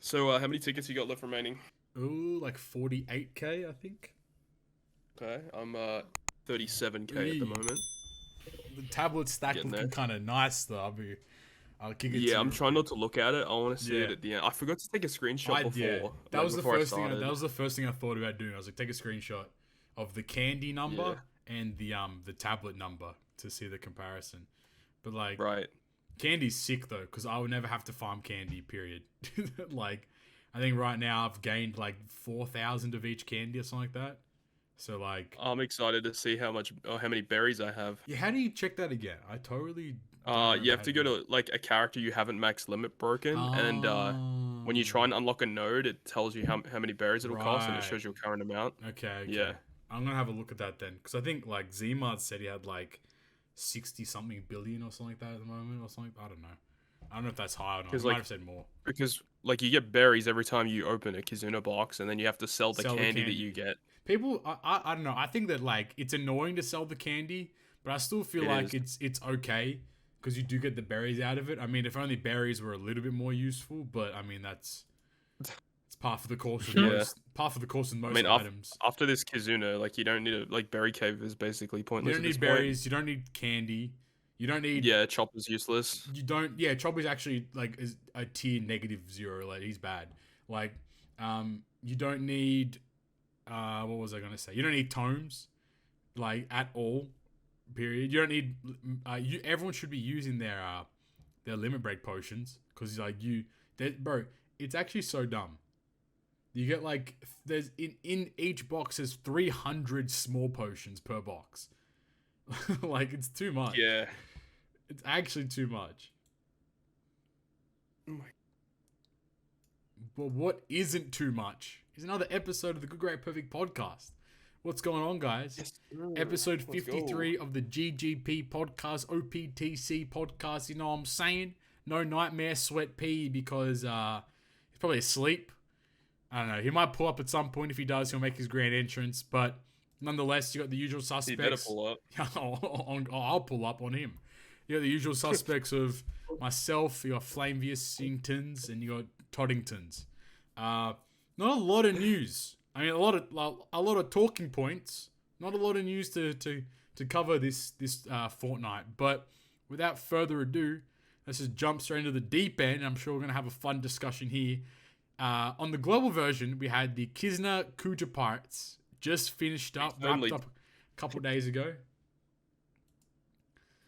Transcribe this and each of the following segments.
So, how many tickets you got left remaining? Ooh, like 48k, I think. Okay, I'm 37k at the Eee. moment. The tablet stack Getting there. looking kind of nice though. I'll kick it to Yeah, I'm you. trying not to look at it. I want to see it Yeah, at the end. I forgot to take a screenshot yeah. before, That like was the before I first thing. started. That was the first thing I thought about doing. I was like, take a screenshot of the candy Yeah, number and the tablet number to see the comparison. But like, right. candy's sick though, because I would never have to farm candy. Period. Like, I think right now I've gained like 4,000 of each candy or something like that. So like, I'm excited to see how many berries I have. yeah. How do you check that again? I totally don't You remember have how to to go do it. to like a character you haven't max limit broken, and when you try Oh, and unlock a node, it tells you how many berries it'll cost, and it right. shows your current amount. Okay, Yeah, okay. I'm gonna have a look at that then, because I think like Zmart said he had like 60 something billion or something like that at the moment, or something. I don't know. I don't know if that's high or not. He because might like have said more. like you get berries every time you open a Kizuna box, and then you have to sell the Sell the candy that candy. you get. People, I don't know. I think that like it's annoying to sell the candy, but I still feel It like is. it's okay because you do get the berries out of it. I mean, if only berries were a little bit more useful, but I mean that's it's par for the course with Yeah. I most mean, items. after this Kizuna, like you don't need a like berry cave is basically You pointless don't at this need point. berries. You don't need candy. You don't need. Yeah, Chopper's useless. You don't. Yeah, Chopper's actually like is a tier -0. Like he's bad. Like, you don't need. What was I gonna say? You don't need tomes, like at all. Period. You don't need. Everyone should be using their limit break potions because like bro. It's actually so dumb. You get like there's in each box there's 300 small potions per box. Like it's too much. Yeah. It's actually too much. Oh my- But what isn't too much is another episode of the Good Great Perfect podcast. What's going on, guys? Yes, sir. Episode Let's go. 53 of the GGP podcast, OPTC podcast. You know what I'm saying? No Nightmare Sweat P because he's probably asleep. I don't know. He might pull up at some point. If he does, he'll make his grand entrance. But nonetheless, you got the usual He better suspects. pull up. I'll pull up on him. You got the usual suspects of myself. You got Flamevious, and you got Toddingtons. Not a lot of news. I mean, a lot of talking points. Not a lot of news to cover this fortnight. But without further ado, let's just jump straight into the deep end. I'm sure we're gonna have a fun discussion here. On the global version, we had the Kizuna Kuja parts just finished up, wrapped up a couple days ago.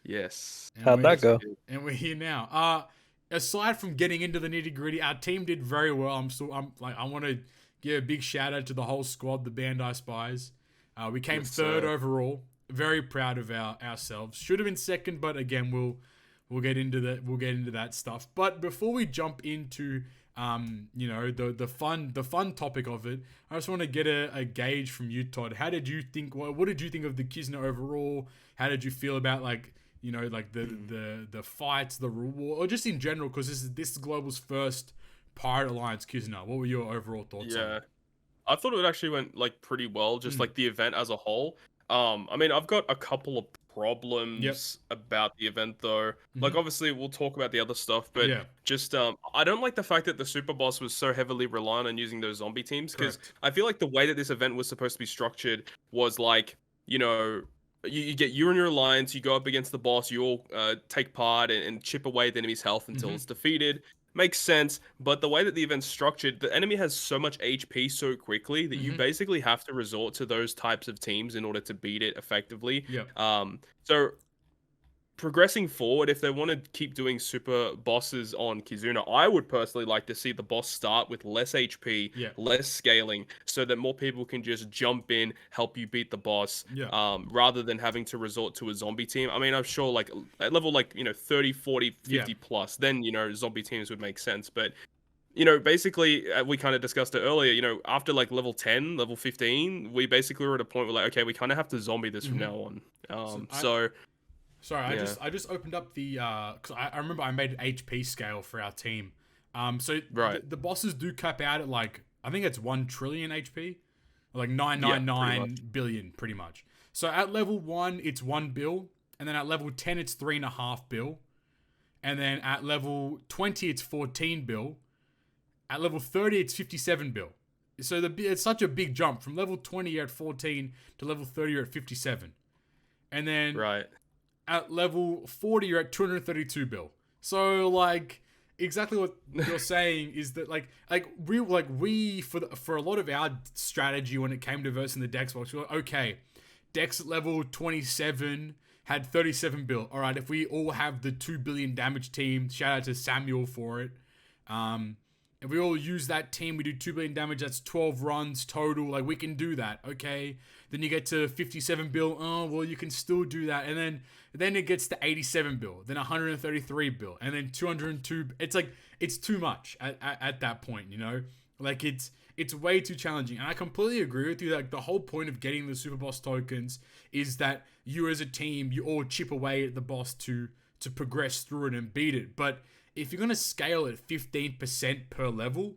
Yes. And How'd that go? And we're here now. Aside from getting into the nitty gritty, our team did very well. I want to give a big shout out to the whole squad, the Bandai Spies. We came third overall. Very proud of ourselves. Should have been second, but again, we'll get into that stuff. But before we jump into the fun topic of it, I just want to get a gauge from you, Todd. How did you think? What did you think of the Kizuna overall? How did you feel about the fights, the reward, or just in general? Because this is Global's first Pirate Alliance Kizuna. What were your overall thoughts on Yeah. it? I thought it actually went like pretty well, just like the event as a whole. I mean, I've got a couple of problems about the event though. Like obviously we'll talk about the other stuff, but just I don't like the fact that the super boss was so heavily reliant on using those zombie teams, because I feel like the way that this event was supposed to be structured was like, you get you and your alliance, you go up against the boss, you all take part and chip away at the enemy's health until it's defeated. Makes sense, but the way that the event's structured, the enemy has so much HP so quickly that you basically have to resort to those types of teams in order to beat it effectively. So progressing forward, if they want to keep doing super bosses on Kizuna, I would personally like to see the boss start with less HP, less scaling, so that more people can just jump in, help you beat the boss, rather than having to resort to a zombie team. I mean, I'm sure like at level 30, 40, 50 plus, then, zombie teams would make sense. But, basically, we kind of discussed it earlier, after like level 10, level 15, we basically were at a point where like, okay, we kind of have to zombie this from now on. Sorry, I just opened up the because I remember I made an HP scale for our team. The bosses do cap out at like I think it's 1 trillion HP, like 999 billion pretty much. So at level 1 it's 1 bill, and then at level 10 it's 3.5 bill, and then at level 20 it's 14 bill. At level 30, it's 57 bill. So it's such a big jump. From level 20, you're at 14, to level 30, you're at 57. And then at level 40, you're at 232 bill. So, like, exactly what you're saying is that, we for a lot of our strategy when it came to versing the Dex box, we were like, okay, Dex at level 27 had 37 bill. All right, if we all have the 2 billion damage team, shout out to Samuel for it. If we all use that team, we do 2 billion damage, that's 12 runs total. Like, we can do that, okay? Then you get to 57 bill. Oh, well, you can still do that. And then it gets to 87 bill, then 133 bill, and then 202. It's like, it's too much at that point, you know? Like, it's way too challenging. And I completely agree with you. Like, the whole point of getting the super boss tokens is that you as a team, you all chip away at the boss to progress through it and beat it. But if you're going to scale at 15% per level,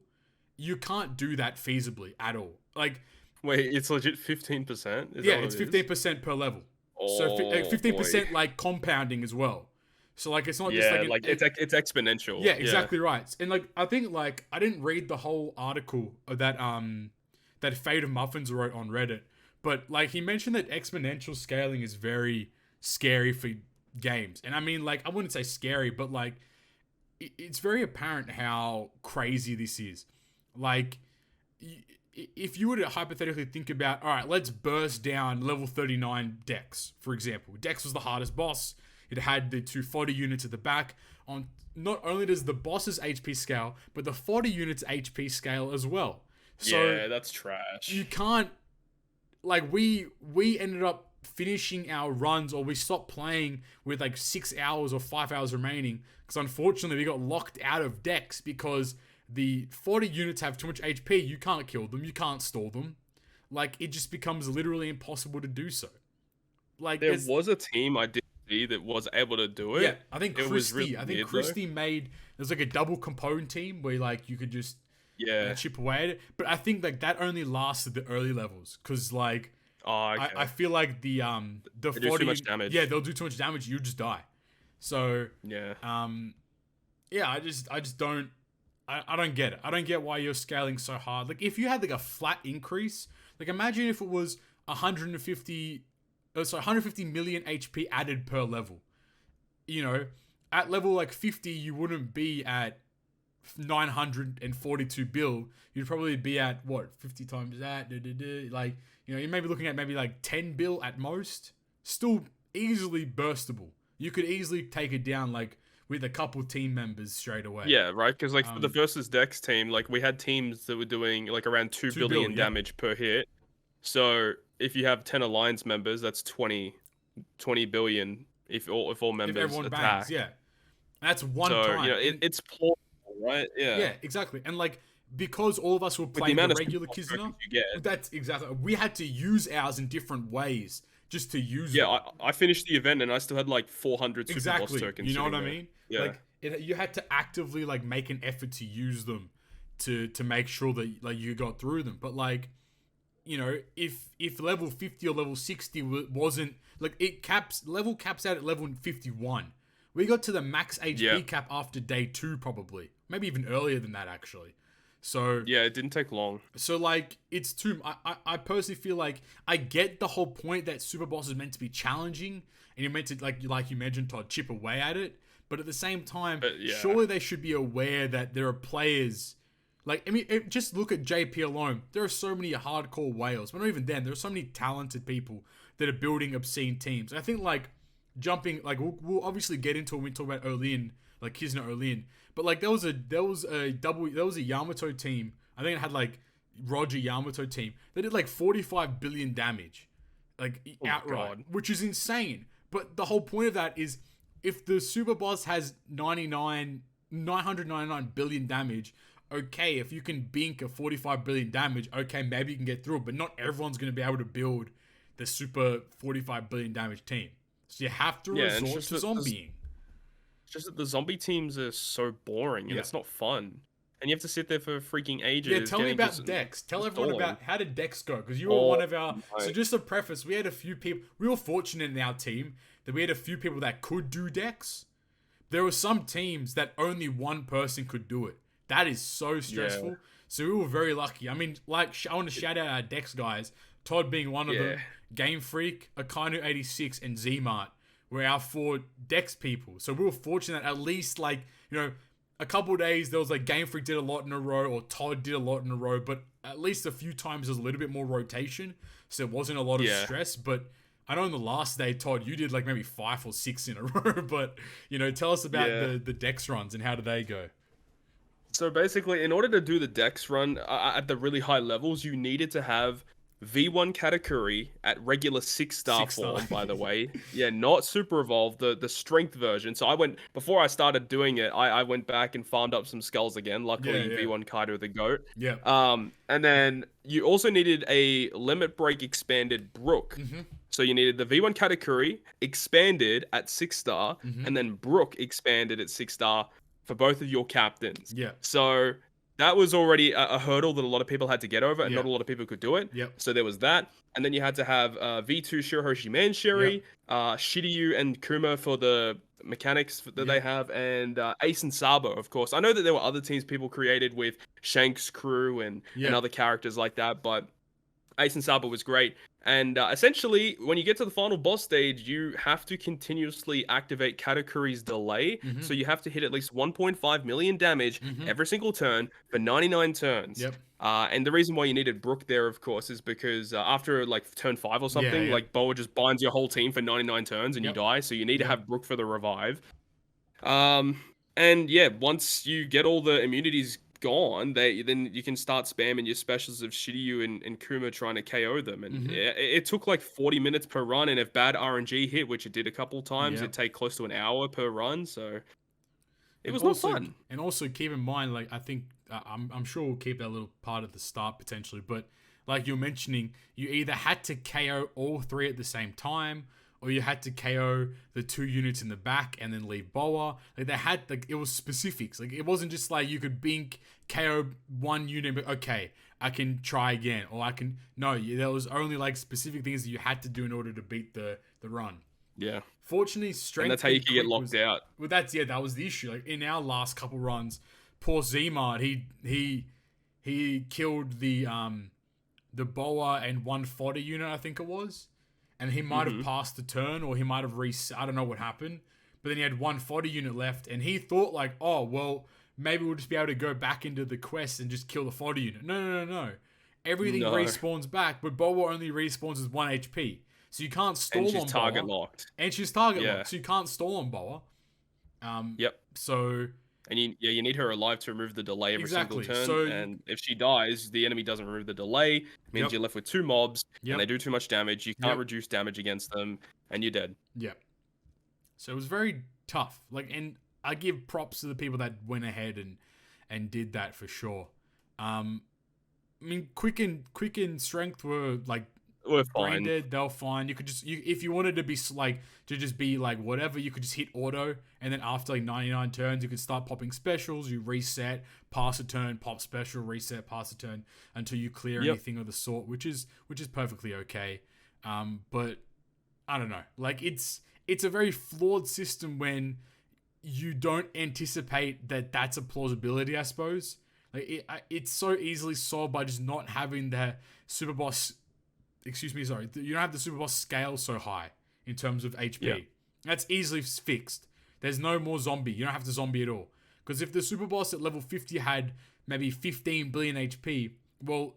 you can't do that feasibly at all. Like, wait, it's legit 15%? Yeah, it's 15% per level. Oh, so 15% like compounding as well. So like it's not just like it's exponential. Yeah, exactly right. And like I think like I didn't read the whole article that Fate of Muffins wrote on Reddit, but like he mentioned that exponential scaling is very scary for games. And I mean, like, I wouldn't say scary, but like it's very apparent how crazy this is. Like, if you were to hypothetically think about, all right, let's burst down level 39 Dex, for example. Dex was the hardest boss. It had the 2 fodder units at the back. On not only does the boss's HP scale, but the fodder unit's HP scale as well. So yeah, that's trash. You can't, like, we ended up finishing our runs, or we stopped playing with like 6 hours or 5 hours remaining, because unfortunately we got locked out of Dex because the 40 units have too much HP. You can't kill them, you can't stall them. Like, it just becomes literally impossible to do so. Like, there was a team I did see that was able to do it. Yeah, I think Christy made, there's like a double component team where like you could just chip away at it. But I think like that only lasted the early levels, because like I feel like the 40 do too much damage. Yeah, they'll do too much damage. You just die. So yeah, I just don't. I don't get it. I don't get why you're scaling so hard. Like, if you had like a flat increase, like imagine if it was 150 million HP added per level. You know, at level like 50, you wouldn't be at 942 bill. You'd probably be at what, 50 times that. Like, you know, you may be looking at maybe like 10 bill at most. Still easily burstable. You could easily take it down like with a couple team members straight away. Yeah, right. Because like for the versus Dex team, like we had teams that were doing like around 2 billion damage per hit. So if you have 10 alliance members, that's 20 billion if all members everyone attack. Bangs, yeah, that's one time. You know, it's plausible, right? Yeah, exactly. And like, because all of us were playing the regular Kizuna, that's exactly. We had to use ours in different ways just to use them. Yeah, I finished the event and I still had like 400 super boss tokens. You know what I mean? Yeah. Like, you had to actively like make an effort to use them to make sure that like you got through them. But like, you know, if level 50 or level 60 wasn't like, level caps out at level 51. We got to the max HP cap after day 2 probably, maybe even earlier than that actually. So yeah, it didn't take long. So like, it's too. I personally feel like I get the whole point that super boss is meant to be challenging, and you're meant to like you mentioned, Todd, chip away at it. But at the same time, surely they should be aware that there are players. Like, I mean, just look at JP alone. There are so many hardcore whales, but not even then. There are so many talented people that are building obscene teams. I think like jumping, like we'll obviously get into it when we talk about O-Lin, like Kizuna O-Lin. But like there was a Yamato team. I think it had like Roger Yamato team. They did like 45 billion damage, like outright, which is insane. But the whole point of that is, if the super boss has 999 billion damage, okay, if you can bink a 45 billion damage, okay, maybe you can get through it. But not everyone's going to be able to build the super 45 billion damage team. So you have to resort to zombieing. It's just that the zombie teams are so boring and it's not fun. And you have to sit there for freaking ages. Yeah, tell me about Dex. Tell everyone about how did Dex go? Because you were one of our... So just a preface, we had a few people... We were fortunate in our team that we had a few people that could do Dex. There were some teams that only one person could do it. That is so stressful. Yeah. So we were very lucky. I mean, like, I want to shout out our Dex guys, Todd being one of them, Game Freak, Akainu86, and Zmart were our 4 Dex people. So we were fortunate at least, like, you know, a couple of days there was like Game Freak did a lot in a row, or Todd did a lot in a row, but at least a few times there's a little bit more rotation, so it wasn't a lot of stress. But I know on the last day, Todd, you did like maybe 5 or 6 in a row. But, you know, tell us about the Dex runs and how did they go? So basically, in order to do the Dex run at the really high levels, you needed to have V1 Katakuri at regular 6-star form, by the way. Yeah, not Super Evolved, the strength version. So before I started doing it, I went back and farmed up some skulls again. Luckily, V1 Kaido the GOAT. Yeah. And then you also needed a Limit Break expanded Brook. So you needed the V1 Katakuri expanded at 6-star, and then Brook expanded at 6-star for both of your captains. Yeah. So that was already a hurdle that a lot of people had to get over, and not a lot of people could do it. Yep. So there was that. And then you had to have V2 Shirahoshi Manshiri, Shiryu and Kuma for the mechanics that they have, and Ace and Sabo, of course. I know that there were other teams people created with Shanks crew and other characters like that, but Ace and Sabo was great. And essentially, when you get to the final boss stage, you have to continuously activate Katakuri's delay. So you have to hit at least 1.5 million damage every single turn for 99 turns. Yep. And the reason why you needed Brook there, of course, is because after like turn 5 or something, like Boa just binds your whole team for 99 turns and you die. So you need to have Brook for the revive. And yeah, once you get all the immunities gone, then you can start spamming your specials of Shiryu and Kuma trying to KO them. And it took like 40 minutes per run, and if bad RNG hit, which it did a couple times, it'd take close to an hour per run. So it was not fun. And also keep in mind, like, I think I'm sure we'll keep that little part at the start potentially, but like you're mentioning, you either had to KO all 3 at the same time, or you had to KO the 2 units in the back and then leave Boa. Like, they had, like, it was specifics. Like, it wasn't just like you could bink, KO 1 unit, but okay, I can try again, or I can... No, there was only, like, specific things that you had to do in order to beat the run. Yeah. Fortunately, strength... And that's how you can get locked out. Well, that was the issue. Like, in our last couple runs, poor Zmart, he killed the Boa and 1 fodder unit, I think it was. And he might have passed the turn, or he might have reset. I don't know what happened. But then he had 1 fodder unit left, and he thought like, oh, well, maybe we'll just be able to go back into the quest and just kill the fodder unit. No. Everything respawns back, but Boa only respawns with 1 HP. So you can't stall on Boa. And she's target locked. And she's target locked, so you can't stall on Boa. So... And you need her alive to remove the delay every single turn. And if she dies, the enemy doesn't remove the delay. It means you're left with 2 mobs, and they do too much damage. You can't reduce damage against them, and you're dead. Yeah. So it was very tough. Like, and I give props to the people that went ahead and did that for sure. I mean, quick and strength were like... We're fine. Dead, they're fine. You could just, if you wanted to be like, to just be like whatever, you could just hit auto, and then after like 99 turns, you could start popping specials. You reset, pass a turn, pop special, reset, pass a turn until you clear anything of the sort, which is perfectly okay. But I don't know, like it's a very flawed system when you don't anticipate that that's a plausibility. I suppose like it's so easily solved by just not having the super boss. You don't have the super boss scale so high in terms of HP. Yeah. That's easily fixed. There's no more zombie. You don't have to zombie at all. Because if the super boss at level 50 had maybe 15 billion HP, well,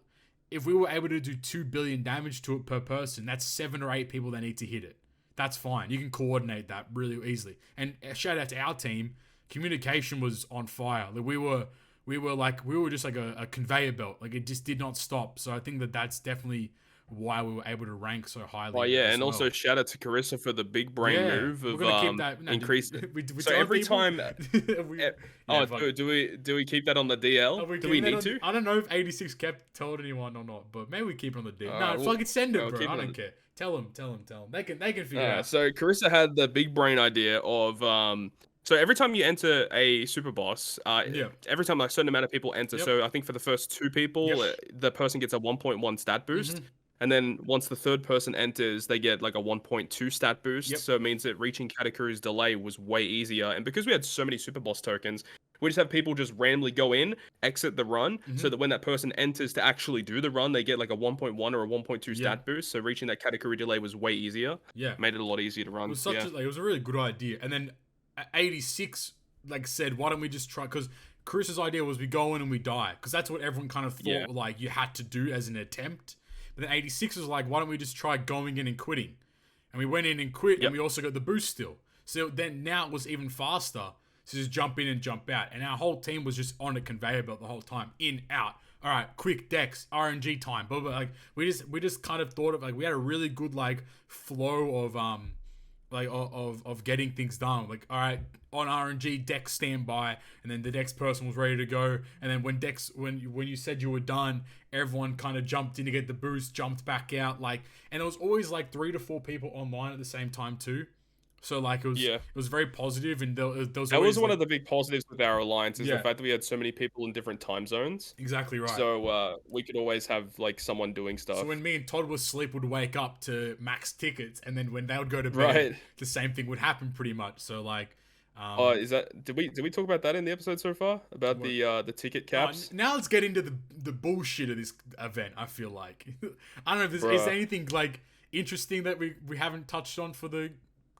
if we were able to do 2 billion damage to it per person, that's 7 or 8 people that need to hit it. That's fine. You can coordinate that really easily. And shout out to our team, communication was on fire. Like we were just like a conveyor belt. Like it just did not stop. So I think that's definitely why we were able to rank so highly. Oh yeah, and also shout out to Carissa for the big brain move of increase. So every time, do we keep that on the DL? Do we need to? I don't know if 86 kept told anyone or not, but maybe we keep it on the DL. No, fucking send it, bro. I don't care. Tell them. They can figure it out. So Carissa had the big brain idea of so every time you enter a super boss, every time like a certain amount of people enter. So I think for the first 2 people, the person gets a 1.1 stat boost. And then once the 3rd person enters, they get like a 1.2 stat boost. So it means that reaching Katakuri's delay was way easier. And because we had so many super boss tokens, We just have people just randomly go in, exit the run, so that when that person enters to actually do the run, they get like a 1.1 or a 1.2 stat boost. So reaching that category delay was way easier. Yeah. Made it a lot easier to run. It was it was a really good idea. And then 86 said, why don't we just try, because Chris's idea was we go in and we die, because that's what everyone kind of thought like you had to do as an attempt. But then 86 was like, why don't we just try going in and quitting? And we went in and quit, and we also got the boost still. So then now it was even faster. So just jump in and jump out. And our whole team was just on a conveyor belt the whole time. In, out. All right, quick decks, RNG time, blah, blah. Like we just kind of thought of like we had a really good like flow of of getting things done. Like, all right, on RNG, Dex standby, and then the Dex person was ready to go. And then when you said you were done, everyone kind of jumped in to get the boost, jumped back out. Like, and it was always like 3 to 4 people online at the same time too. So like it was very positive, and there was that was one of the big positives with our alliance is the fact that we had so many people in different time zones. Exactly right. So we could always have like someone doing stuff. So when me and Todd was asleep, would wake up to max tickets, and then when they would go to bed, the same thing would happen pretty much. So like, is that did we talk about that in the episode so far about the ticket caps? Now let's get into the bullshit of this event. I feel like I don't know if is there anything like interesting that we haven't touched on for the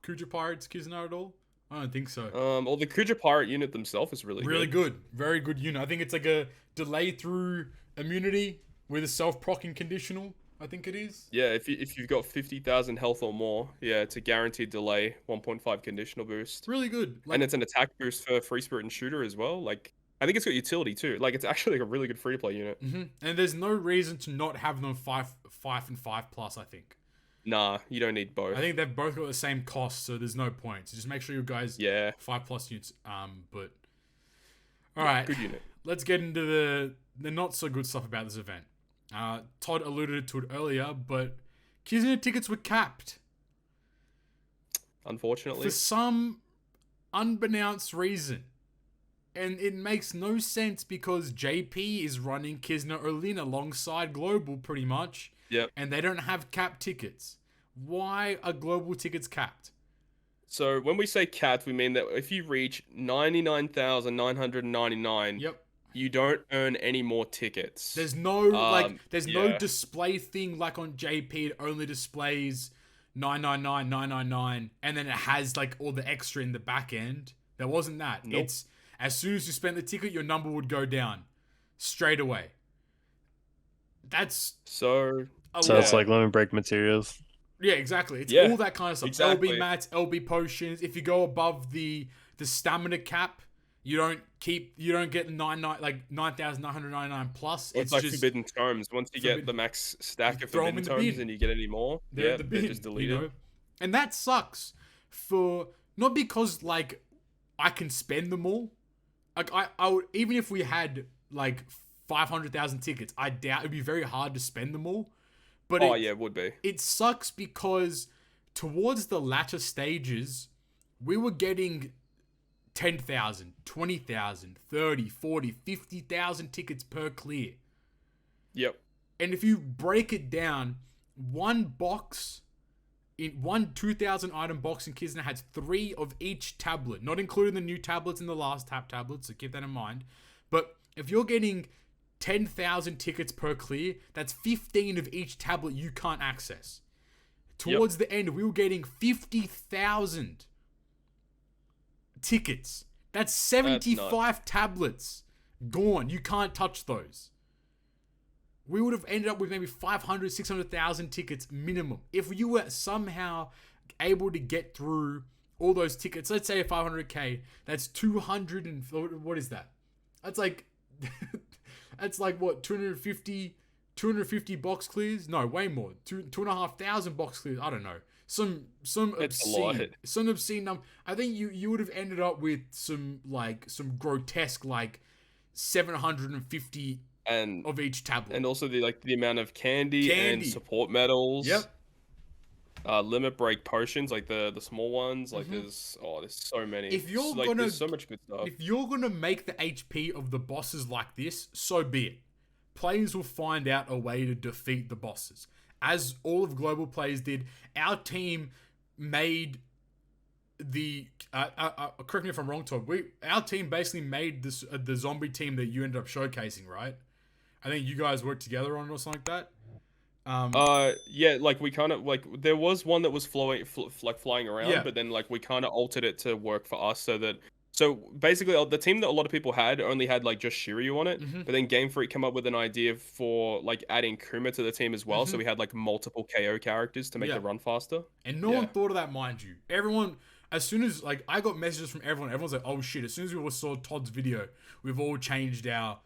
Kuja Pirates Kizuna at all? I don't think so. Well, the Kuja Pirate unit themselves is really good. Very good unit. I think it's like a delay through immunity with a self-procking conditional. I think it is. Yeah, if you've got 50,000 health or more, it's a guaranteed delay, 1.5 conditional boost. Really good. And it's an attack boost for Free Spirit and Shooter as well. Like, I think it's got utility too. Like, it's actually like a really good free-to-play unit. And there's no reason to not have them 5 and 5+, I think. Nah, you don't need both. I think they've both got the same cost, so there's no point. So just make sure you guys 5+ units. But all right, good unit. Let's get into the not so good stuff about this event. Todd alluded to it earlier, but Kizuna tickets were capped. Unfortunately, for some unbeknownst reason, and it makes no sense because JP is running Kizuna O-Lin alongside Global pretty much. Yep. And they don't have capped tickets. Why are Global tickets capped? So when we say capped, we mean that if you reach 99,999, you don't earn any more tickets. There's no no display thing like on JP. It only displays 999, 999, and then it has like all the extra in the back end. There wasn't that. Nope. It's as soon as you spent the ticket, your number would go down straight away. That's it's like limit break materials. Yeah, exactly. It's all that kind of stuff. Exactly. LB mats, LB potions. If you go above the stamina cap, you don't get 9,999 plus. It's like just forbidden tomes. Once you get the max stack of forbidden tomes and you get any more, they're just deleted. You know? And that sucks for not because like I can spend them all. Like I would, even if we had like 500,000 tickets, I doubt it'd be very hard to spend them all. But it would be. It sucks because towards the latter stages, we were getting 10,000, 20,000, 30, 40, 50,000 tickets per clear. Yep. And if you break it down, one 2,000 item box in Kizuna had 3 of each tablet, not including the new tablets and the last tablets, so keep that in mind. But if you're getting 10,000 tickets per clear, that's 15 of each tablet you can't access. Towards the end, we were getting 50,000 tickets. That's 75 tablets gone. You can't touch those. We would have ended up with maybe 500, 600,000 tickets minimum. If you were somehow able to get through all those tickets, let's say 500k, that's 200 and what is that? That's like... That's like what, 250 box clears? No, way more. 2,500 box clears. I don't know. Some obscene number. I think you would have ended up with some grotesque 750 of each tablet. And also the amount of candy and support medals. Yep. Limit break potions, like the small ones. Like there's so many. If you're there's so much good stuff. If you're gonna make the HP of the bosses like this, so be it. Players will find out a way to defeat the bosses. As all of Global players did, our team made correct me if I'm wrong, Todd. Our team basically made this the zombie team that you ended up showcasing, right? I think you guys worked together on it or something like that. Yeah, like we kind of like there was one that was flying around, but then like we kind of altered it to work for us so basically the team that a lot of people had only had like just Shiryu on it, but then Game Freak came up with an idea for like adding Kuma to the team as well, so we had like multiple KO characters to make the run faster. And no one thought of that, mind you. Everyone, as soon as like I got messages from everyone's like, "Oh shit!" As soon as we all saw Todd's video, we've all changed our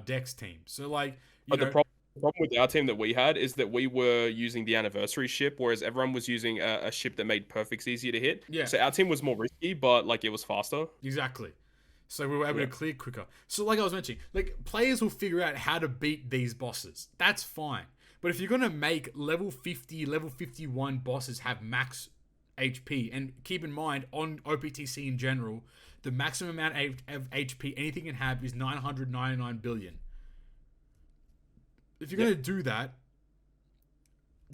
Dex team. So like, the problem with our team that we had is that we were using the anniversary ship, whereas everyone was using a ship that made perfects easier to hit. Yeah. So our team was more risky, but like it was faster. Exactly. So we were able to clear quicker. So like I was mentioning, like players will figure out how to beat these bosses. That's fine. But if you're gonna make level 50, level 51 bosses have max HP, and keep in mind on OPTC in general, the maximum amount of HP anything can have is 999 billion. If you're going to do that,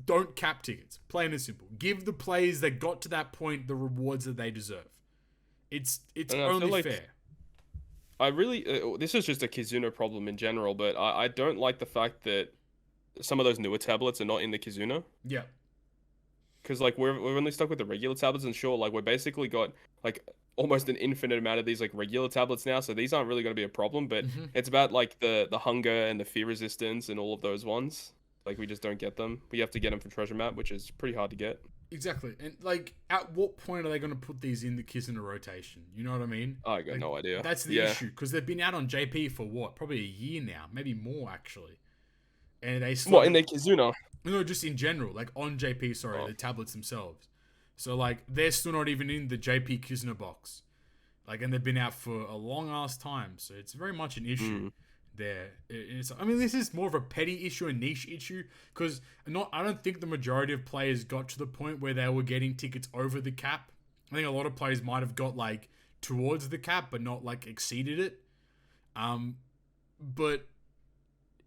don't cap tickets. Plain and simple. Give the players that got to that point the rewards that they deserve. It's only fair. I really... this is just a Kizuna problem in general, but I don't like the fact that some of those newer tablets are not in the Kizuna. Yeah. Because like we're only stuck with the regular tablets, and sure, like we're basically got like almost an infinite amount of these like regular tablets now, so these aren't really going to be a problem, but it's about like the hunger and the fear resistance and all of those ones. Like we just don't get them. We have to get them from Treasure Map, which is pretty hard to get. Exactly. And like at what point are they going to put these in the Kizuna rotation? You know what I mean? I got no idea. That's the issue, because they've been out on JP for what? Probably a year now, maybe more actually. And they still in their Kizuna? No, just in general, like on JP, sorry, the tablets themselves. So like they're still not even in the JP Kizuna box. Like, and they've been out for a long ass time, so it's very much an issue there. I mean, this is more of a petty issue, a niche issue, because I don't think the majority of players got to the point where they were getting tickets over the cap. I think a lot of players might have got like towards the cap, but not like exceeded it. But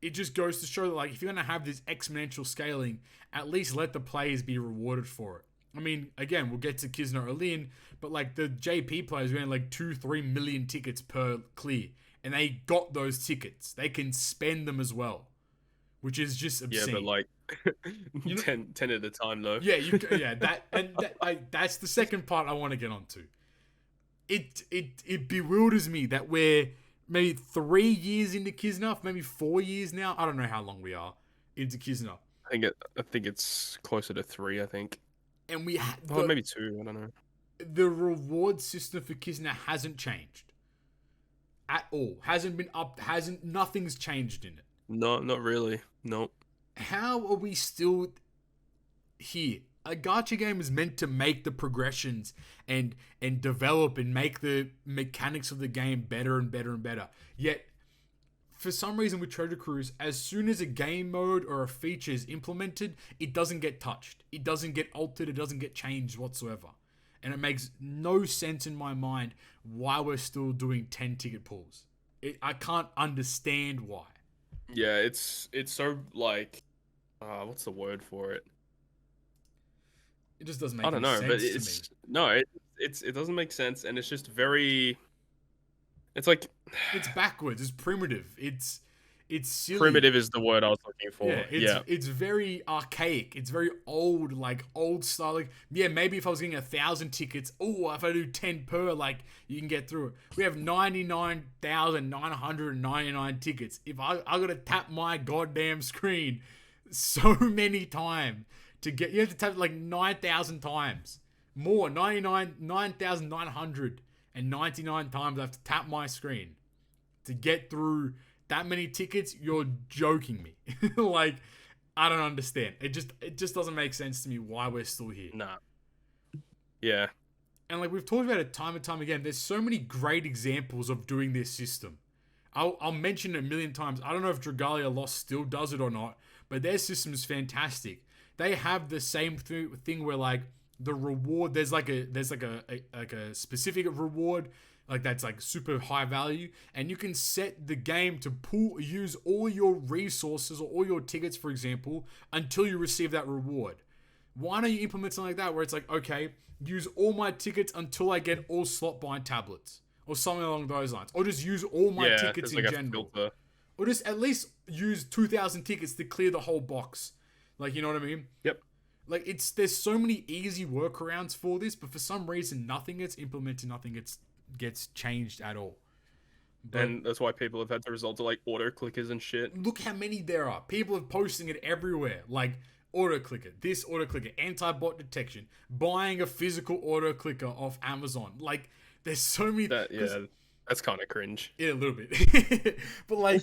it just goes to show that like if you're gonna have this exponential scaling, at least let the players be rewarded for it. I mean, again, we'll get to Kizuna O-Lin, but like the JP players ran like 2-3 million tickets per clear, and they got those tickets. They can spend them as well, which is just obscene. Yeah, but like 10 at a time though. Yeah, that's the second part I want to get onto. It bewilders me that we're maybe 3 years into Kizuna, maybe 4 years now. I don't know how long we are into Kizuna. I think it's closer to 3. I think. And we maybe 2. I don't know. The reward system for Kizuna hasn't changed at all. Hasn't been up. Nothing's changed in it. No, not really. Nope. How are we still here? A gacha game is meant to make the progressions and develop and make the mechanics of the game better and better and better. Yet, for some reason with Treasure Cruise, as soon as a game mode or a feature is implemented, it doesn't get touched. It doesn't get altered. It doesn't get changed whatsoever. And it makes no sense in my mind why we're still doing 10 ticket pulls. I can't understand why. Yeah, it's so like, what's the word for it? It just doesn't make sense to me. I don't know, but it doesn't make sense, and it's just very. It's like it's backwards. It's primitive. It's silly. Primitive is the word I was looking for. It's very archaic. It's very old, like old style. Like, yeah, maybe if I was getting 1,000 tickets, if I do 10 per, like you can get through it. We have 99,999 tickets. If I gotta tap my goddamn screen so many times to get, you have to tap like 9,000 times more. 9,999 times I have to tap my screen to get through that many tickets. You're joking me. Like, I don't understand. It just doesn't make sense to me why we're still here. Nah. Yeah. And like we've talked about it time and time again, there's so many great examples of doing this system. I'll mention it a million times. I don't know if Dragalia Lost still does it or not, but their system is fantastic. They have the same thing where like the reward, there's like a specific reward, like that's like super high value, and you can set the game to use all your resources or all your tickets, for example, until you receive that reward. Why don't you implement something like that where it's like, okay, use all my tickets until I get all slot bind tablets or something along those lines, or just use all my tickets in general, or just at least use 2,000 tickets to clear the whole box. Like, you know what I mean? Yep. Like, there's so many easy workarounds for this, but for some reason, nothing gets implemented, nothing gets changed at all. But and that's why people have had to resort to like auto clickers and shit. Look how many there are. People are posting it everywhere. Like auto clicker, this auto clicker, anti-bot detection, buying a physical auto clicker off Amazon. Like there's so many. That's kind of cringe. Yeah, a little bit. But like,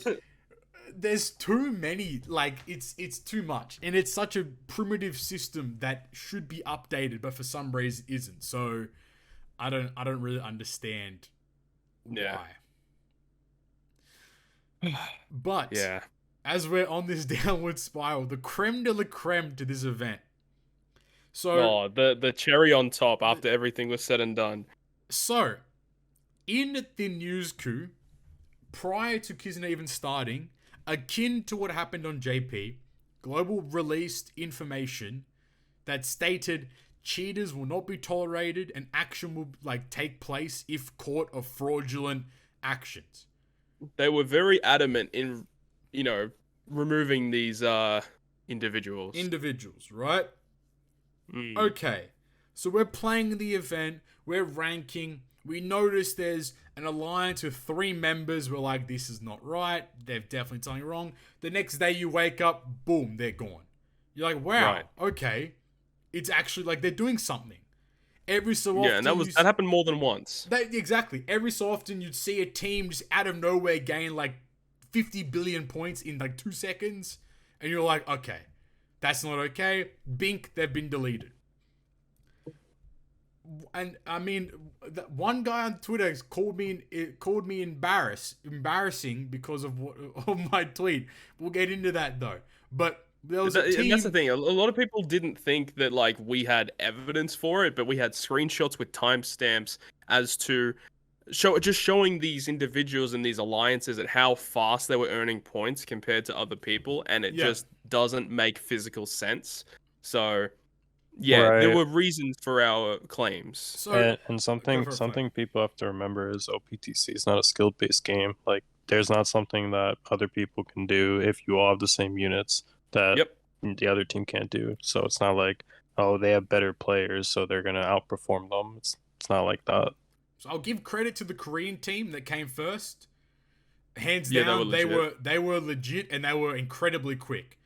there's too many. Like it's too much, and it's such a primitive system that should be updated, but for some reason isn't. So I don't really understand why. But as we're on this downward spiral, the creme de la creme to this event. So the cherry on top after everything was said and done. So in the news coup, prior to Kizuna even starting, akin to what happened on JP, Global released information that stated cheaters will not be tolerated and action will take place if caught of fraudulent actions. They were very adamant in, removing these individuals. Individuals, right? Okay. So we're playing the event, we're ranking, we notice there's an alliance with 3 members, we're like, this is not right, they've definitely done something wrong. The next day you wake up, boom, they're gone. You're like, wow, okay. It's actually they're doing something. Every so often... Yeah, and that happened more than once. Exactly. Every so often, you'd see a team just out of nowhere gain 50 billion points in 2 seconds. And you're like, okay, that's not okay. Bink, they've been deleted. And, I mean, one guy on Twitter called me embarrassing because of my tweet. We'll get into that, though. But... And that's the thing. A lot of people didn't think that we had evidence for it, but we had screenshots with timestamps as to showing these individuals and these alliances at how fast they were earning points compared to other people, and it just doesn't make physical sense. So, there were reasons for our claims. So, and something people have to remember is OPTC is not a skill-based game. There's not something that other people can do if you all have the same units that the other team can't do. So it's not like, oh, they have better players, so they're gonna outperform them. It's not like that. So I'll give credit to the Korean team that came first. Hands down, they were legit and they were incredibly quick.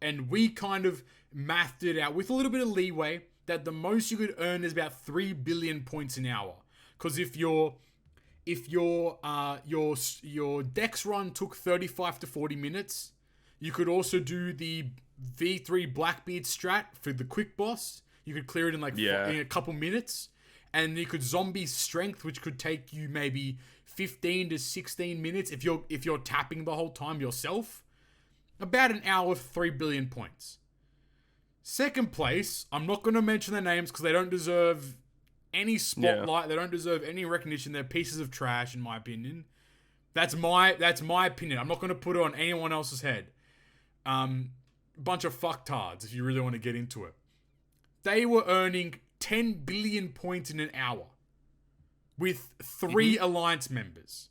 And we kind of mathed it out with a little bit of leeway that the most you could earn is about 3 billion points an hour. Because if your dex run took 35 to 40 minutes, you could also do the V3 Blackbeard strat for the quick boss. You could clear it in in a couple minutes. And you could zombie strength, which could take you maybe 15 to 16 minutes if you're tapping the whole time yourself. About an hour for 3 billion points. Second place, I'm not going to mention their names because they don't deserve any spotlight. They don't deserve any recognition. They're pieces of trash, in my opinion. That's my opinion. I'm not going to put it on anyone else's head. Bunch of fucktards, if you really want to get into it. They were earning 10 billion points in an hour with 3 alliance members.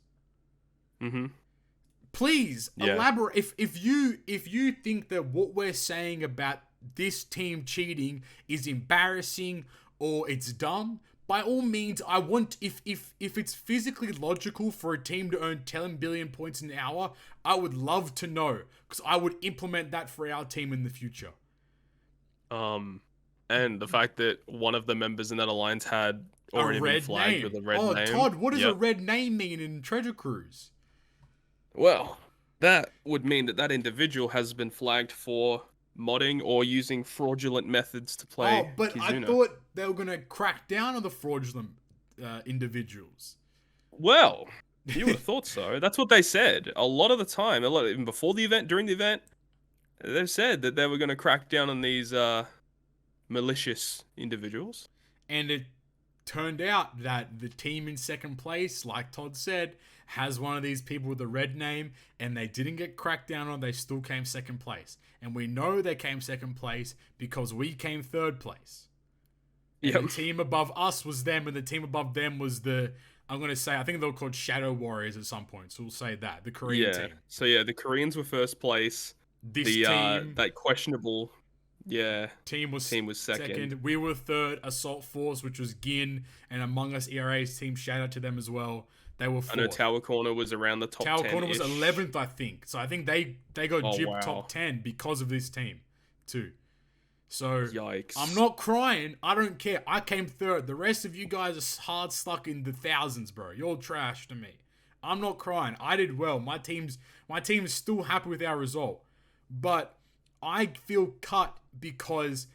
Please elaborate. If you think that what we're saying about this team cheating is embarrassing or it's dumb, by all means, I want, if it's physically logical for a team to earn 10 billion points an hour, I would love to know, because I would implement that for our team in the future. And the fact that one of the members in that alliance had already been flagged with a red name. Todd, what does a red name mean in Treasure Cruise? Well, that would mean that individual has been flagged for modding or using fraudulent methods to play but Kizuna. I thought they were going to crack down on the fraudulent individuals. Well, you would have thought so. That's what they said. A lot of the time, even before the event, during the event, they've said that they were going to crack down on these malicious individuals. And turned out that the team in second place, like Todd said, has one of these people with a red name, and they didn't get cracked down on. They still came second place. And we know they came second place because we came third place. And the team above us was them, and the team above them was the, I'm going to say, I think they were called Shadow Warriors at some point. So we'll say that. The Korean team. So yeah, the Koreans were first place. This team, that questionable, team was second. We were third. Assault Force, which was Gin, and Among Us ERA's team. Shout out to them as well. They were fourth. I know Tower Corner was around the top 10. Tower Corner was 11th, I think. So I think they got gypped top 10 because of this team, too. So yikes. I'm not crying. I don't care. I came third. The rest of you guys are hard stuck in the thousands, bro. You're trash to me. I'm not crying. I did well. My team is still happy with our result. But I feel cut because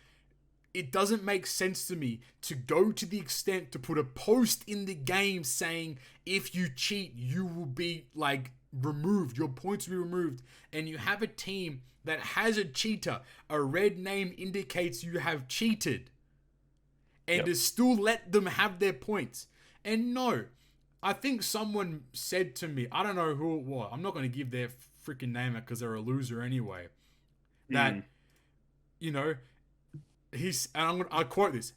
it doesn't make sense to me to go to the extent to put a post in the game saying if you cheat, you will be like removed. Your points will be removed. And you have a team that has a cheater. A red name indicates you have cheated. And to still let them have their points. And no, I think someone said to me, I don't know who it was. I'm not going to give their freaking name out because they're a loser anyway. That, you know, I quote this.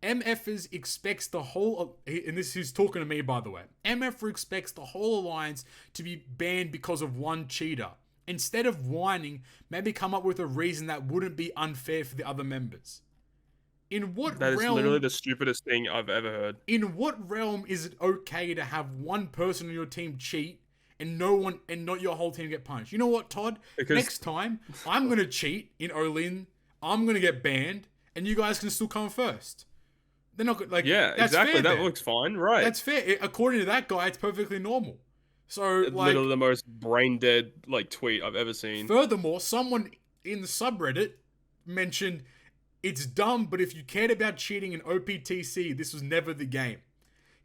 MFers expects the whole, and this is talking to me, by the way. MF expects the whole alliance to be banned because of one cheater. Instead of whining, maybe come up with a reason that wouldn't be unfair for the other members. In what realm? That is literally the stupidest thing I've ever heard. In what realm is it okay to have one person on your team cheat and no one, and not your whole team get punished? You know what, Todd? Next time, I'm going to cheat in O-Lin. I'm going to get banned, and you guys can still come first. They're not like, that's exactly. Fair that then. Looks fine, right? That's fair. According to that guy, it's perfectly normal. So, it's literally the most brain dead tweet I've ever seen. Furthermore, someone in the subreddit mentioned it's dumb, but if you cared about cheating in OPTC, this was never the game.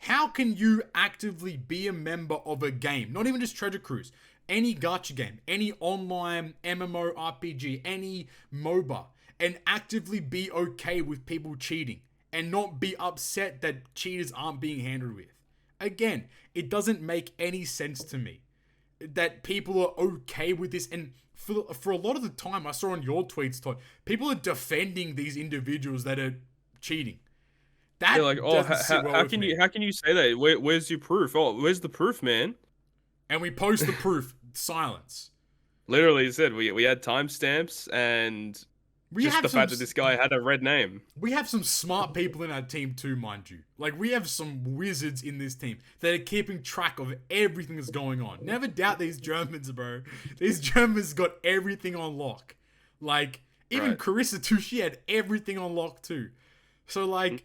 How can you actively be a member of a game, not even just Treasure Cruise, any gacha game, any online MMO RPG, any MOBA, and actively be okay with people cheating and not be upset that cheaters aren't being handled with? Again, it doesn't make any sense to me that people are okay with this. And for a lot of the time, I saw on your tweets, Todd, people are defending these individuals that are cheating. That like, how can you say that? Where's your proof? Oh, where's the proof, man? And we post the proof. Silence. Literally said we had timestamps and just the fact that this guy had a red name. We have some smart people in our team too, mind you. Like, we have some wizards in this team that are keeping track of everything that's going on. Never doubt these Germans, bro. These Germans got everything on lock. Like, even Carissa too, she had everything on lock too. So, like,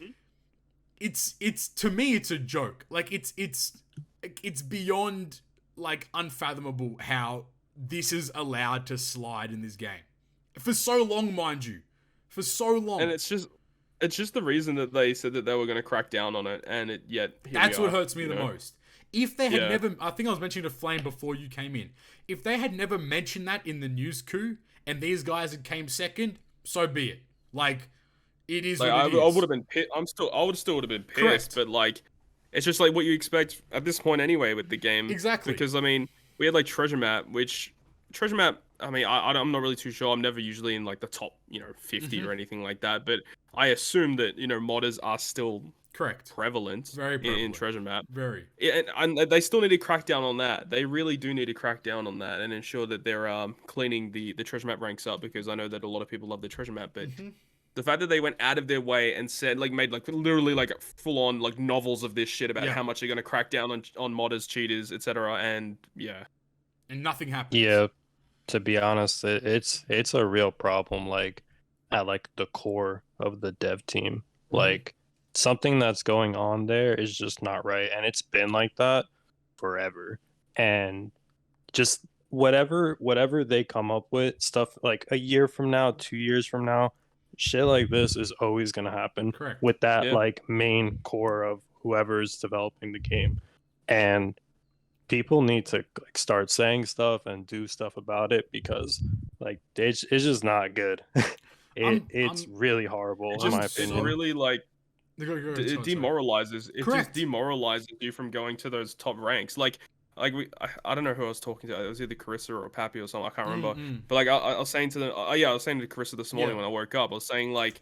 it's to me, it's a joke. Like, it's beyond, like, unfathomable how this is allowed to slide in this game. For so long, mind you. For so long. And it's just the reason that they said that they were going to crack down on it, and that's what hurts me the most. If they had never, I think I was mentioning to Flame before you came in. If they had never mentioned that in the news coup, and these guys had came second, so be it. Like, it is like, what it is. I would have been pissed. I would have been pissed. Correct. But like, it's just like what you expect at this point anyway with the game. Exactly. Because I mean, we had like Treasure Map, I mean, I'm not really too sure. I'm never usually in like the top, 50 or anything like that. But I assume that, modders are still prevalent, very prevalent in Treasure Map. Very. And they still need to crack down on that. They really do need to crack down on that and ensure that they're cleaning the Treasure Map ranks up, because I know that a lot of people love the Treasure Map, but the fact that they went out of their way and said, like, made like literally like full on like novels of this shit about how much they're going to crack down on modders, cheaters, etc. And and nothing happens. Yeah. To be honest, it's a real problem, like, at like the core of the dev team. Like, something that's going on there is just not right, and it's been like that forever. And just whatever they come up with, stuff like a year from now, 2 years from now, shit like this is always gonna happen. With that like main core of whoever's developing the game. And people need to like start saying stuff and do stuff about it, because like it's just not good. It's really horrible in my opinion. It's really like it demoralizes. It Correct. just demoralizes you from going to those top ranks. Like I don't know who I was talking to. It was either Carissa or Papi or something. I can't remember. But like I was saying to them, I was saying to Carissa this morning when I woke up. I was saying like,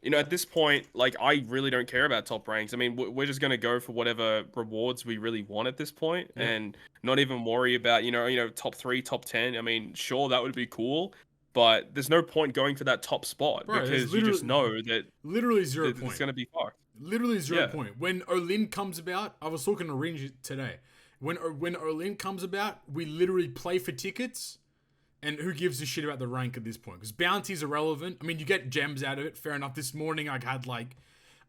you know, at this point, like I really don't care about top ranks. I mean, we're just gonna go for whatever rewards we really want at this point, and not even worry about you know top 3, top 10. I mean, sure that would be cool, but there's no point going for that top spot because you just know that literally 0 point. It's gonna be fucked. Literally 0 point. When O-Lin comes about, I was talking to Ringe today. When O-Lin comes about, we literally play for tickets. And who gives a shit about the rank at this point? Because bounties are relevant. I mean, you get gems out of it. Fair enough. This morning, I got like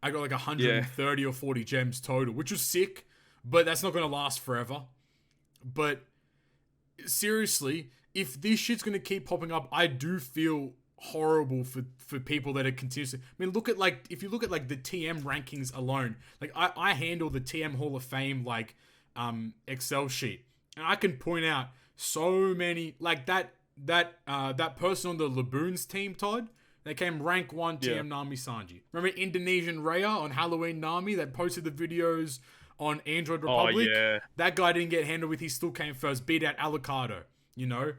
130 or 40 gems total, which was sick. But that's not going to last forever. But seriously, if this shit's going to keep popping up, I do feel horrible for people that are continuously. I mean, if you look at like the TM rankings alone, like I handle the TM Hall of Fame like Excel sheet, and I can point out so many like that person on the Laboons team, Todd, they came rank 1 TM Nami Sanji. Remember Indonesian Raya on Halloween Nami that posted the videos on Android Republic? Oh, yeah. That guy didn't get handled with, he still came first, beat out Alicado, you know?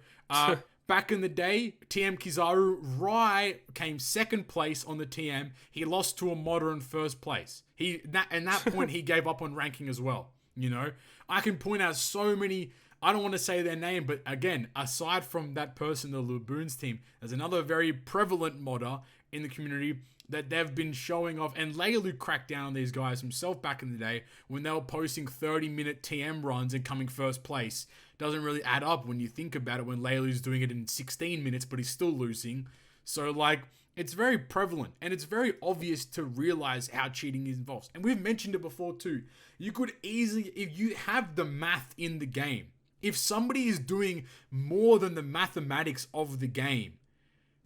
Back in the day, TM Kizaru Rai came second place on the TM. He lost to a modern first place. At that point, he gave up on ranking as well, you know? I can point out so many. I don't want to say their name, but again, aside from that person, the Laboons team, there's another very prevalent modder in the community that they've been showing off. And Leilu cracked down on these guys himself back in the day when they were posting 30-minute TM runs and coming first place. Doesn't really add up when you think about it, when Leilu's doing it in 16 minutes, but he's still losing. So, like, it's very prevalent, and it's very obvious to realize how cheating is involved. And we've mentioned it before, too. You could easily, if you have the math in the game, if somebody is doing more than the mathematics of the game,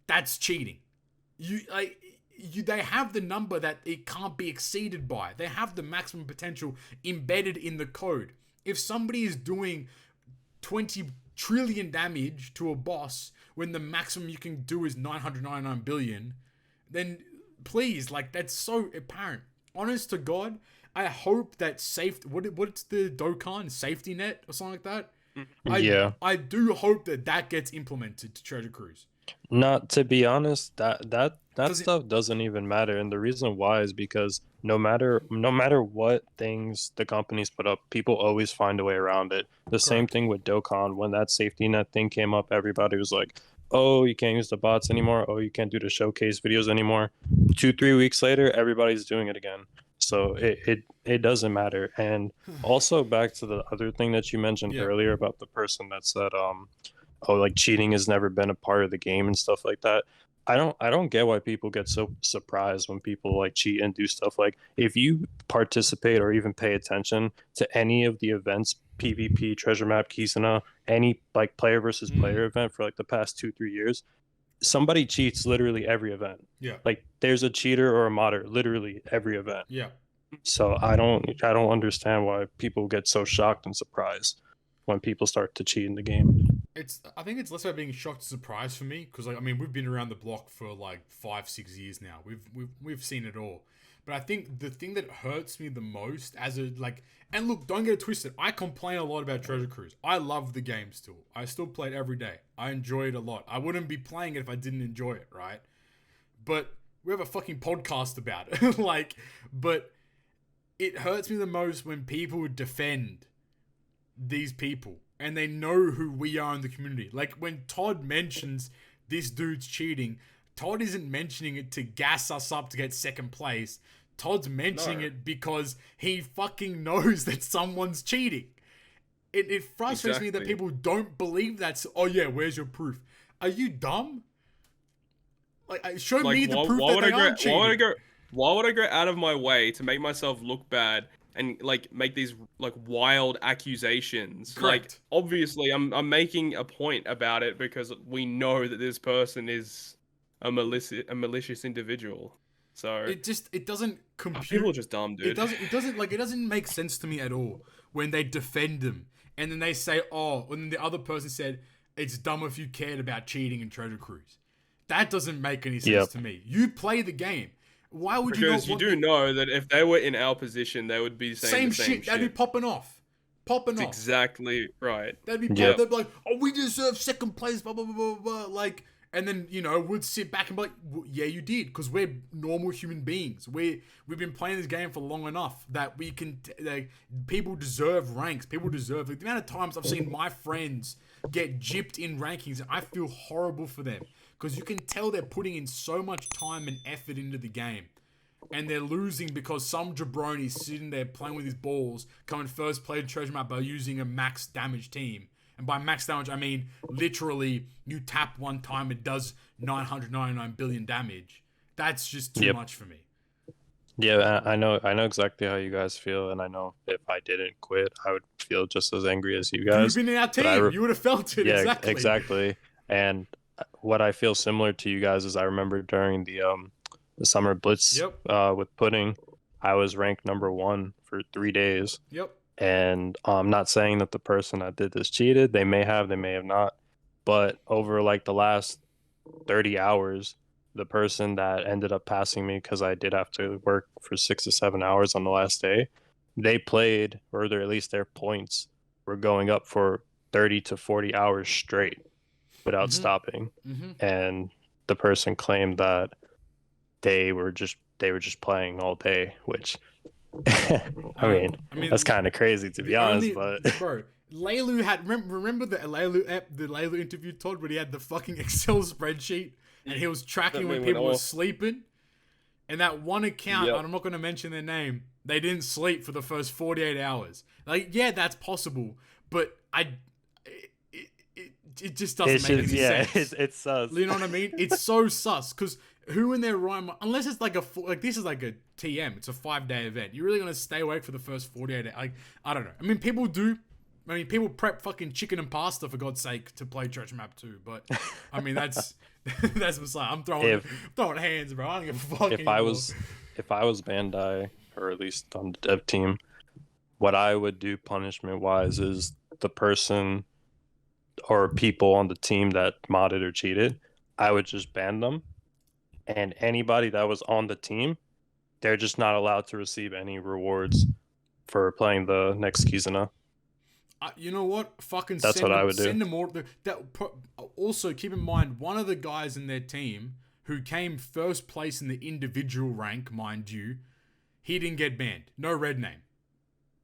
that's cheating. They have the number that it can't be exceeded by. They have the maximum potential embedded in the code. If somebody is doing 20 trillion damage to a boss when the maximum you can do is 999 billion, then please, like, that's so apparent. Honest to God, I hope that what's the Dokkan safety net or something like that? I do hope that gets implemented to Treasure Cruise. Not to be honest, that stuff doesn't even matter, and the reason why is because no matter what things the companies put up, people always find a way around it. The same thing with Dokkan. When that safety net thing came up, everybody was like, "Oh, you can't use the bots anymore. Oh, you can't do the showcase videos anymore." 2-3 weeks later, everybody's doing it again. So it doesn't matter. And also back to the other thing that you mentioned earlier about the person that said like cheating has never been a part of the game and stuff like that. I don't get why people get so surprised when people like cheat and do stuff. Like, if you participate or even pay attention to any of the events, PvP, Treasure Map, Kizuna, any like player versus player event for like the past 2-3 years, somebody cheats literally every event. Yeah. Like, there's a cheater or a modder literally every event. Yeah. So I don't understand why people get so shocked and surprised when people start to cheat in the game. I think it's less about being shocked and surprised for me, because like, I mean, we've been around the block for like 5-6 years now. We've seen it all. But I think the thing that hurts me the most and look, don't get it twisted, I complain a lot about Treasure Cruise. I love the game still. I still play it every day. I enjoy it a lot. I wouldn't be playing it if I didn't enjoy it, right? But we have a fucking podcast about it. But it hurts me the most when people defend these people and they know who we are in the community. Like, when Todd mentions this dude's cheating, Todd isn't mentioning it to gas us up to get second place. Todd's mentioning it because he fucking knows that someone's cheating. It frustrates me that people don't believe that. Oh yeah, where's your proof? Are you dumb? Like, show me the proof that they aren't cheating. Why would I go out of my way to make myself look bad and like make these like wild accusations? Correct. Like, obviously I'm making a point about it because we know that this person is a malicious individual. So it doesn't compute. People are just dumb, dude. It doesn't make sense to me at all when they defend them and then they say, oh, and then the other person said it's dumb if you cared about cheating in Treasure Cruise. That doesn't make any sense to me. You play the game. Why would you not? Because you do know that if they were in our position, they would be saying the same shit. They'd be popping off. That's exactly right. They'd be they'd be like, oh, we deserve second place, blah, blah, blah, blah, blah. Like, and then, we'd sit back and be like, well, yeah, you did, because we're normal human beings. We've been playing this game for long enough that we can, people deserve ranks. People deserve, the amount of times I've seen my friends get gypped in rankings, and I feel horrible for them, because you can tell they're putting in so much time and effort into the game. And they're losing because some jabroni sitting there playing with his balls, coming first play in treasure map by using a max damage team. And by max damage, I mean literally you tap one time, it does 999 billion damage. That's just too much for me. Yeah, I know exactly how you guys feel, and I know if I didn't quit, I would feel just as angry as you guys. You've been in our team, you would have felt it. Yeah, exactly. And what I feel similar to you guys is I remember during the Summer Blitz with Pudding, I was ranked number 1 for 3 days. Yep. And I'm not saying that the person that did this cheated. They may have not. But over like the last 30 hours, the person that ended up passing me, because I did have to work for 6 to 7 hours on the last day, they played, or at least their points were going up for 30 to 40 hours straight without stopping. And the person claimed that they were just playing all day, which I mean that's kind of crazy to be honest. But bro, Leilu had remember the Leilu interview, Todd, where he had the fucking Excel spreadsheet and he was tracking when people were sleeping. And that one account, and I'm not going to mention their name, they didn't sleep for the first 48 hours. Like, yeah, that's possible, but it just doesn't make any sense. It's sus. You know what I mean? It's so sus, because who in their rhyme, unless it's like this is like a TM, it's a 5-day event. You're really going to stay awake for the first 48 days? Like, I don't know. I mean, people do. I mean, people prep fucking chicken and pasta, for God's sake, to play Treasure Map 2. But, I mean, that's beside. I'm throwing hands, bro. I don't give a fuck anymore. If I was Bandai, or at least on the dev team, what I would do punishment-wise is the person or people on the team that modded or cheated, I would just ban them. And anybody that was on the team, they're just not allowed to receive any rewards for playing the next Kizuna. You know what? Fucking that's what I would do. Send them more. Also, keep in mind, one of the guys in their team who came first place in the individual rank, mind you, he didn't get banned. No red name.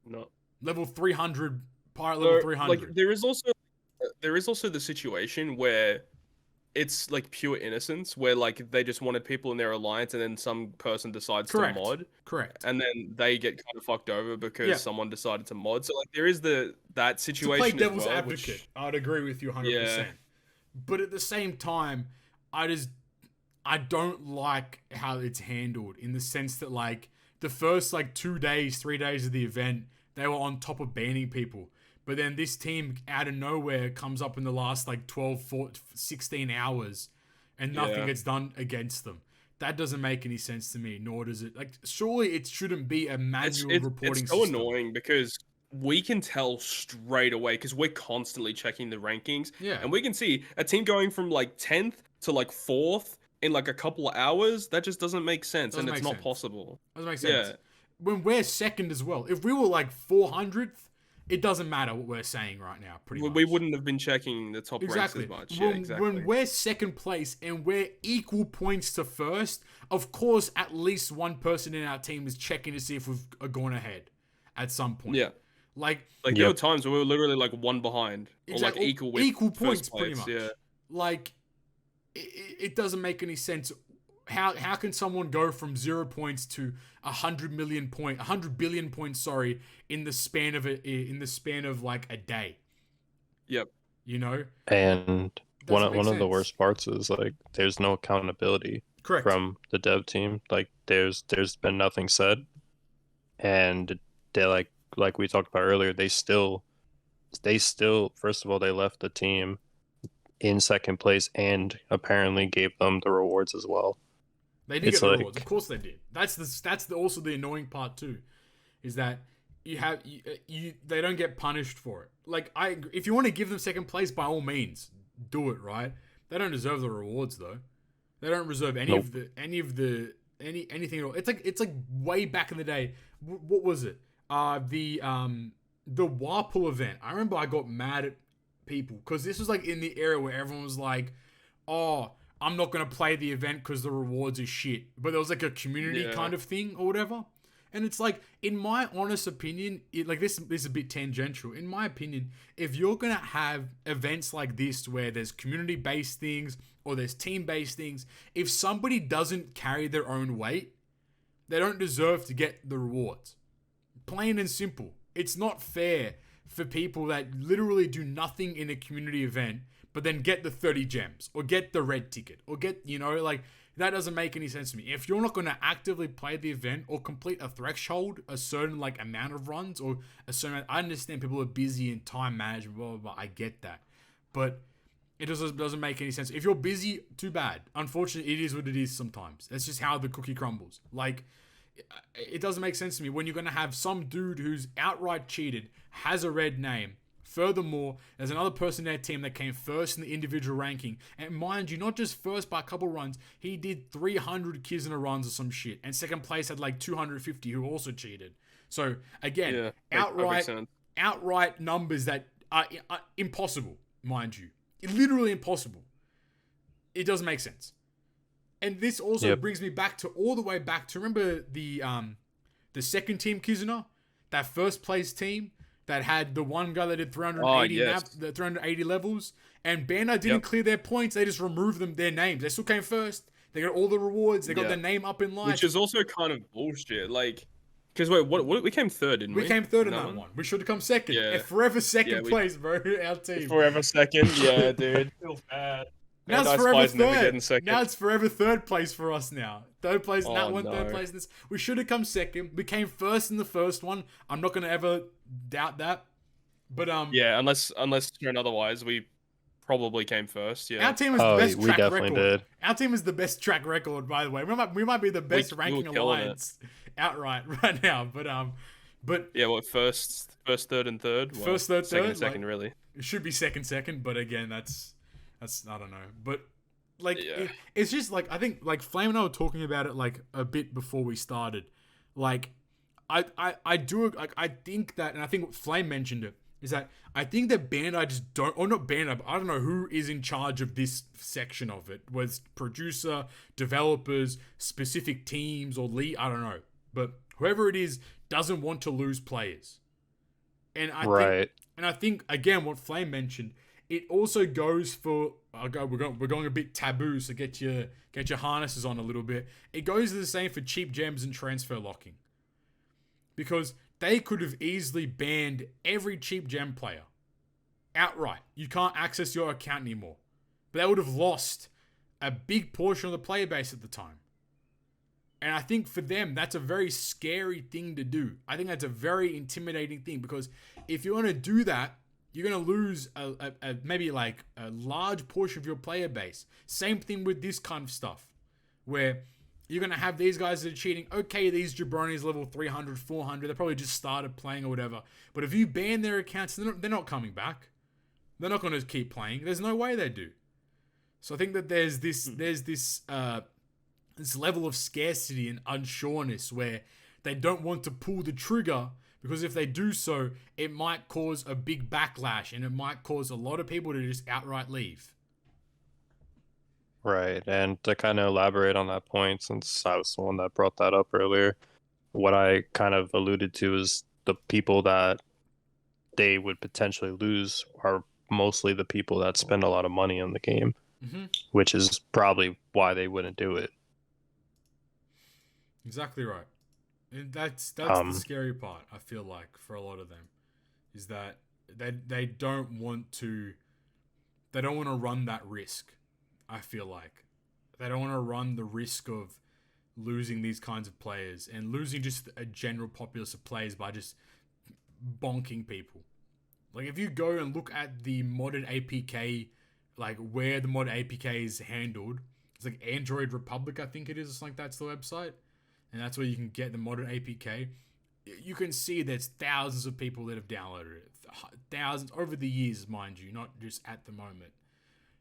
No. Level 300, pirate level 300. Like, there is also the situation where it's like pure innocence, where like they just wanted people in their alliance, and then some person decides to mod. Correct. And then they get kind of fucked over because someone decided to mod. So like there is that situation. To play devil's advocate, I'd agree with you 100%. Yeah. But at the same time, I don't like how it's handled, in the sense that like the first like 2 days, 3 days of the event, they were on top of banning people. But then this team out of nowhere comes up in the last like 12, 14, 16 hours and nothing gets done against them. That doesn't make any sense to me, nor does it. Like, surely it shouldn't be a manual reporting system. It's so annoying, because we can tell straight away, because we're constantly checking the rankings. Yeah. And we can see a team going from like 10th to like 4th in like a couple of hours. That just doesn't make sense, and it's not possible. Doesn't make sense. Yeah. When we're second as well. If we were like 400th, it doesn't matter what we're saying right now, pretty much. We wouldn't have been checking the top ranks as much. When we're second place and we're equal points to first, of course, at least one person in our team is checking to see if we've gone ahead at some point. Yeah. Like there were times where we were literally like one behind. Exactly. Or like equal points, place, pretty much. Yeah. Like, it doesn't make any sense. How can someone go from 0 points to 100 billion points, in the span of like a day? Yep. You know? And one of the worst parts is like there's no accountability from the dev team. Like there's been nothing said. And they like we talked about earlier, they still first of all, they left the team in second place and apparently gave them the rewards as well. They did get the rewards. Of course they did. That's also the annoying part too, is that they don't get punished for it. Like, if you want to give them second place, by all means, do it, right? They don't deserve the rewards though. They don't deserve any of the anything at all. It's like way back in the day. What was it? The Warpool event. I remember I got mad at people because this was like in the era where everyone was like, "Oh, I'm not gonna play the event because the rewards are shit." But there was like a community kind of thing or whatever. And it's like, in my honest opinion, this is a bit tangential. In my opinion, if you're gonna have events like this where there's community-based things or there's team-based things, if somebody doesn't carry their own weight, they don't deserve to get the rewards. Plain and simple. It's not fair for people that literally do nothing in a community event, but then get the 30 gems or get the red ticket or get, that doesn't make any sense to me. If you're not going to actively play the event or complete a threshold, a certain amount of runs or a certain, I understand people are busy in time management, blah, blah, blah. I get that. But it doesn't make any sense. If you're busy, too bad. Unfortunately, it is what it is sometimes. That's just how the cookie crumbles. It doesn't make sense to me when you're going to have some dude who's outright cheated, has a red name. Furthermore, there's another person in their team that came first in the individual ranking. And mind you, not just first by a couple runs, he did 300 Kizuna runs or some shit. And second place had 250 who also cheated. So, again, outright numbers that are impossible, mind you. Literally impossible. It doesn't make sense. And this also brings me back to remember the second team Kizuna? That first place team? That had the one guy that did 380 levels, and Bandai didn't clear their points. They just removed their names. They still came first. They got all the rewards. They got their name up in line, which is also kind of bullshit. Because what we came third, didn't we? We came third in that one. We should have come second. Yeah. Forever second place, bro. Our team. Forever second. Yeah, dude. Feels bad. Now it's forever third. Now it's forever third place for us now. Third place in that one, third place in this. We should have come second. We came first in the first one. I'm not going to ever doubt that. But unless shown otherwise, we probably came first. Yeah. Our team is the best track record. Did. Our team is the best track record, by the way. We might be the best ranking alliance outright right now. But yeah, what first, third, and third? Well, first, third, second, really. It should be second, but again, that's I don't know, but it's just I think Flame and I were talking about it a bit before we started. I think that, and I think Flame mentioned it, is that I think that Bandai just don't, or not Bandai, but I don't know who is in charge of this section of it, whether it's producer, developers, specific teams, or lead, I don't know, but whoever it is doesn't want to lose players, and I think again what Flame mentioned. It also goes for we're going a bit taboo, so get your harnesses on a little bit. It goes the same for cheap gems and transfer locking, because they could have easily banned every cheap gem player outright. You can't access your account anymore, but they would have lost a big portion of the player base at the time. And I think for them, that's a very scary thing to do. I think that's a very intimidating thing, because if you want to do that, you're going to lose maybe a large portion of your player base. Same thing with this kind of stuff, where you're going to have these guys that are cheating. Okay, these jabronis level 300, 400, they probably just started playing or whatever. But if you ban their accounts, they're not coming back. They're not going to keep playing. There's no way they do. So I think that there's this level of scarcity and unsureness where they don't want to pull the trigger, because if they do so, it might cause a big backlash, and it might cause a lot of people to just outright leave. Right, and to kind of elaborate on that point, since I was the one that brought that up earlier, what I kind of alluded to is the people that they would potentially lose are mostly the people that spend a lot of money on the game, which is probably why they wouldn't do it. Exactly right. And that's the scary part, I feel like, for a lot of them, is that they don't want to run that risk. I feel like they don't want to run the risk of losing these kinds of players and losing just a general populace of players by just bonking people. If you go and look at the modded APK, where the modded APK is handled, it's Android Republic, I think it is, it's that's the website. And that's where you can get the modded APK. You can see there's thousands of people that have downloaded it. Thousands over the years, mind you, not just at the moment.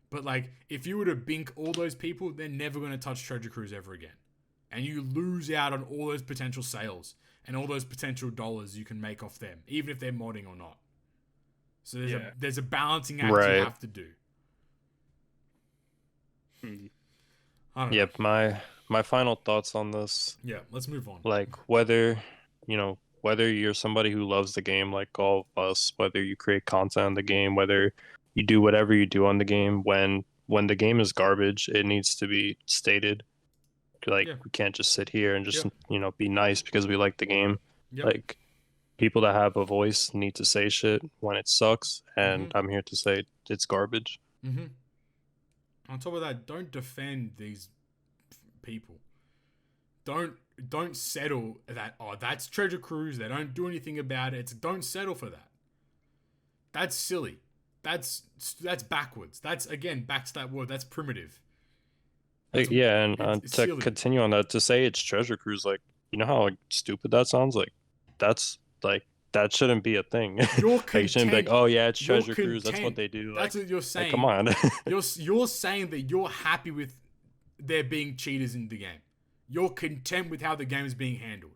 But if you were to bink all those people, they're never going to touch Treasure Cruise ever again. and you lose out on all those potential sales and all those potential dollars you can make off them, even if they're modding or not. So there's a balancing act you have to do. I don't know. My final thoughts on this. Yeah, let's move on. Like whether you're somebody who loves the game like all of us, whether you create content on the game, whether you do whatever you do on the game, when the game is garbage, it needs to be stated. Like we can't just sit here and just be nice because we like the game. Like people that have a voice need to say shit when it sucks, and I'm here to say it's garbage. On top of that, don't defend these people. Don't settle that, that's Treasure Cruise, they don't do anything about it. Don't settle for that. That's silly. That's backwards. That's, again, back to that word, that's primitive. And to continue on that, to say it's Treasure Cruise, like, you know how stupid that sounds? Like, that's like, that shouldn't be a thing. You're you shouldn't be like, oh yeah, it's Treasure Cruise, that's what they do. That's like, what you're saying. Like, come on. you're saying that you're happy with there being cheaters in the game. You're content with how the game is being handled.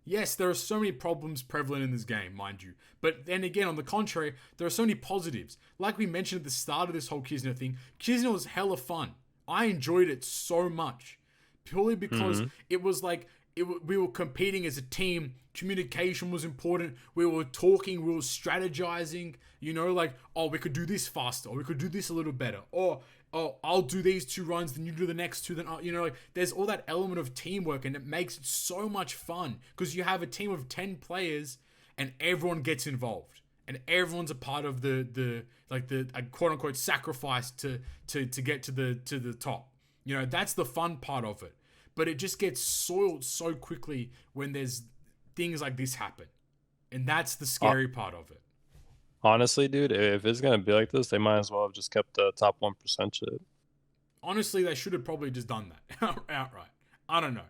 Yes, there are so many problems prevalent in this game, mind you. But then again, on the contrary, there are so many positives. Like we mentioned at the start of this whole Kizuna thing, Kizuna was hella fun. I enjoyed it so much. Purely because it was like, we were competing as a team. Communication was important. We were talking, we were strategizing. You know, like, oh, we could do this faster, or we could do this a little better. Or, oh, I'll do these 2 runs, then you do the next 2, then you know, like, there's all that element of teamwork, and it makes it so much fun because you have a team of 10 players and everyone gets involved and everyone's a part of the quote unquote sacrifice to get to the top. You know, that's the fun part of it. But it just gets soiled so quickly when there's things like this happen, and that's the scary part of it. Honestly, dude, if it's gonna be like this, they might as well have just kept the top 1% shit. Honestly, they should have probably just done that outright. I don't know.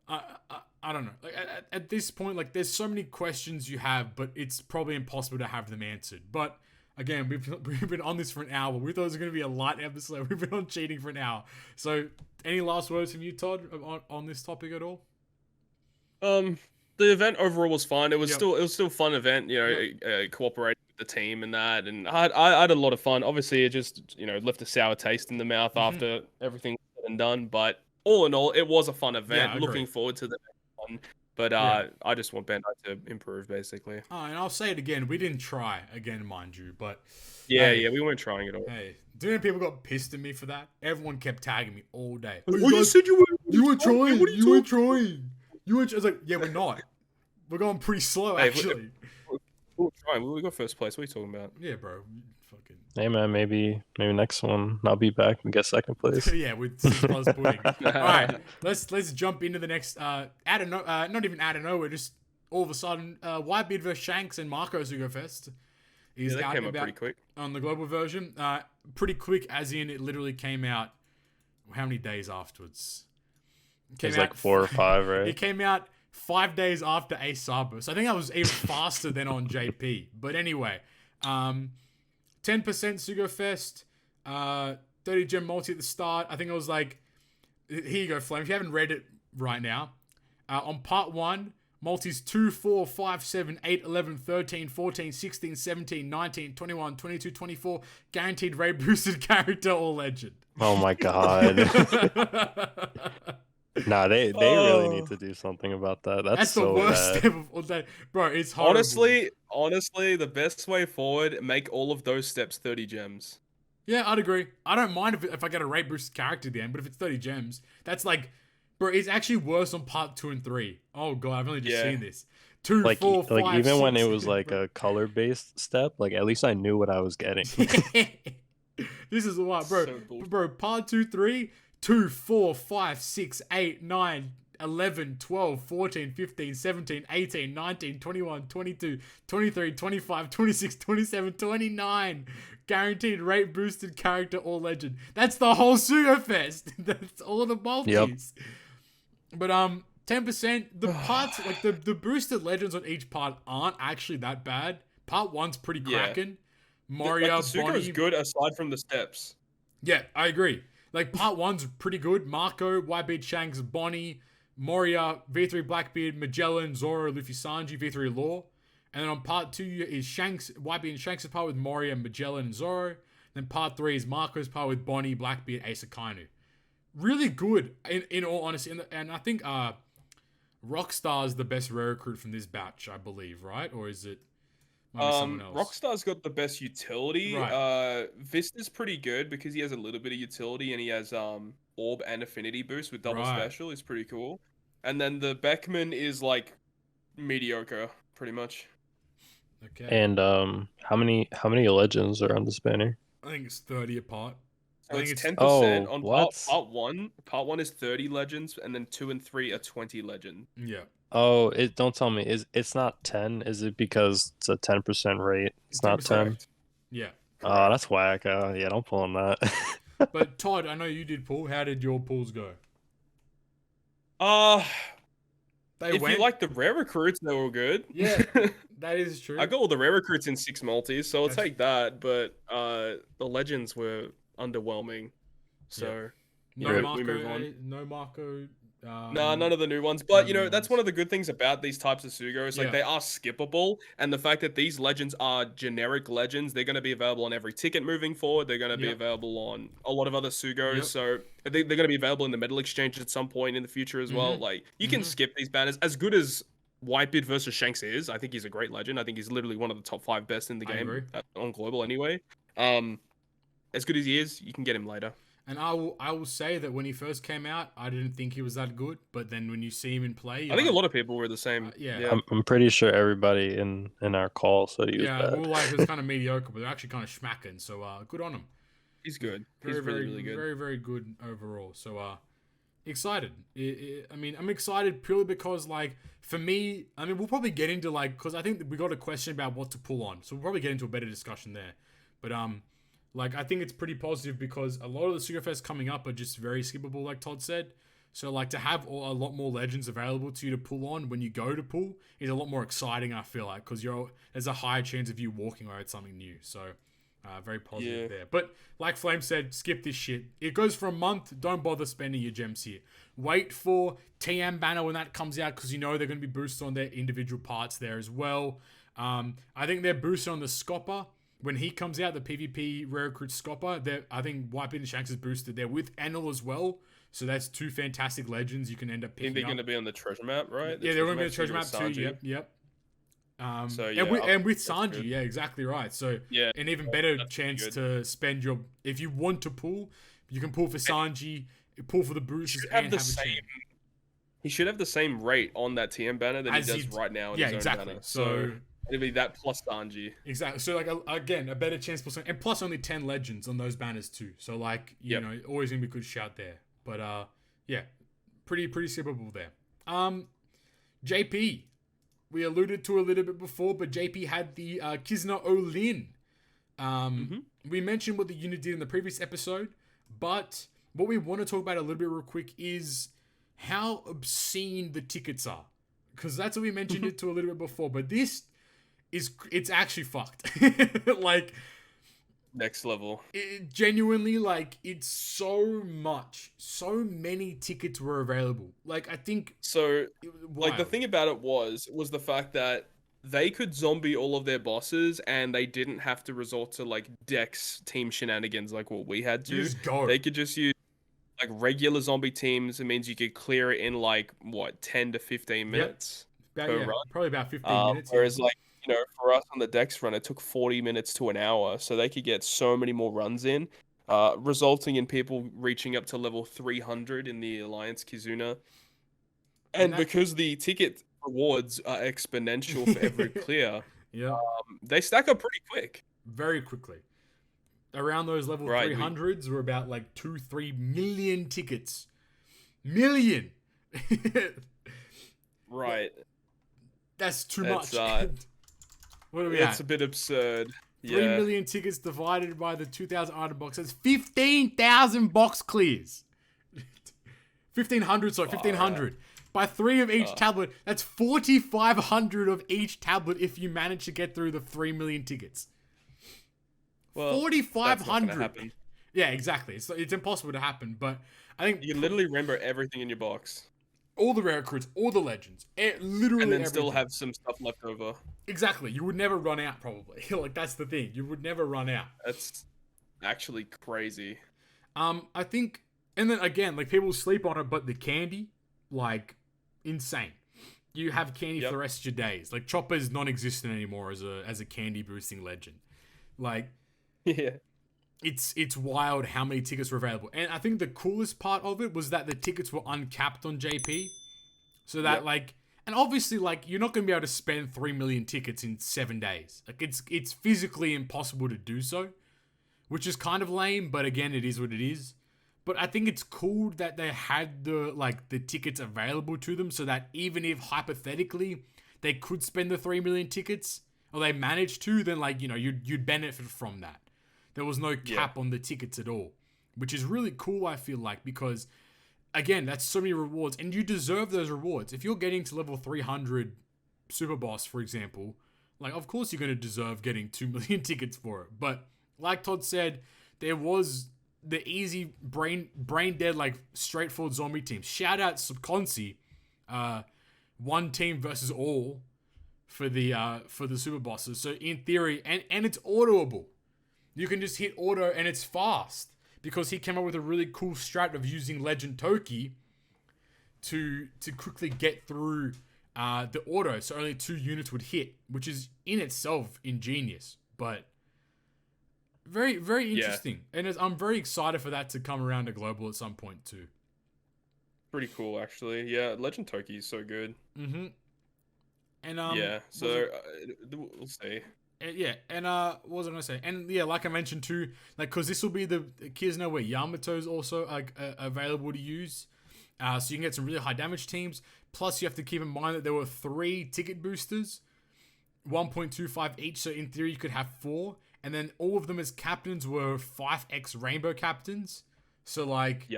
I don't know. Like, at this point, like, there's so many questions you have, but it's probably impossible to have them answered. But again, we've been on this for an hour. We thought it was going to be a light episode. We've been on cheating for an hour. So, any last words from you, Todd, on this topic at all? The event overall was fun. It was still a fun event. You know, cooperating with the team and that, and I had a lot of fun. Obviously, it just left a sour taste in the mouth after everything was said and done. But all in all, it was a fun event. Looking forward to the next one. But I just want Bandai to improve, basically. Oh, and I'll say it again. We didn't try again, mind you, but we weren't trying at all. Hey, do you know people got pissed at me for that? Everyone kept tagging me all day. Oh, you said you were trying. You were trying. I was like, yeah, we're not. We're going pretty slow, actually. We're trying. We got first place. What are you talking about? Yeah, bro. Fucking. Hey, man, maybe next one I'll be back and get second place. Yeah, with 6 plus pudding. All right, let's jump into the next. Not even out of nowhere, just all of a sudden, Whitebeard vs Shanks and Marco Sugofest is that came out pretty quick on the global version. Pretty quick, as in it literally came out. How many days afterwards? It was like 4 or 5, right? It came out 5 days after Ace Cyber. So I think that was even faster than on JP. But anyway, 10% Sugofest, 30 gem multi at the start. I think it was like, here you go, Flame. If you haven't read it right now, on part 1, multis 2, 4, 5, 7, 8, 11, 13, 14, 16, 17, 19, 21, 22, 24, guaranteed raid boosted character or legend. Oh my god. Nah, they really need to do something about that. That's so the worst bad. step of all day. Bro, it's horrible. Honestly, the best way forward, make all of those steps 30 gems. Yeah, I'd agree. I don't mind if I get a rate boosted character at the end, but if it's 30 gems, that's like, bro, it's actually worse on part 2 and 3. Oh god, I've only just seen this. 2, like, 4, 5, like even 6, when it was like a color based step, like at least I knew what I was getting. This is what, bro. Bro, part 2, 3, 2, 4, 5, 6, 8, 9, 11, 12, 14, 15, 17, 18, 19, 21, 22, 23, 25, 26, 27, 29. Guaranteed rate boosted character or legend. That's the whole Sugofest. That's all the multis. Yep. But 10%, the parts, like the boosted legends on each part aren't actually that bad. Part 1's pretty cracking. Mario, the Sugo's good aside from the steps. Yeah, I agree. Like, part 1's pretty good. Marco, Whitebeard, Shanks, Bonnie, Moria, V3 Blackbeard, Magellan, Zoro, Luffy, Sanji, V3 Law. And then on part 2 is Shanks, Whitebeard and Shanks' part with Moria, Magellan, and Zoro. Then part 3 is Marco's part with Bonnie, Blackbeard, Ace Akainu. Really good, in all honesty. And I think Rockstar's the best rare recruit from this batch, I believe, right? Or is it someone else? Rockstar's got the best utility. Right. Vista's pretty good because he has a little bit of utility and he has Orb and Affinity boost with double special. It's pretty cool. And then the Beckman is like mediocre, pretty much. Okay. And how many legends are on this banner? I think it's 30 apart. So I think it's 10% on what? part 1. Part 1 is 30 legends, and then 2 and 3 are 20 legend. Yeah. Oh, don't tell me. It's not 10? Is it because it's a 10% rate? It's not 10? Yeah. Oh, that's whack. Yeah, don't pull on that. But Todd, I know you did pull. How did your pulls go? If you like the rare recruits, they were good. Yeah, that is true. I got all the rare recruits in 6 multis, so I'll take that. But the legends were underwhelming. So no Marco. Nah, none of the new ones. But that's one of the good things about these types of Sugos. Like they are skippable, and the fact that these legends are generic legends, they're going to be available on every ticket moving forward. They're going to be available on a lot of other Sugos. So they're going to be available in the Metal Exchange at some point in the future as well. Like you can skip these banners. As good as Whitebeard versus Shanks is, I think he's a great legend. I think he's literally one of the top 5 best in the game on Global anyway. As good as he is, you can get him later. And I will say that when he first came out, I didn't think he was that good. But then when you see him in play, I think a lot of people were the same. I'm pretty sure everybody in our call said he was bad. We were like, it was kind of mediocre, but they're actually kind of schmacking. So good on him. He's good. He's really good. Very, very good overall. So excited. I mean, I'm excited purely because, like, for me, I mean, we'll probably get into, like, because I think we got a question about what to pull on. So we'll probably get into a better discussion there. But like, I think it's pretty positive because a lot of the Sugofests coming up are just very skippable, like Todd said. So, like, to have a lot more legends available to you to pull on when you go to pull is a lot more exciting, I feel like, because there's a higher chance of you walking away with something new. So, very positive there. But, like Flame said, skip this shit. It goes for a month. Don't bother spending your gems here. Wait for TM banner when that comes out because you know they're going to be boosted on their individual parts there as well. I think they're boosted on the Scopper. When he comes out, the PvP rare recruit Scopper, I think Whitebeard and Shanks is boosted there with Enel as well. So that's 2 fantastic legends you can end up picking up. They're going to be on the treasure map, right? They're going to be on the treasure map too. Yep. And with Sanji, exactly right. So an even better chance to spend your... If you want to pull, you can pull for Sanji, pull for the boosters, and have a team. He should have the same rate on that TM banner that he does right now in his own banner. So it'll be that plus Sanji. Exactly. So, like, again, a better chance plus... And plus only 10 legends on those banners too. So, like, you know, always going to be a good shout there. But, pretty skippable there. JP. We alluded to a little bit before, but JP had the Kizuna O-Lin. We mentioned what the unit did in the previous episode, but what we want to talk about a little bit real quick is how obscene the tickets are. Because that's what we mentioned it to a little bit before, but it's actually fucked. Like, next level. Genuinely, like, it's so many tickets were available. Like, I think... So, like, the thing about it was the fact that they could zombie all of their bosses and they didn't have to resort to, like, Dex team shenanigans like what we had to. You just go. They could just use, like, regular zombie teams. It means you could clear it in, like, 10 to 15 minutes per run? Probably about 15 minutes. Whereas, like, for us on the Dex run, it took 40 minutes to an hour, so they could get so many more runs in, resulting in people reaching up to level 300 in the Alliance Kizuna. And because the ticket rewards are exponential for every clear, they stack up pretty quick. Very quickly. Around those level 300s were about like 2-3 million tickets. Million! Right. That's too much. What are we at? It's a bit absurd. 3 million tickets divided by the 2,000 item box. That's 15,000 box clears. 1,500, sorry, 1,500. By 3 of each tablet, that's 4,500 of each tablet if you manage to get through the 3 million tickets. Well, 4,500. Yeah, exactly. It's impossible to happen, but I think you can literally remember everything in your box. All the rare recruits, all the legends, literally and then everything. Still have some stuff left over. Exactly. You would never run out, probably. Like, that's the thing. You would never run out. That's actually crazy. I think, and then again, like, people sleep on it, but the candy, like, insane. You have candy for the rest of your days. Like, Chopper's non-existent anymore as a candy boosting legend. Like, yeah, it's wild how many tickets were available. And I think the coolest part of it was that the tickets were uncapped on JP. So that like, and obviously, like, you're not going to be able to spend 3 million tickets in 7 days. Like, it's physically impossible to do so, which is kind of lame, but again, it is what it is. But I think it's cool that they had the tickets available to them, so that even if hypothetically they could spend the 3 million tickets, or they managed to, then, like, you know, you'd benefit from that. There was no cap on the tickets at all, which is really cool, I feel like, because again, that's so many rewards, and you deserve those rewards. If you're getting to level 300 Super Boss, for example, like, of course you're going to deserve getting 2 million tickets for it. But like Todd said, there was the easy brain dead, like, straightforward zombie teams. Shout out Subconsi, one team versus all for the Super Bosses. So in theory, and it's autoable. You can just hit auto and it's fast, because he came up with a really cool strat of using Legend Toki to quickly get through the auto, so only 2 units would hit, which is in itself ingenious, but very, very interesting. And I'm very excited for that to come around to Global at some point too. Pretty cool, actually. Yeah, Legend Toki is so good. Mm-hmm. And we'll see. Yeah, and what was I gonna say? And yeah, like I mentioned too, like, because this will be the Kizuna where Yamato's also available to use, so you can get some really high damage teams. Plus, you have to keep in mind that there were 3 ticket boosters, 1.25 each. So in theory, you could have 4, and then all of them as captains were 5x Rainbow captains. So like,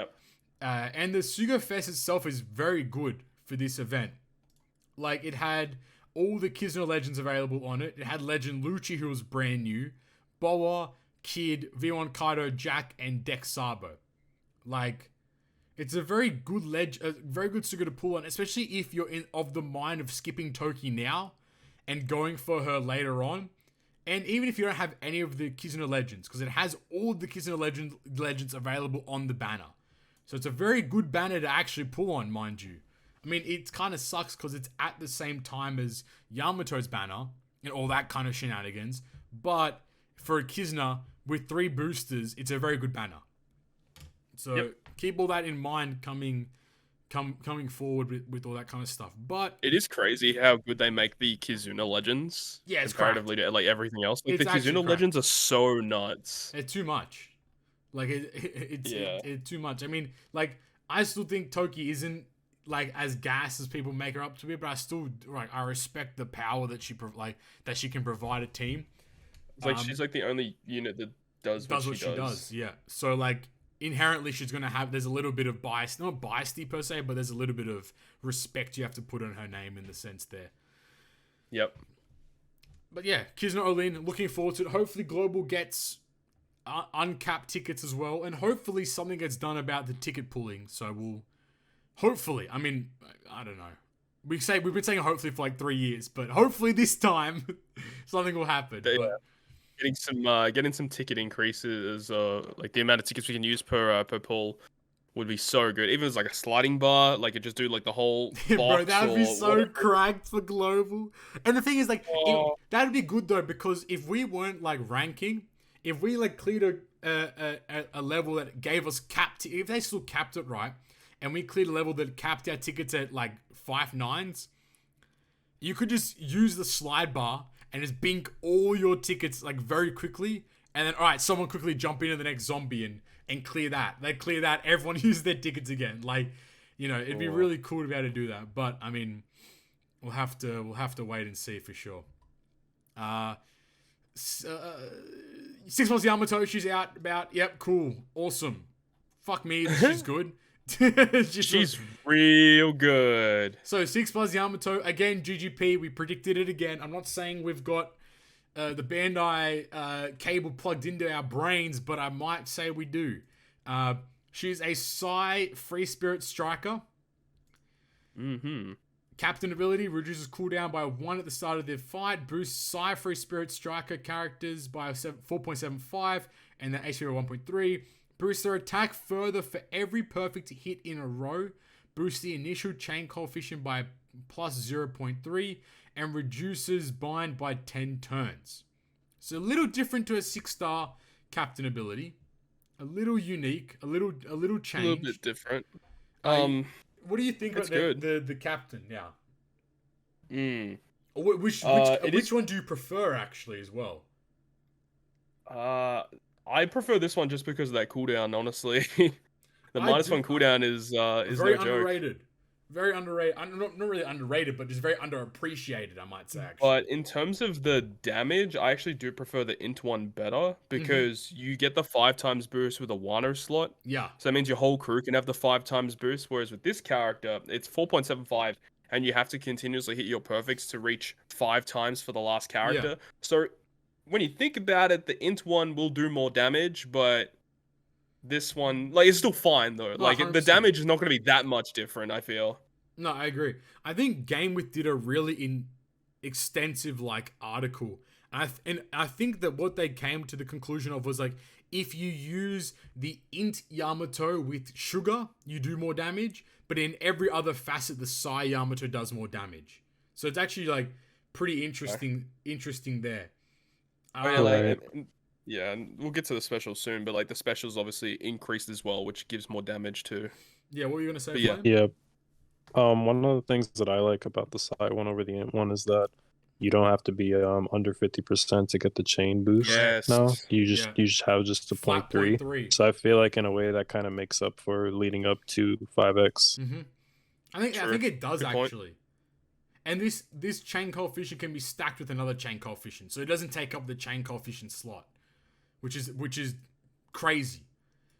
and the Sugofest itself is very good for this event. Like, it had all the Kizuna legends available on it. It had Legend Lucci, who was brand new, Boa, Kid, V1 Kaido, Jack, and Dex Sabo. Like, it's a very good very good Suga to pull on, especially if you're of the mind of skipping Toki now and going for her later on. And even if you don't have any of the Kizuna legends, because it has all of the Kizuna legends available on the banner. So it's a very good banner to actually pull on, mind you. I mean, it kind of sucks because it's at the same time as Yamato's banner and all that kind of shenanigans. But for a Kizuna with 3 boosters, it's a very good banner. So keep all that in mind coming forward with all that kind of stuff. But it is crazy how good they make the Kizuna legends. Yeah, it's comparatively to like everything else. Like, the Kizuna legends are so nuts. It's too much. Like, it's too much. I mean, like, I still think Toki isn't like as gas as people make her up to be, but I still I respect the power that she can provide a team. It's like she's like the only unit that does what she does. Yeah. So like, inherently she's gonna have, there's a little bit of bias, not biased per se, but there's a little bit of respect you have to put on her name in the sense there. Yep. But yeah, Kizuna O-Lin, looking forward to it. Hopefully Global gets uncapped tickets as well, and hopefully something gets done about the ticket pulling. So we'll hopefully, I mean, I don't know. We've been saying hopefully for like 3 years, but hopefully this time something will happen. Getting some ticket increases, like the amount of tickets we can use per pull would be so good. Even as like a sliding bar, like it just do like the whole box. Bro, that would be so cracked for Global. And the thing is, like, that would be good though, because if we weren't like ranking, if we like cleared a level that gave us capped, if they still capped it right, and we cleared a level that capped our tickets at like 5 9s, you could just use the slide bar and just bink all your tickets like very quickly, and then alright, someone quickly jump into the next zombie and clear that. They clear that, everyone uses their tickets again. Like, you know, it'd be really cool to be able to do that. But I mean, we'll have to wait and see for sure. 6 months Yamato, she's out about. Yep, cool, awesome. Fuck me, she's good. she's real good. So 6+ Yamato again, GGP. We predicted it again. I'm not saying we've got the Bandai cable plugged into our brains, but I might say we do. She's a Psy Free Spirit Striker. Mm-hmm. Captain ability reduces cooldown by 1 at the start of their fight. Boosts Psy Free Spirit Striker characters by 4.75 and their HP by 1.3. Boosts their attack further for every perfect hit in a row. Boosts the initial chain coefficient by plus 0.3 and reduces bind by 10 turns. So a little different to a 6-star captain ability. A little unique, a little changed. A little bit different. What do you think of the captain? Yeah. Which one do you prefer actually as well? I prefer this one just because of that cooldown. Honestly, the -1 cooldown is very no underrated. Joke. Very underrated. Not really underrated, but just very underappreciated, I might say. Actually. But in terms of the damage, I actually do prefer the int one better because you get the 5 times boost with a Wano slot. Yeah. So that means your whole crew can have the 5 times boost. Whereas with this character, it's 4.75, and you have to continuously hit your perfects to reach 5 times for the last character. Yeah. So when you think about it, the int one will do more damage, but this one, like, it's still fine though. No, like 100%. The damage is not going to be that much different, I feel. No, I agree. I think GameWith did a really extensive like article, and I think that what they came to the conclusion of was like, if you use the int Yamato with sugar, you do more damage, but in every other facet, the Psy Yamato does more damage. So it's actually like pretty interesting there. Yeah, and we'll get to the specials soon, but like the specials obviously increased as well, which gives more damage too. Yeah, what were you gonna say? Yeah. One of the things that I like about the Psy one over the int one is that you don't have to be under 50% to get the chain boost. Yes. No, you just have just a 0.3. So I feel like in a way that kind of makes up for leading up to 5x. Mm-hmm. I think it does actually. And this chain coefficient can be stacked with another chain coefficient, so it doesn't take up the chain coefficient slot, which is crazy,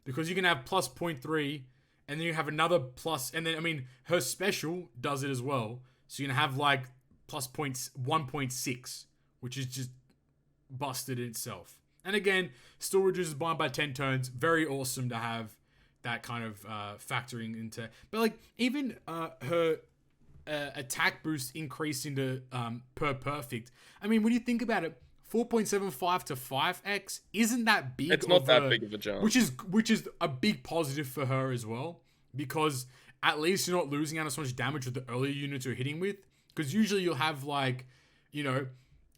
because you can have plus 0.3, and then you have another plus, and then I mean her special does it as well, so you can have like plus 1.6, which is just busted in itself. And again, still reduces bind by 10 turns. Very awesome to have that kind of factoring into, but like even her attack boost increased into per perfect. I mean, when you think about it, 4.75 to 5x isn't that big. It's not that big of a jump. Which is a big positive for her as well, because at least you're not losing out on so much damage with the earlier units you're hitting with. Because usually you'll have like, you know,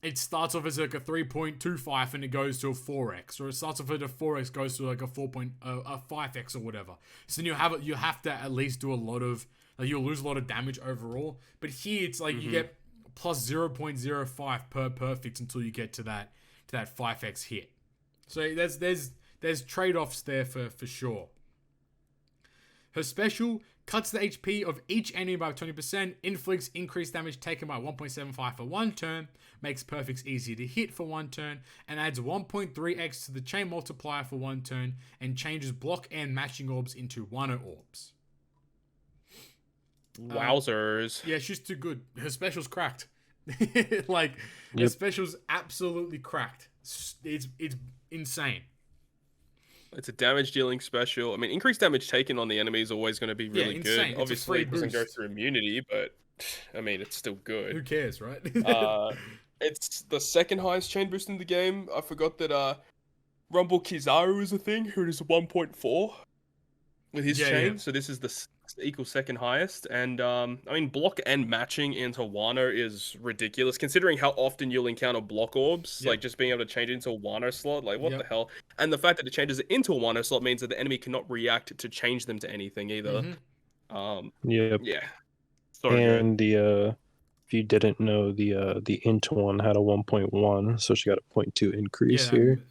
it starts off as like a 3.25 and it goes to a 4x, or it starts off at a 4x, goes to like a 5x or whatever. So then you have to at least do a lot of, like, you'll lose a lot of damage overall. But here it's like you get plus 0.05 per perfect until you get to that 5x hit. So there's trade-offs there for sure. Her special cuts the HP of each enemy by 20%, inflicts increased damage taken by 1.75 for 1 turn, makes perfects easier to hit for 1 turn, and adds 1.3x to the chain multiplier for 1 turn, and changes block and matching orbs into Wano orbs. Wowzers. Yeah, she's too good. Her special's cracked. Like, her special's absolutely cracked. It's insane. It's a damage dealing special. I mean, increased damage taken on the enemy is always going to be really good. Obviously, it doesn't go through immunity, but I mean, it's still good. Who cares, right? It's the second highest chain boost in the game. I forgot that Rumble Kizaru is a thing, who is 1.4 with his chain. Yeah. So this is the equal second highest. And I mean, block and matching into Wano is ridiculous, considering how often you'll encounter block orbs. Like, just being able to change it into a Wano slot, like, what the hell? And the fact that it changes it into a Wano slot means that the enemy cannot react to change them to anything either. Yeah. Sorry, and if you didn't know, the int one had a 1.1, so she got a 0.2 increase here.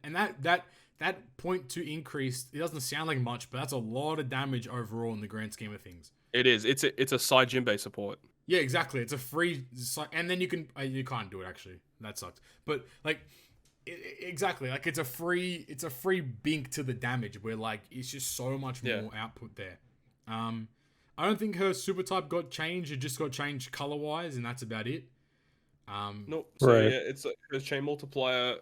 And that 0.2 increase, it doesn't sound like much, but that's a lot of damage overall in the grand scheme of things. It is. It's a side Jinbei support. Yeah, exactly. It's a free, and then you can't do it actually. That sucks. But like, exactly, like it's a free bink to the damage where like it's just so much more output there. I don't think her super type got changed. It just got changed color wise, and that's about it. Nope. So yeah, it's a chain multiplier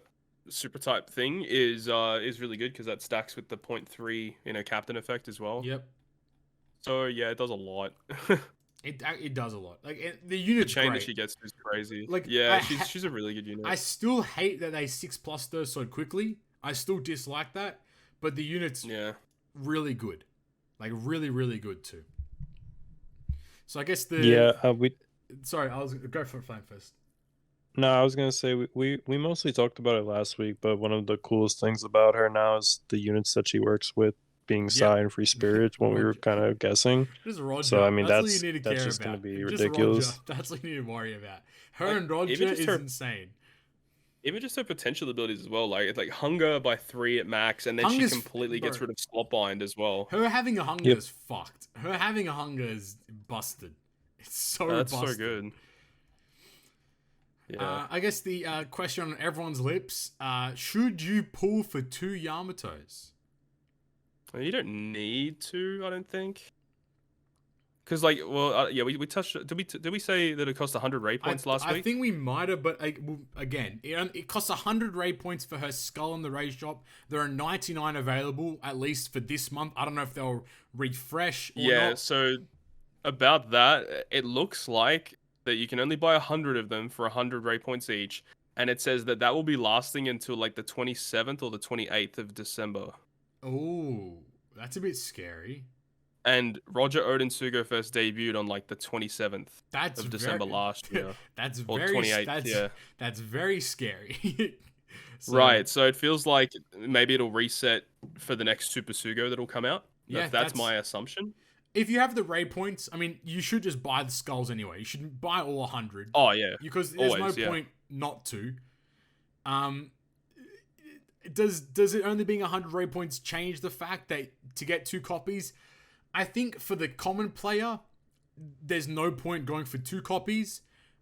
super type thing is really good because that stacks with the 0.3 captain effect as well. Yep. So yeah, it does a lot. It does a lot. Like the The unit's chain great. that she gets is crazy. Like Yeah, she's a really good unit. I still hate that they 6+ those so quickly. I still dislike that, but the unit's really good, like really really good too. So I guess Sorry, I was go for Flame first. No, I was gonna say we mostly talked about it last week, but one of the coolest things about her now is the units that she works with being Psy and Free Spirit when we were kind of guessing. Just Roger. So I mean that's what you need to care just about. gonna be just ridiculous. Roger. That's what you need to worry about. Her and Roger is insane. Even just her potential abilities as well, like it's like hunger by 3 at max, and then she completely gets rid of slot bind as well. Her having a hunger is fucked. Her having a hunger is busted. It's so that's busted. So good. Yeah. I guess the question on everyone's lips: should you pull for 2 Yamatos? You don't need to, I don't think. Because we touched. Did we say that it cost 100 ray points last week? I think we might have, but again, it costs 100 ray points for her skull in the ray shop. There are 99 available, at least for this month. I don't know if they'll refresh or not. Yeah, so about that, it looks like that you can only buy 100 of them for 100 ray points each, and it says that will be lasting until like the 27th or the 28th of December. Oh, that's a bit scary. And Roger Odin Sugofest debuted on like the 27th of December last year. That's or very 28th, that's very scary. Right, so it feels like maybe it'll reset for the next Super Sugo that'll come out. Yeah, that's my assumption. If you have the ray points, I mean, you should just buy the skulls anyway. You should buy all 100. Oh yeah, because there's no point not to. Does it only being 100 ray points change the fact that to get 2 copies? I think for the common player, there's no point going for 2 copies.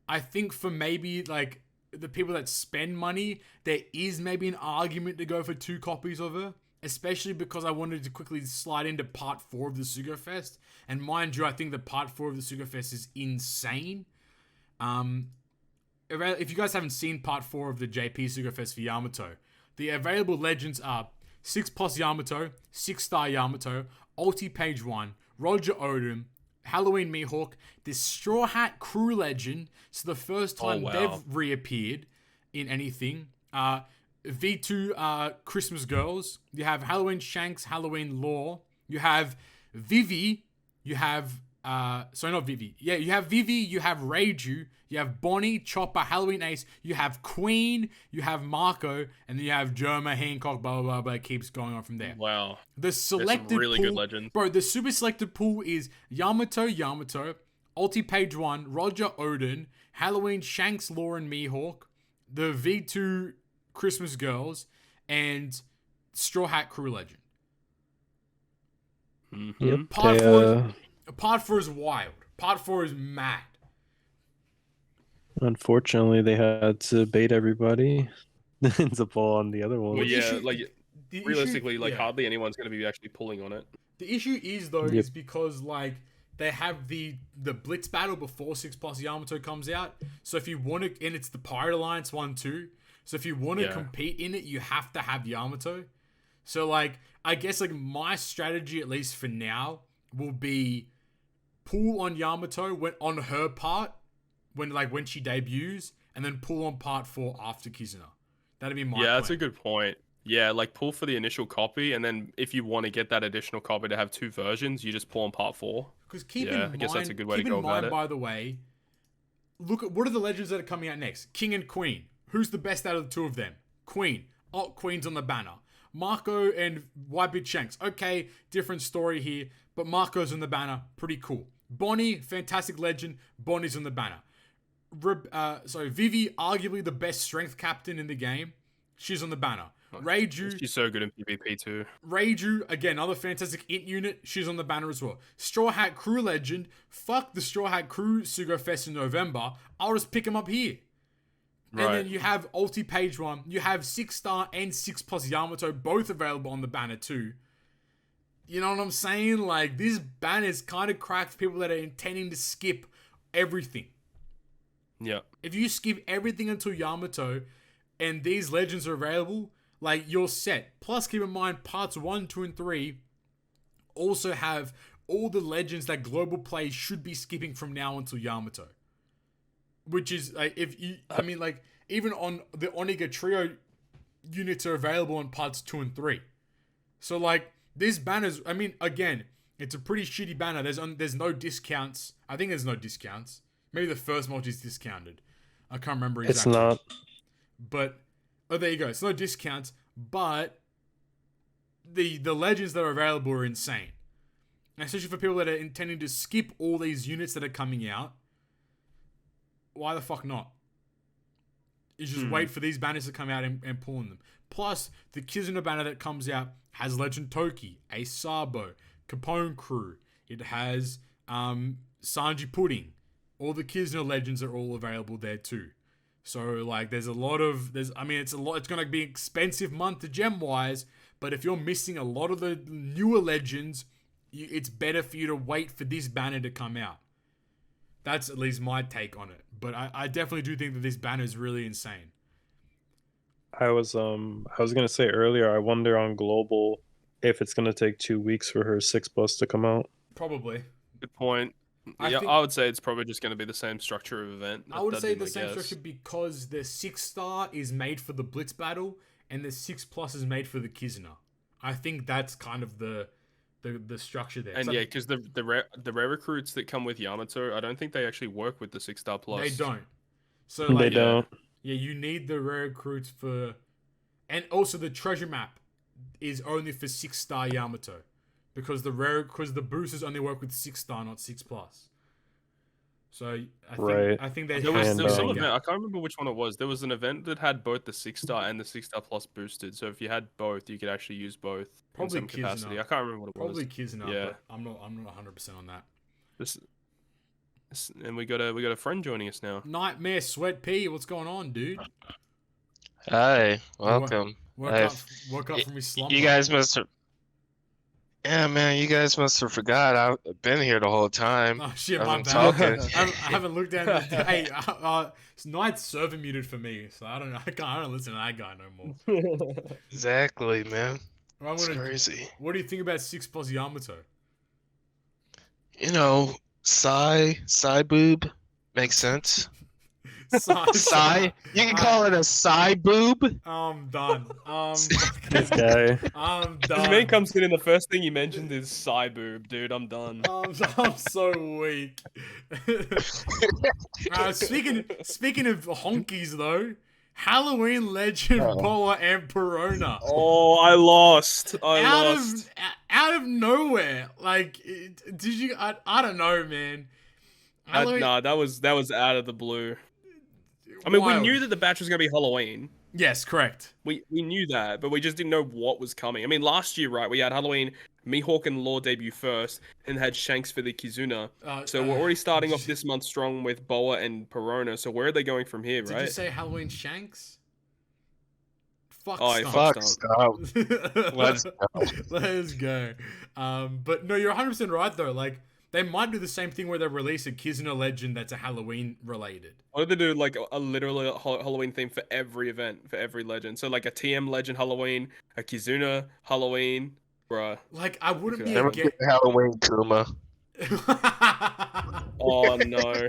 I think for maybe like the people that spend money, there is maybe an argument to go for 2 copies of her. Especially because I wanted to quickly slide into part 4 of the Sugofest. And mind you, I think the part 4 of the Sugofest is insane. If you guys haven't seen part 4 of the JP Sugofest for Yamato, the available legends are 6+ Yamato, 6-star Yamato, Ulti Page 1, Roger Odin, Halloween Mihawk, this Straw Hat Crew legend. So the first time they've reappeared in anything. V2 Christmas Girls. You have Halloween Shanks, Halloween Law. You have Vivi. You have not Vivi. Yeah, you have Vivi, you have Reiju, you have Bonnie, Chopper, Halloween Ace, you have Queen, you have Marco, and then you have Joba, Hancock, blah blah blah blah. It keeps going on from there. Wow. The selected really pool, good legends. Bro, the super selected pool is Yamato, Ulti Page 1, Roger Odin, Halloween Shanks, Law, and Mihawk, the V2 Christmas Girls, and Straw Hat Crew Legend. Mm-hmm. Part 4 is wild. Part 4 is mad. Unfortunately, they had to bait everybody into pull on the other one. Well, yeah, realistically, hardly anyone's going to be actually pulling on it. The issue is, though, is because, they have the Blitz battle before 6+ Yamato comes out. So if you want to... And it's the Pirate Alliance one, too. So if you want to compete in it, you have to have Yamato. So, I guess, my strategy, at least for now, will be pull on Yamato on her part, when she debuts, and then pull on part 4 after Kizuna. That'd be my plan. That's a good point. Yeah, pull for the initial copy, and then if you want to get that additional copy to have 2 versions, you just pull on part 4. Because I guess that's a good way to go about it. By the way, look at what are the legends that are coming out next? King and Queen. Who's the best out of the 2 of them? Queen. Oh, Queen's on the banner. Marco and Whitebeard Shanks. Okay, different story here, but Marco's on the banner. Pretty cool. Bonnie, fantastic legend. Bonnie's on the banner. Vivi, arguably the best strength captain in the game. She's on the banner. Reiju. She's so good in PvP too. Reiju, again, another fantastic int unit. She's on the banner as well. Straw Hat Crew legend. Fuck the Straw Hat Crew Sugofest in November. I'll just pick him up here. Right. And then you have Ulti Page 1. You have 6-star and 6+ Yamato both available on the banner too. You know what I'm saying? This banner is kind of cracked for people that are intending to skip everything. Yeah. If you skip everything until Yamato and these legends are available, like, you're set. Plus, keep in mind, parts 1, 2, and 3 also have all the legends that global players should be skipping from now until Yamato. Which is, like, even on the Oniga Trio units are available in parts 2 and 3. So, like, this banner's, again, it's a pretty shitty banner. There's no discounts. I think there's no discounts. Maybe the first multi is discounted. I can't remember exactly. It's not. But, there you go. It's no discounts, but the legends that are available are insane. And especially for people that are intending to skip all these units that are coming out. Why the fuck not? You just wait for these banners to come out and pull in them. Plus, the Kizuna banner that comes out has Legend Toki, Ace Sabo, Capone Crew. It has Sanji Pudding. All the Kizuna legends are all available there too. So, like, it's going to be an expensive month to gem-wise, but if you're missing a lot of the newer legends, it's better for you to wait for this banner to come out. That's at least my take on it. But I definitely do think that this banner is really insane. I was gonna say earlier, I wonder on Global if it's gonna take 2 weeks for her 6+ to come out. Probably. Good point. I would say it's probably just going to be the same structure of event. I would say the same structure because the 6-star is made for the Blitz battle and the 6+ is made for the Kizuna. I think that's kind of the structure there. And yeah, because the rare recruits that come with Yamato, I don't think they actually work with the 6-star plus. They don't. So they don't. Yeah, you need the rare recruits for, and also the treasure map is only for 6-star Yamato. Because the boosters only work with 6-star, not 6+. So I think there was some event. I can't remember which one it was. There was an event that had both the 6-star and the 6-star plus boosted. So if you had both, you could actually use both probably in some capacity. Kizuna. I can't remember what it was. Probably Kizuna. Yeah, but I'm not 100% on that. And we got a friend joining us now. Nitemare Sweat P, what's going on, dude? Hi, welcome. Woke up from his slumber. You guys must have. Yeah, man, you guys must have forgot. I've been here the whole time. Oh shit, my bad. I haven't looked at it. Hey, Knight's server muted for me, so I don't listen to that guy no more. Exactly, man. It's crazy. What do you think about 6+ Yamato? You know, Psy boob makes sense. Psy? You can call it a Psy boob? I'm done. This guy. I'm done. His name comes in and the first thing you mentioned is Psy boob, dude. I'm done. I'm so weak. Speaking of honkies, though, Halloween legend Boa and Perona. Oh, I lost. Out of nowhere. Like, did you? I don't know, man. Nah, that was out of the blue. I mean, we knew that the batch was going to be Halloween. Yes, correct. We knew that, but we just didn't know what was coming. I mean, last year, right, we had Halloween, Mihawk and Law debut first, and had Shanks for the Kizuna. So we're already starting off this month strong with Boa and Perona. So where are they going from here, right? Did you say Halloween Shanks? Fuck stop. Let's go. But no, you're 100% right, though. Like, they might do the same thing where they release a Kizuna legend that's a Halloween related. Or they do like a literally Halloween theme for every event, for every legend. So like a TM legend Halloween, a Kizuna Halloween, bruh. Like, I wouldn't be against Halloween Kuma. Oh no!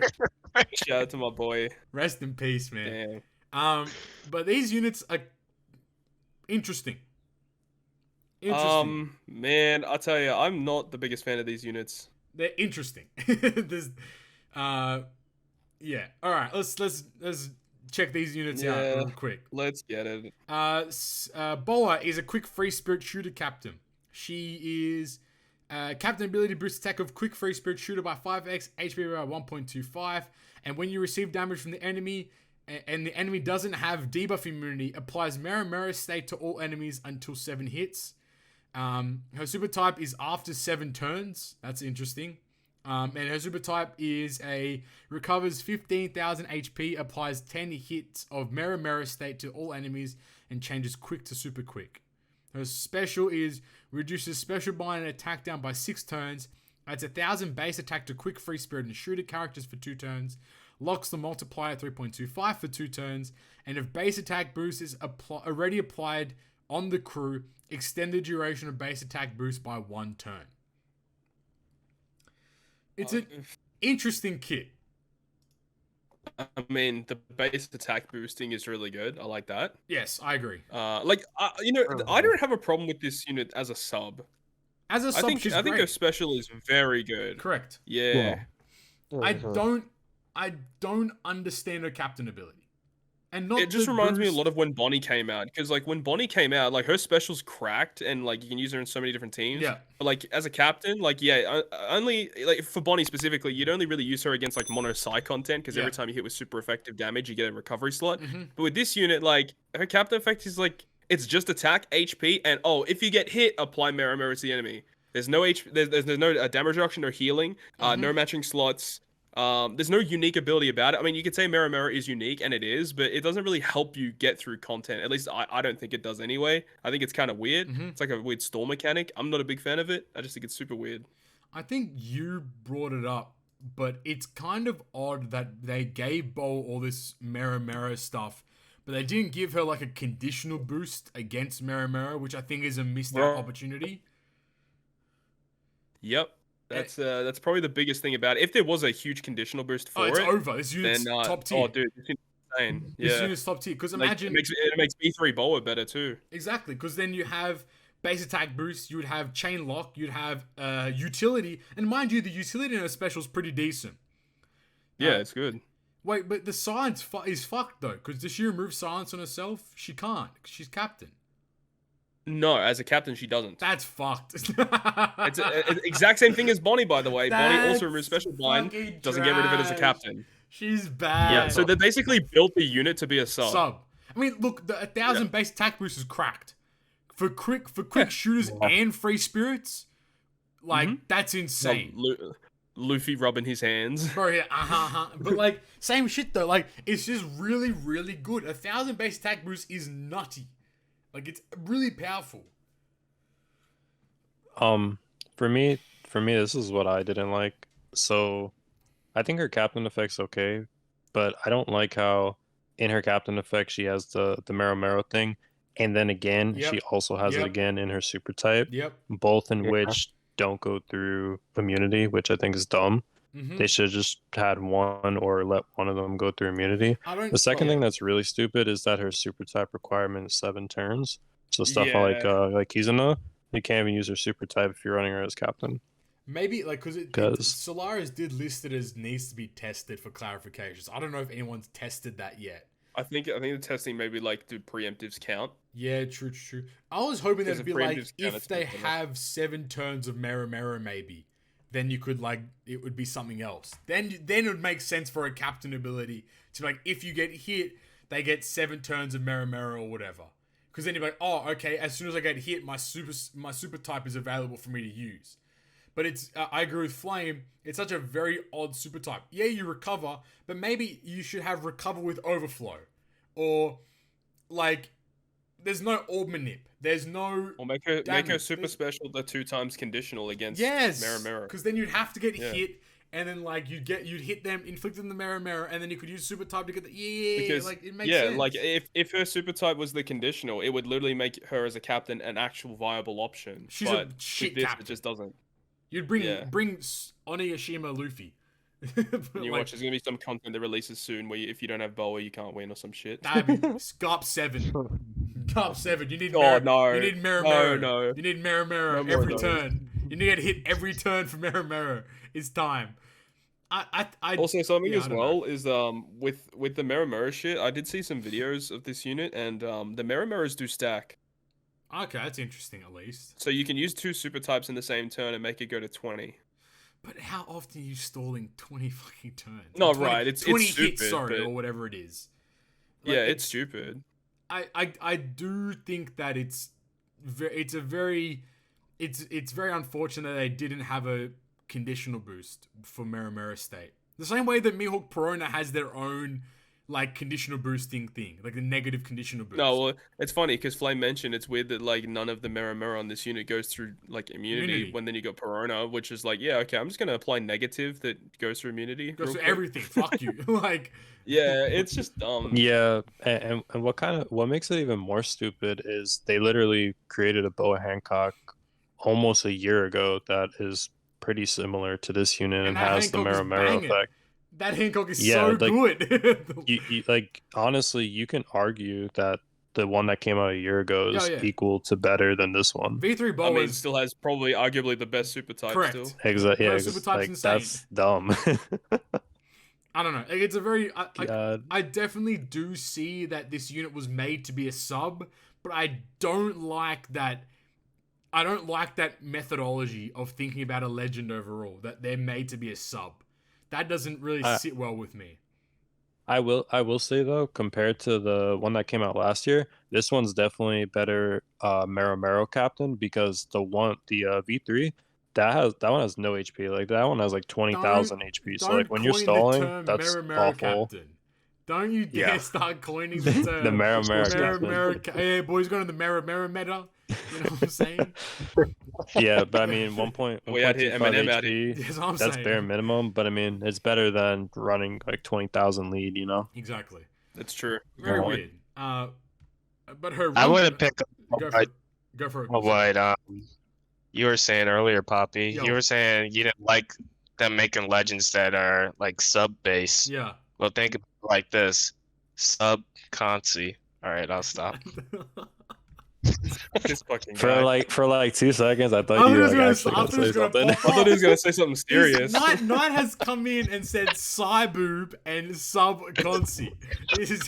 Shout out to my boy. Rest in peace, man. Damn. But these units are interesting. Man, I'll tell you, I'm not the biggest fan of these units. They're interesting. Yeah. All right. Let's check these units out real quick. Let's get it. Boa is a quick free spirit shooter captain. She is captain ability boost attack of quick free spirit shooter by 5x, HP by 1.25, and when you receive damage from the enemy and the enemy doesn't have debuff immunity, applies Mirror state to all enemies until 7 hits. Her super type is after 7 turns. That's interesting. And her super type is recovers 15,000 HP, applies 10 hits of Mirror state to all enemies, and changes quick to super quick. Her special is reduces special bind and attack down by 6 turns, adds 1,000 base attack to quick free spirit and shooter characters for 2 turns, locks the multiplier at 3.25 for 2 turns, and if base attack boost is already applied on the crew, extend the duration of base attack boost by 1 turn. It's an interesting kit. I mean, the base attack boosting is really good. I like that. Yes, I agree. I don't have a problem with this unit as a sub. As a sub, I think her special is very good. Correct. Yeah. I don't understand her captain ability. And not it just reminds me a lot of when Bonnie came out, because like when Bonnie came out, like her special's cracked and like you can use her in so many different teams. Yeah. But like as a captain, like only like for Bonnie specifically, you'd only really use her against like mono psi content, because every time you hit with super effective damage, you get a recovery slot. But with this unit, like her captain effect is like it's just attack, HP, and if you get hit, apply Mirror Mirror to the enemy. There's no there's no damage reduction or healing. No matching slots. There's no unique ability about it. I mean, you could say Mirror Mirror is unique, and it is, but it doesn't really help you get through content. At least I don't think it does anyway. I think it's kind of weird. It's like a weird stall mechanic. I'm not a big fan of it. I just think it's super weird. I think you brought it up, but it's kind of odd that they gave Bo all this Mirror Mirror stuff, but they didn't give her like a conditional boost against Mirror Mirror, which I think is a missed out opportunity. Yep. That's probably the biggest thing about it. If there was a huge conditional boost for it's over. This unit's top tier. Oh, dude, this unit's insane. This unit's top tier. Because imagine... It makes B3 Boa better, too. Exactly, because then you have base attack boost, you would have chain lock, you'd have utility, and mind you, the utility in her special is pretty decent. Yeah, it's good. Wait, but the silence is fucked, though, because does she remove silence on herself? She can't, because she's captain. No, as a captain, she doesn't. That's fucked. It's the exact same thing as Bonnie, by the way. Bonnie also removes special blind, doesn't get rid of it as a captain. She's bad. Yeah, so they basically built the unit to be a sub. I mean, look, the 1,000 base attack boost is cracked. For quick shooters and free spirits, like, that's insane. Luffy rubbing his hands. Bro, yeah, But, like, same shit, though. Like, it's just really, really good. 1,000 base attack boost is nutty. Like, it's really powerful. For me, this is what I didn't like. So, I think her captain effect's okay, but I don't like how in her captain effect she has the Mero Mero thing, and then again she also has it again in her super type. Both in which don't go through immunity, which I think is dumb. They should have just had one or let one of them go through immunity. The second thing that's really stupid is that her super type requirement is 7 turns. So stuff like Kizuna, you can't even use her super type if you're running her as captain. Maybe like because Solaris did list it as needs to be tested for clarifications. I don't know if anyone's tested that yet. I think the testing maybe like do preemptives count. Yeah, true. I was hoping there'd be like if they have 7 turns of Mero Mero maybe. Then you could like it would be something else. Then it would make sense for a captain ability to like if you get hit, they get 7 turns of Mero Mero or whatever. Because then you're like, oh, okay. As soon as I get hit, my super type is available for me to use. But it's I agree with Flame. It's such a very odd super type. Yeah, you recover, but maybe you should have recover with overflow, or like there's no orb manip. There's no. Or make her super special the 2 times conditional against Mero Mero. Because then you'd have to get hit, and then like you'd hit them, inflict them the Mero Mero, and then you could use super type to get the because, like it makes sense. Like if her super type was the conditional, it would literally make her as a captain an actual viable option. She's a shit captain. It just doesn't. You'd bring Onigashima Luffy. And you watch, there's gonna be some content that releases soon where if you don't have Boa, you can't win or some shit. Scarp 7. Scarp 7. You need no. You need Mero Mero. No. You need Mero Mero every turn. You need to get hit every turn for Mero Mero. It's time. I also something as well is with the Mero Mero shit. I did see some videos of this unit, and the Mero Meros do stack. Okay, that's interesting at least. So you can use 2 super types in the same turn and make it go to 20. But how often are you stalling 20 fucking turns? No, 20, right. It's 20 stupid, hits, sorry, or whatever it is. Like, yeah, it's stupid. I do think that it's very unfortunate that they didn't have a conditional boost for Mero Mero State. The same way that Mihawk Perona has their own like conditional boosting thing, like the negative conditional boost. No, well, it's funny because Flame mentioned it's weird that like none of the mirror on this unit goes through like immunity. When then you got Perona, which is like, yeah, okay, I'm just gonna apply negative that goes through immunity. Goes through everything. Fuck you. Like. Yeah, it's just dumb. Yeah, and what makes it even more stupid is they literally created a Boa Hancock almost a year ago that is pretty similar to this unit and has the Mirror effect. That Hancock is so good. you like honestly, you can argue that the one that came out a year ago is equal to better than this one. V3 Boa still has probably arguably the best super type. Correct. Still. Exactly. Yeah, like, that's dumb. I don't know. It's a very... I definitely do see that this unit was made to be a sub, but I don't like that... I don't like that methodology of thinking about a legend overall, that they're made to be a sub. That doesn't really sit well with me. I will say, though, compared to the one that came out last year, this one's definitely better Mero captain, because the V3... That one has no HP. Like that one has like 20,000 HP. So like when you're stalling, that's awful. Captain. Don't you dare start coining the term. The Mero captain. Hey boys, going to the Mero meta. You know what I'm saying? Yeah, but I mean, 1.25 HP. That's what I'm that's saying. bare minimum. But I mean, it's better than running like 20,000 lead. You know? Exactly. That's true. Very weird. But her. I want to pick up. Go for it. What you were saying earlier, Papi. You were saying you didn't like them making legends that are like sub base. Yeah. Well, think of it like this: sub Consi. All right, I'll stop. This fucking guy. For like 2 seconds, I thought you were gonna say something. I thought he was gonna say something serious. Knight has come in and said Cyboob and sub Consi.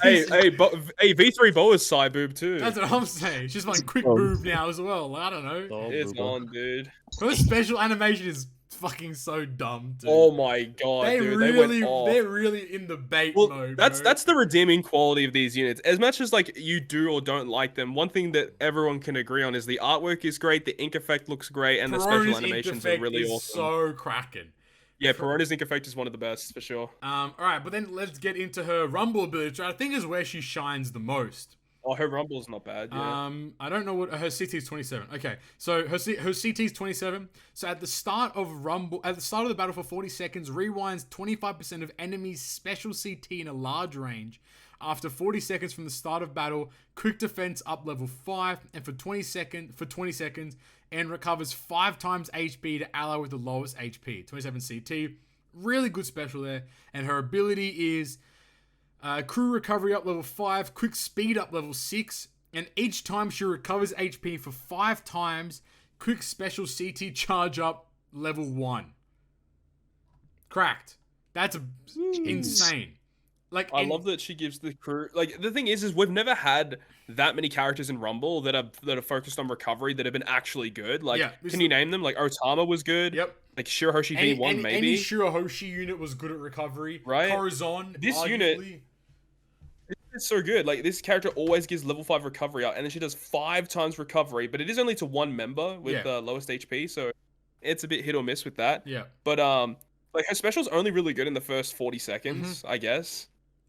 Hey, V3 Bo is Cyboob too. That's what I'm saying. She's like quick boob now as well. I don't know. It's on, dude. Her special animation is fucking so dumb, dude. Oh my god, dude. They're really in the bait mode. That's the redeeming quality of these units. As much as like you do or don't like them, one thing that everyone can agree on is the artwork is great, the ink effect looks great, and the special animations are really awesome. So cracking. Yeah, Perona's ink effect is one of the best for sure. Alright, but then let's get into her rumble ability, which I think is where she shines the most. Oh, her rumble's not bad, yeah. I don't know what her CT is 27. Okay, so her CT is 27. So at the start of the battle for 40 seconds, rewinds 25% of enemies' special CT in a large range. After 40 seconds from the start of battle, quick defense up level 5, and for 20 seconds, and recovers 5 times HP to ally with the lowest HP. 27 CT, really good special there. And her ability is crew recovery up level 5, quick speed up level 6, and each time she recovers HP for 5 times, quick special CT charge up level 1. Cracked. That's insane. Like I love that she gives the crew like the thing is we've never had that many characters in Rumble that are focused on recovery that have been actually good. Like can you name them? Like Otama was good. Yep. Like Shirahoshi V1 maybe. Any Shirahoshi unit was good at recovery. Right. Corazon. This arguably. Unit it's so good. Like this character always gives level 5 recovery out, and then she does 5 times recovery, but it is only to one member with the lowest HP, so it's a bit hit or miss with that. Yeah. But like her special's only really good in the first 40 seconds, I guess.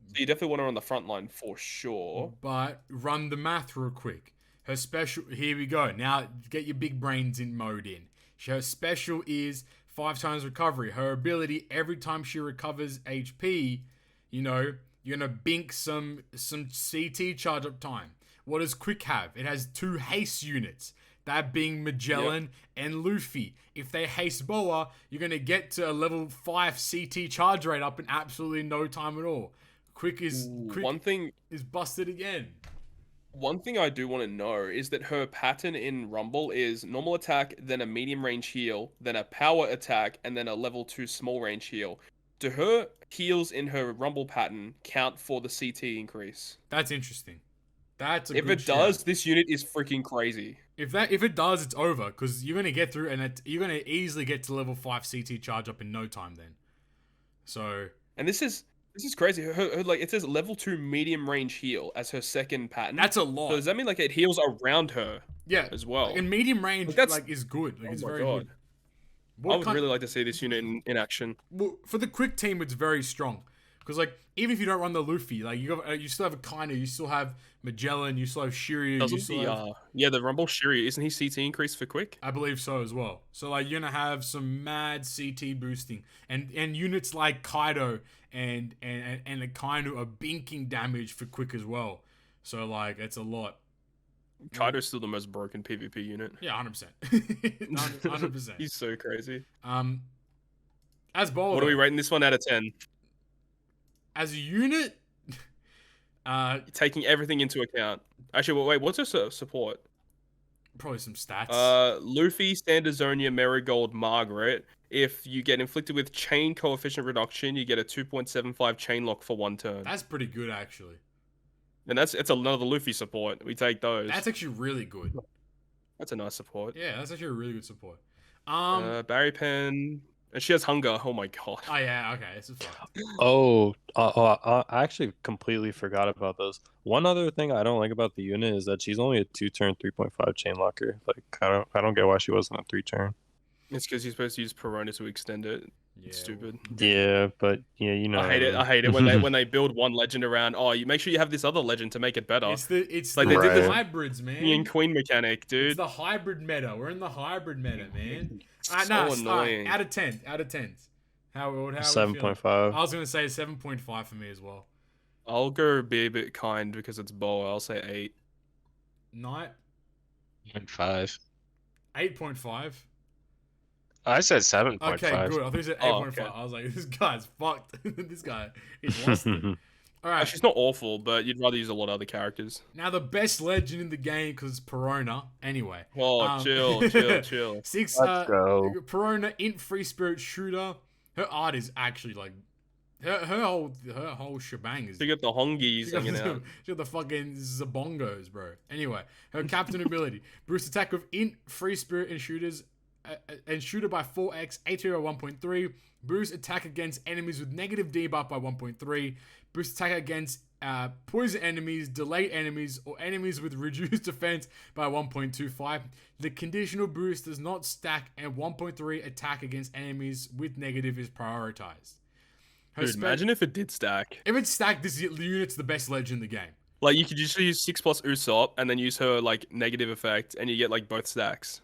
So you definitely want her on the front line for sure. But run the math real quick. Her special, here we go. Now get your big brains in mode in. Her special is 5 times recovery. Her ability, every time she recovers HP, you know, you're going to bink some CT charge up time. What does Quick have? It has 2 haste units. That being Magellan and Luffy. If they haste Boa, you're going to get to a level 5 CT charge rate up in absolutely no time at all. Quick is busted again. One thing I do want to know is that her pattern in Rumble is normal attack, then a medium range heal, then a power attack, and then a level 2 small range heal. Do her heals in her Rumble pattern count for the CT increase? That's interesting. That's a if good it does, this unit is freaking crazy. If it does, it's over because you're gonna get through and you're gonna easily get to level 5 CT charge up in no time. Then, so and this is crazy. Her like it says level 2 medium range heal as her second pattern. That's a lot. So does that mean like it heals around her? Yeah, as well. And medium range like is good. Like it's very good. I would really like to see this unit in action. Well, for the quick team, it's very strong. Because like even if you don't run the Luffy, like you still have a Kaino, you still have Magellan, you still have Shiryu. The Rumble Shiryu, isn't he CT increase for quick? I believe so as well. So like you're gonna have some mad CT boosting, and units like Kaido and the Kaino are binking damage for quick as well. So like it's a lot. Kaido's still the most broken PvP unit. Yeah, 100%. 100%. He's so crazy. As bowler, what are we rating this one out of 10? As a unit, taking everything into account. Actually, wait, what's her support? Probably some stats. Luffy, Sandersonia, Marigold, Margaret. If you get inflicted with chain coefficient reduction, you get a 2.75 chain lock for 1 turn. That's pretty good, actually. And it's another Luffy support. We take those. That's actually really good. That's a nice support. Yeah, that's actually a really good support. Barry Pen. And she has hunger. Oh my god. Oh yeah, okay, this is fine. I actually completely forgot about this. One other thing I don't like about the unit is that she's only a 2-turn 3.5 chain locker. Like I don't get why she wasn't a 3-turn. It's because you're supposed to use Perona to extend it. Yeah, it's stupid. Yeah, but yeah, you know. I hate it when they build one legend around. Oh, you make sure you have this other legend to make it better. It's like they did the hybrids, man. King and Queen mechanic, dude. It's the hybrid meta. We're in the hybrid meta, man. So annoying. Out of 10. How 7.5. I was gonna say 7.5 for me as well. I'll go be a bit kind because it's Boa. I'll say 8. Night. 5. 8.5. I said 7.5. Okay, good. I think you said 8.5. Okay. I was like, this guy's fucked. This guy is lost it. All right. She's not awful, but you'd rather use a lot of other characters. Now, the best legend in the game, because it's Perona. Anyway. Oh, chill. 6, Let's go. Perona, Int Free Spirit Shooter. Her art is actually like... Her whole shebang is... She got the hongies hanging out. She got the fucking zabongos, bro. Anyway, her captain ability. Boost attack with Int, Free Spirit, and Shooters... and shooter by 4x, ATO 1.3, boost attack against enemies with negative debuff by 1.3, boost attack against poison enemies, delay enemies, or enemies with reduced defense by 1.25. The conditional boost does not stack, and 1.3 attack against enemies with negative is prioritized. Dude, imagine if it did stack. If it's stacked, this unit's the best legend in the game. Like, you could just use 6+ Usopp, and then use her, like, negative effect, and you get, like, both stacks.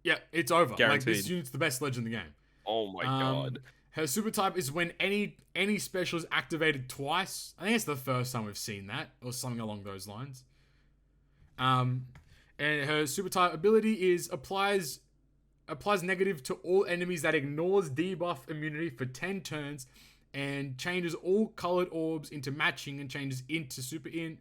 Yeah, it's over. Guaranteed. Like, this unit's the best legend in the game. Oh my god. Her super type is when any special is activated twice. I think it's the first time we've seen that, or something along those lines. And her super type ability is applies negative to all enemies that ignores debuff immunity for 10 turns, and changes all colored orbs into matching and changes into super int.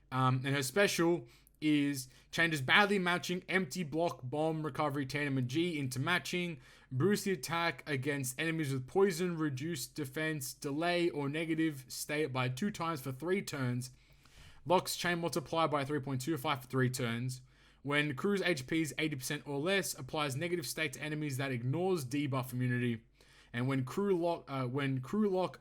And her special is changes badly matching empty block bomb recovery tandem and G into matching, boost the attack against enemies with poison, reduced defense, delay, or negative state by 2 times for 3 turns, locks chain multiplier by 3.25 for 3 turns. When crew's HP is 80% or less, applies negative state to enemies that ignores debuff immunity, and when crew lock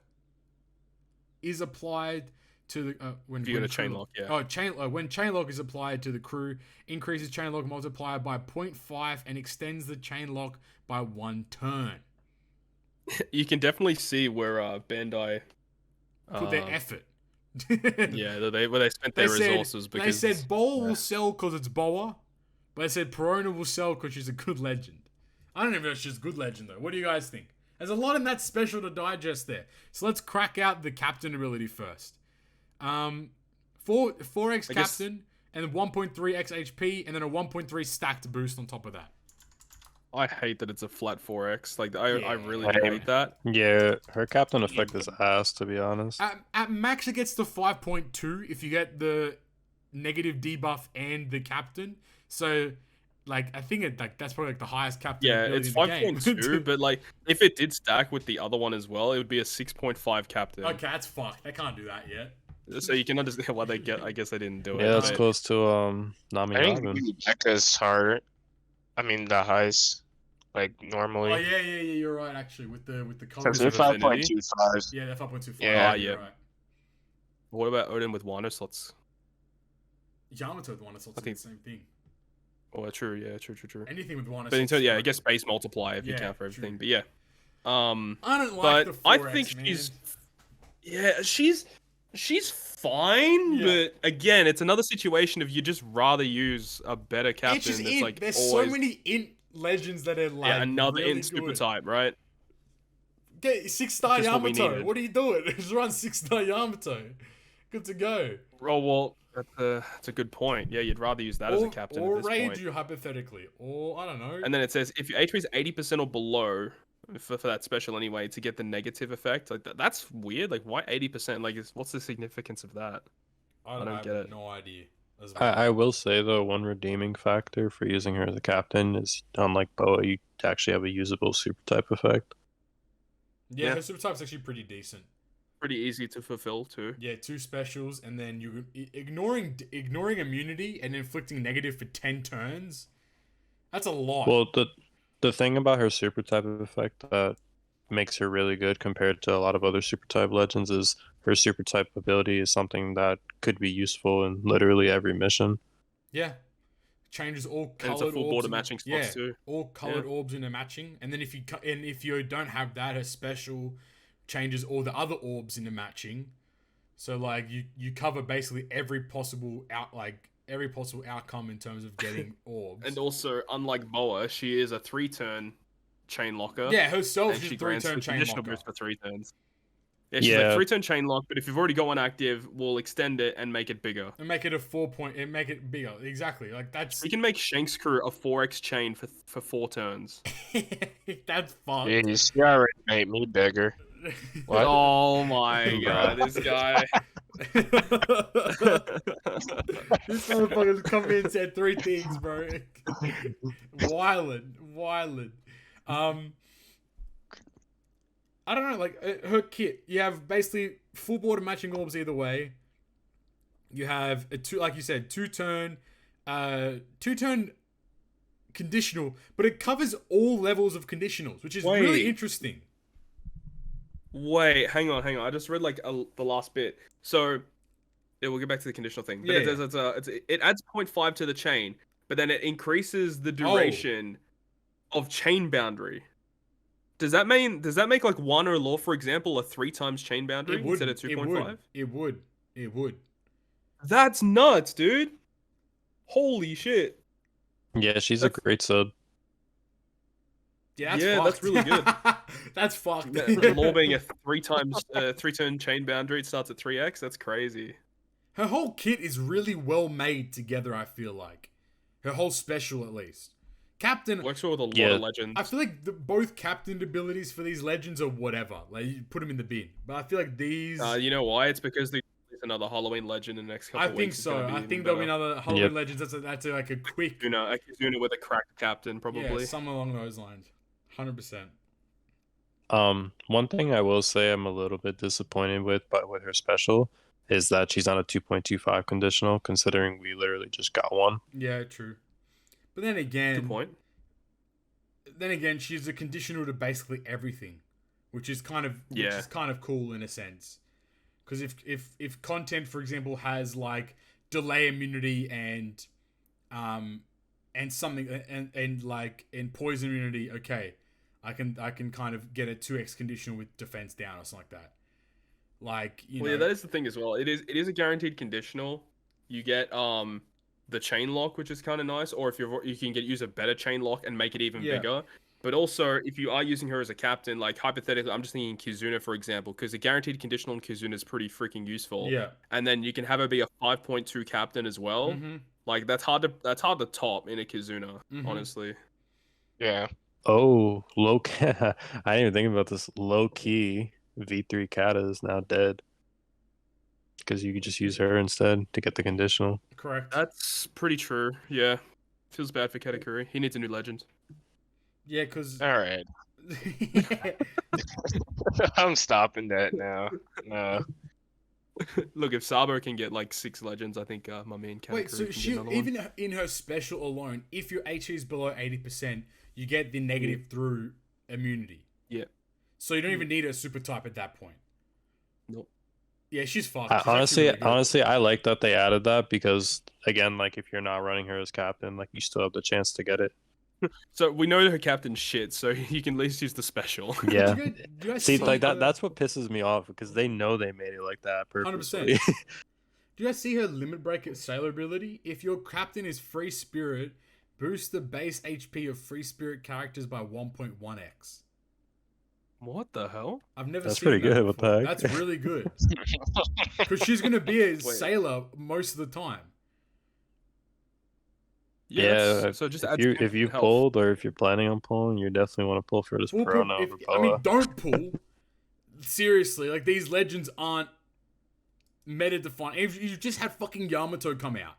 is applied to the when chain lock, yeah. When chain lock is applied to the crew, increases chain lock multiplier by 0.5 and extends the chain lock by 1 turn. You can definitely see where Bandai put their effort. Yeah, where they spent their resources. Because they said Boa will sell because it's Boa, but they said Perona will sell because she's a good legend. I don't even know if she's a good legend though. What do you guys think? There's a lot in that special to digest there. So let's crack out the captain ability first. 4x captain and 1.3x HP and then a 1.3 stacked boost on top of that. I hate that it's a flat 4x. Like I really hate that. Yeah, her captain effect is ass, to be honest. At max it gets to 5.2 if you get the negative debuff and the captain. So like I think that's probably like the highest captain. Yeah, it's 5.2, but like if it did stack with the other one as well, it would be a 6.5 captain. Okay, that's fucked. They can't do that yet. So you can understand why they get. I guess they didn't do it. Yeah, that's close to Nami. I think Becca's hard. I mean the highest, like normally. Oh yeah, you're right. Actually, with the colors. They're 5.25. Yeah, they're 5.25. Yeah, yeah. Right. What about Odin with Wano slots? Yamato with Wano slots. I think the same thing. Oh, true. Yeah, true. Anything with Wano. But in terms, I guess base multiply if you count for everything. True. But yeah. I don't like the 4X, I think man. she's. Yeah, she's fine, but again, it's another situation of you just rather use a better captain. That's like there's always... so many int legends that are like another really int super type, right? Get 6-star Yamato. What are you doing? Just run 6-star Yamato. Good to go. Oh well, that's a good point. Yeah, you'd rather use that as a captain at this point. Or you hypothetically, or I don't know. And then it says if your HP is 80% or below, for that special anyway, to get the negative effect. Like that's weird. Like why 80%? Like what's the significance of that? I don't get it. No idea. I will say though, one redeeming factor for using her as a captain is, unlike Boa, you actually have a usable super type effect. Yeah, her super type's actually pretty decent. Pretty easy to fulfill too. Yeah, 2 specials, and then you ignoring immunity and inflicting negative for 10 turns. That's a lot. Well, the thing about her super type effect that makes her really good compared to a lot of other super type legends is her super type ability is something that could be useful in literally every mission. Yeah. Changes all colored orbs. It's a full border matching spots too. All colored orbs into matching, and then if you don't have that, her special changes all the other orbs into matching. So like you cover basically every possible outcome in terms of getting orbs. And also, unlike Boa, she is a 3-turn chain locker. Yeah, herself she's a 3-turn chain locker. Boost for 3 turns. Yeah, she's like 3-turn chain lock, but if you've already got one active, we'll extend it and make it bigger. And make it a 4-point, and make it bigger. Exactly. Like that's... We can make Shanks Crew a 4x chain for 4 turns. That's fun. Jeez, you already made me bigger. What? Oh my god, this guy. This motherfucker's come in and said 3 things, bro. Wildin'. I don't know, like her kit. You have basically full border matching orbs either way. You have a 2-turn conditional, but it covers all levels of conditionals, which is really interesting. Wait, hang on. I just read like the last bit. So, we'll get back to the conditional thing. But it adds 0.5 to the chain, but then it increases the duration of chain boundary. Does that make like 1 or law, for example, a 3 times chain boundary instead of 2.5? It would. That's nuts, dude. Holy shit. Yeah, she's a great sub. Yeah, that's really good. That's fucked. Law being a 3-turn chain boundary, it starts at 3x. That's crazy. Her whole kit is really well made together, I feel like. Her whole special, at least. Captain works well with a lot of legends. I feel like both captain abilities for these legends are whatever. Like you put them in the bin. But I feel like these. You know why? It's because there's another Halloween legend in the next couple of weeks. I think there'll be another Halloween legends. That's like a quick. A Kizuna with a cracked captain, probably. Yeah, something along those lines. 100%. One thing I will say I'm a little bit disappointed with her special is that she's on a 2.25 conditional, considering we literally just got one. Yeah, true. But then again, good point. Then again, she's a conditional to basically everything, which is kind of cool in a sense. Because if content, for example, has like delay immunity and something and poison immunity, okay, I can kind of get a 2x conditional with defense down or something like that. Like yeah, that is the thing as well. It is a guaranteed conditional. You get the chain lock, which is kind of nice, or if you can use a better chain lock and make it even bigger. But also, if you are using her as a captain, like hypothetically, I'm just thinking Kizuna, for example, because the guaranteed conditional on Kizuna is pretty freaking useful. Yeah. And then you can have her be a 5.2 captain as well. Mm-hmm. Like that's hard to top in a Kizuna, honestly. Yeah. Oh, I didn't even think about this. Low key, V3 Kata is now dead. Because you could just use her instead to get the conditional. Correct. That's pretty true. Yeah. Feels bad for Katakuri. He needs a new legend. Yeah, because... Alright. I'm stopping that now. No. Look, if Sabo can get like 6 legends, I think my main Katakuri Wait, so even in her special alone, if your HE is below 80%, you get the negative through immunity. Yeah. So you don't even need a super type at that point. Nope. Yeah, she's fucked. Honestly, I like that they added that because, again, like if you're not running her as captain, like you still have the chance to get it. So we know her captain's shit, so you can at least use the special. Yeah. Do you guys See, see like her- that's what pisses me off because they know they made it like that purposely. 100%. Do you guys see her limit break sailor ability? If your captain is free spirit, boost the base HP of free spirit characters by 1.1x. What the hell? I've never That's seen pretty that good. What before. the heck? That's really good. Because she's going to be a sailor most of the time. Yeah, so just if you've pulled or if you're planning on pulling, you definitely want to pull for this Perona over Boa. I mean, don't pull. Seriously, like these legends aren't meta defined. If you just had fucking Yamato come out,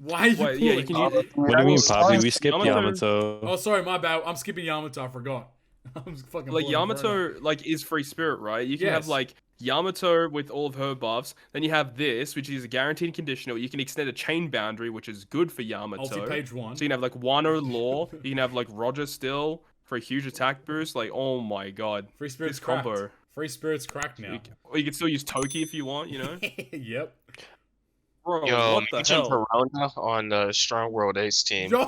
why are you pulling? Yeah, you can use it. What do you mean, Papi? We skipped Yamato. Oh, sorry, my bad. I'm skipping Yamato. I forgot. I'm fucking like Yamato, Perona. like is free spirit, right? You can have like Yamato with all of her buffs. Then you have this, which is a guaranteed conditional. You can extend a chain boundary, which is good for Yamato. Ulti page 1. So you can have like Wano Law. You can have like Roger still for a huge attack boost. Like, oh my god, Free Spirit's this combo. Free Spirit's cracked now. Or you can still use Toki if you want. You know. Yep. Bro, Yo, what the hell? Perona on the Strong World Ace team. Yo,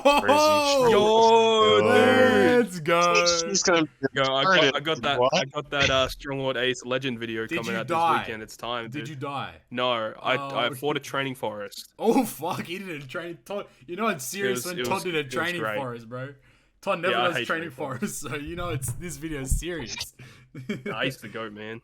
dude. Let's go. She's gonna Yo, I got that Strong World Ace Legend video coming out this weekend. It's time. Dude. Did you die? No, I fought a training forest. Oh fuck! He did a training. You know it's serious when Todd did a training forest, bro. Todd never does training forest, so you know this video is serious. I used to go, man.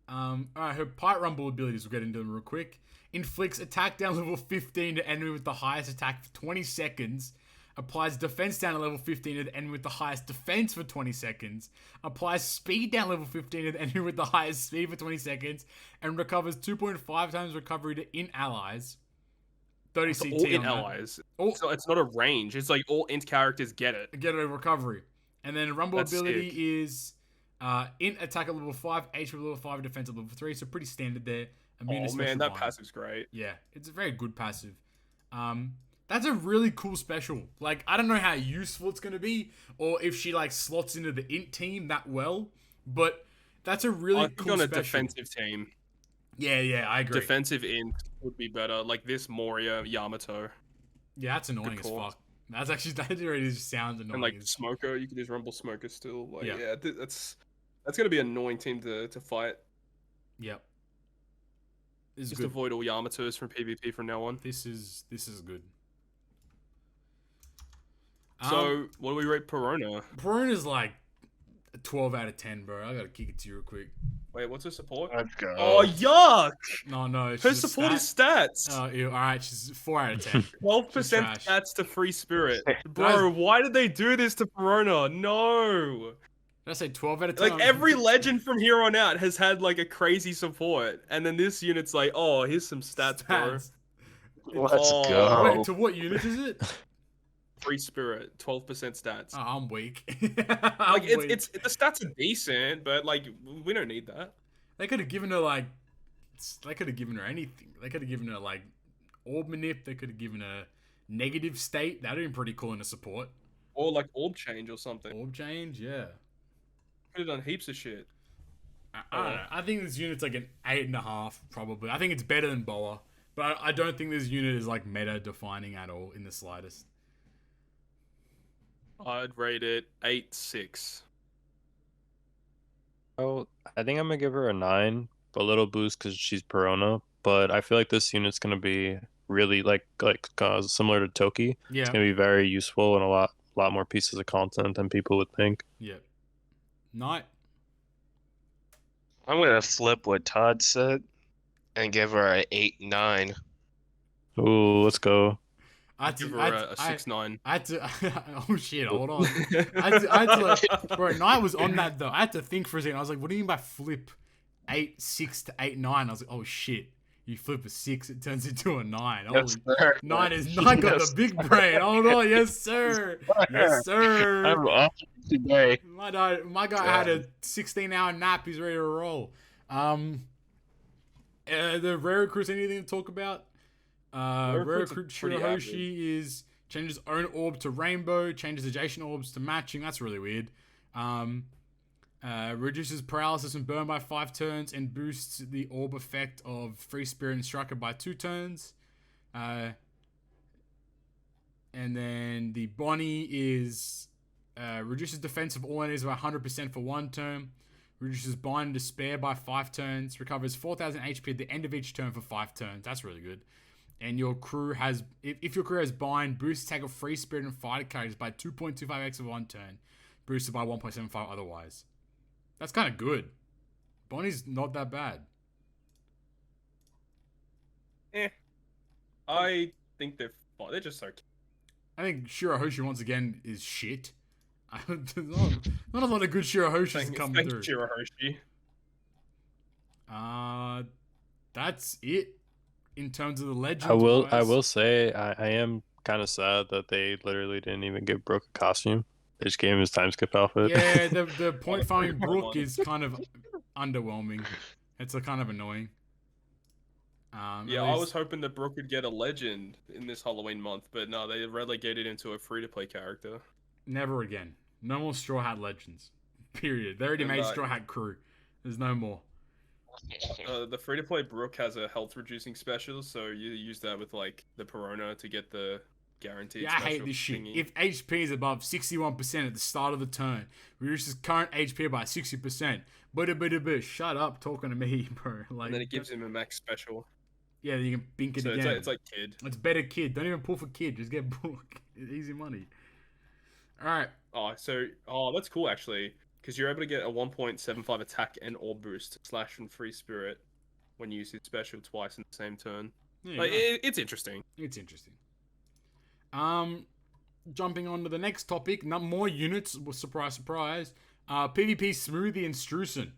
Alright, her Pipe Rumble abilities, we'll get into them real quick. Inflicts attack down level 15 to enemy with the highest attack for 20 seconds. Applies defense down to level 15 to the enemy with the highest defense for 20 seconds. Applies speed down level 15 to the enemy with the highest speed for 20 seconds. And recovers 2.5 times recovery to int allies. 30 CT all int on allies. So it's not a range. It's like all int characters get it. Get a recovery. And then Rumble ability is int attack at level 5, HP at level 5, defense at level 3. So pretty standard there. Oh man, that passive's great. Yeah, it's a very good passive. That's a really cool special. Like, I don't know how useful it's going to be, or if she, like, slots into the int team that well, but that's a really cool on a special. defensive team. Yeah, I agree. Defensive int would be better. Like this Moria Yamato. Yeah, that's annoying as fuck. That already just sounds annoying. And, like, Smoker, you can use Rumble Smoker still. Like, yeah that's going to be an annoying team to fight. Yep. Just avoid all Yamatos from PvP from now on. This is good. So, what do we rate Perona? Perona's like a 12 out of 10, bro. I gotta kick it to you real quick. Wait, what's her support? Let's go. Oh, yuck! No. Her support is stats. Oh, ew. Alright, she's 4 out of 10. 12% stats to free spirit. Bro, why did they do this to Perona? No! Did I say 12 out of 10? Like, every legend from here on out has had, like, a crazy support. And then this unit's like, oh, here's some stats, bro. Let's go. Wait, to what unit is it? Free spirit, 12% stats. Oh, I'm weak. It's the stats are decent, but, like, we don't need that. They could have given her, like... They could have given her anything. They could have given her, like, orb manip. They could have given her negative state. That would have been pretty cool in a support. Or, like, orb change or something. Orb change, yeah. Could have done heaps of shit. I don't know. I think this unit's like an 8.5, probably. I think it's better than Boa, but I don't think this unit is like meta defining at all in the slightest. I'd rate it 8.6. Oh, I think I'm gonna give her a 9, a little boost because she's Perona. But I feel like this unit's gonna be really similar to Toki. Yeah, it's gonna be very useful and a lot more pieces of content than people would think. Yeah. Night. I'm gonna flip what Todd said and give her an 8-9. Ooh, let's go. I'd give her a 6-9. I had to. Oh shit! Hold on. I had to bro, Night was on that though. I had to think for a second. I was like, "What do you mean by flip 8.6 to 8.9?" I was like, "Oh shit! You flip a 6, it turns into a 9." Yes, Night is not got the big brain. Hold on, yes sir. Yes sir. I'm off today. My guy had a 16-hour nap. He's ready to roll. The rare recruits, anything to talk about? Rare recruit Shirahoshi changes own orb to rainbow, changes adjacent orbs to matching. That's really weird. Reduces paralysis and burn by 5 turns and boosts the orb effect of free spirit and striker by 2 turns. And then the Bonnie is reduces defense of all enemies by 100% for 1 turn. Reduces bind and despair by 5 turns. Recovers 4,000 HP at the end of each turn for 5 turns. That's really good. And your crew has, if your crew has bind, boost attack of free spirit and fighter characters by 2.25x of 1 turn. Boosted by 1.75 otherwise. That's kind of good. Bonnie's not that bad. I think they're fine. They're just so cute. I think Shirahoshi once again is shit. not a lot of good Shirahoshis come through. Shirahoshi. That's it in terms of the legends. I will say I am kind of sad that they literally didn't even give Brooke a costume. They just gave him his time skip outfit. Yeah, the point farming Brooke is kind of underwhelming. It's kind of annoying. Yeah, I was hoping that Brooke would get a legend in this Halloween month, but no, they relegated into a free-to-play character. Never again. No more Straw Hat Legends. Period. They already made Straw Hat Crew. There's no more. The free-to-play Brooke has a health-reducing special, so you use that with, like, the Perona to get the guaranteed special. Yeah, I hate this shit. Thingy. If HP is above 61% at the start of the turn, reduces current HP by 60%. But shut up talking to me, bro. Like, and then it gives him a max special. Yeah, you can bink it so again. It's like Kid. It's better Kid. Don't even pull for Kid. Just get Brooke. Easy money. All right. That's cool actually, because you're able to get a 1.75 attack and or boost slash from free spirit when you use his special twice in the same turn. Yeah, it's interesting. It's interesting. Jumping on to the next topic, more units. Surprise, surprise. PvP Smoothie and Streusen.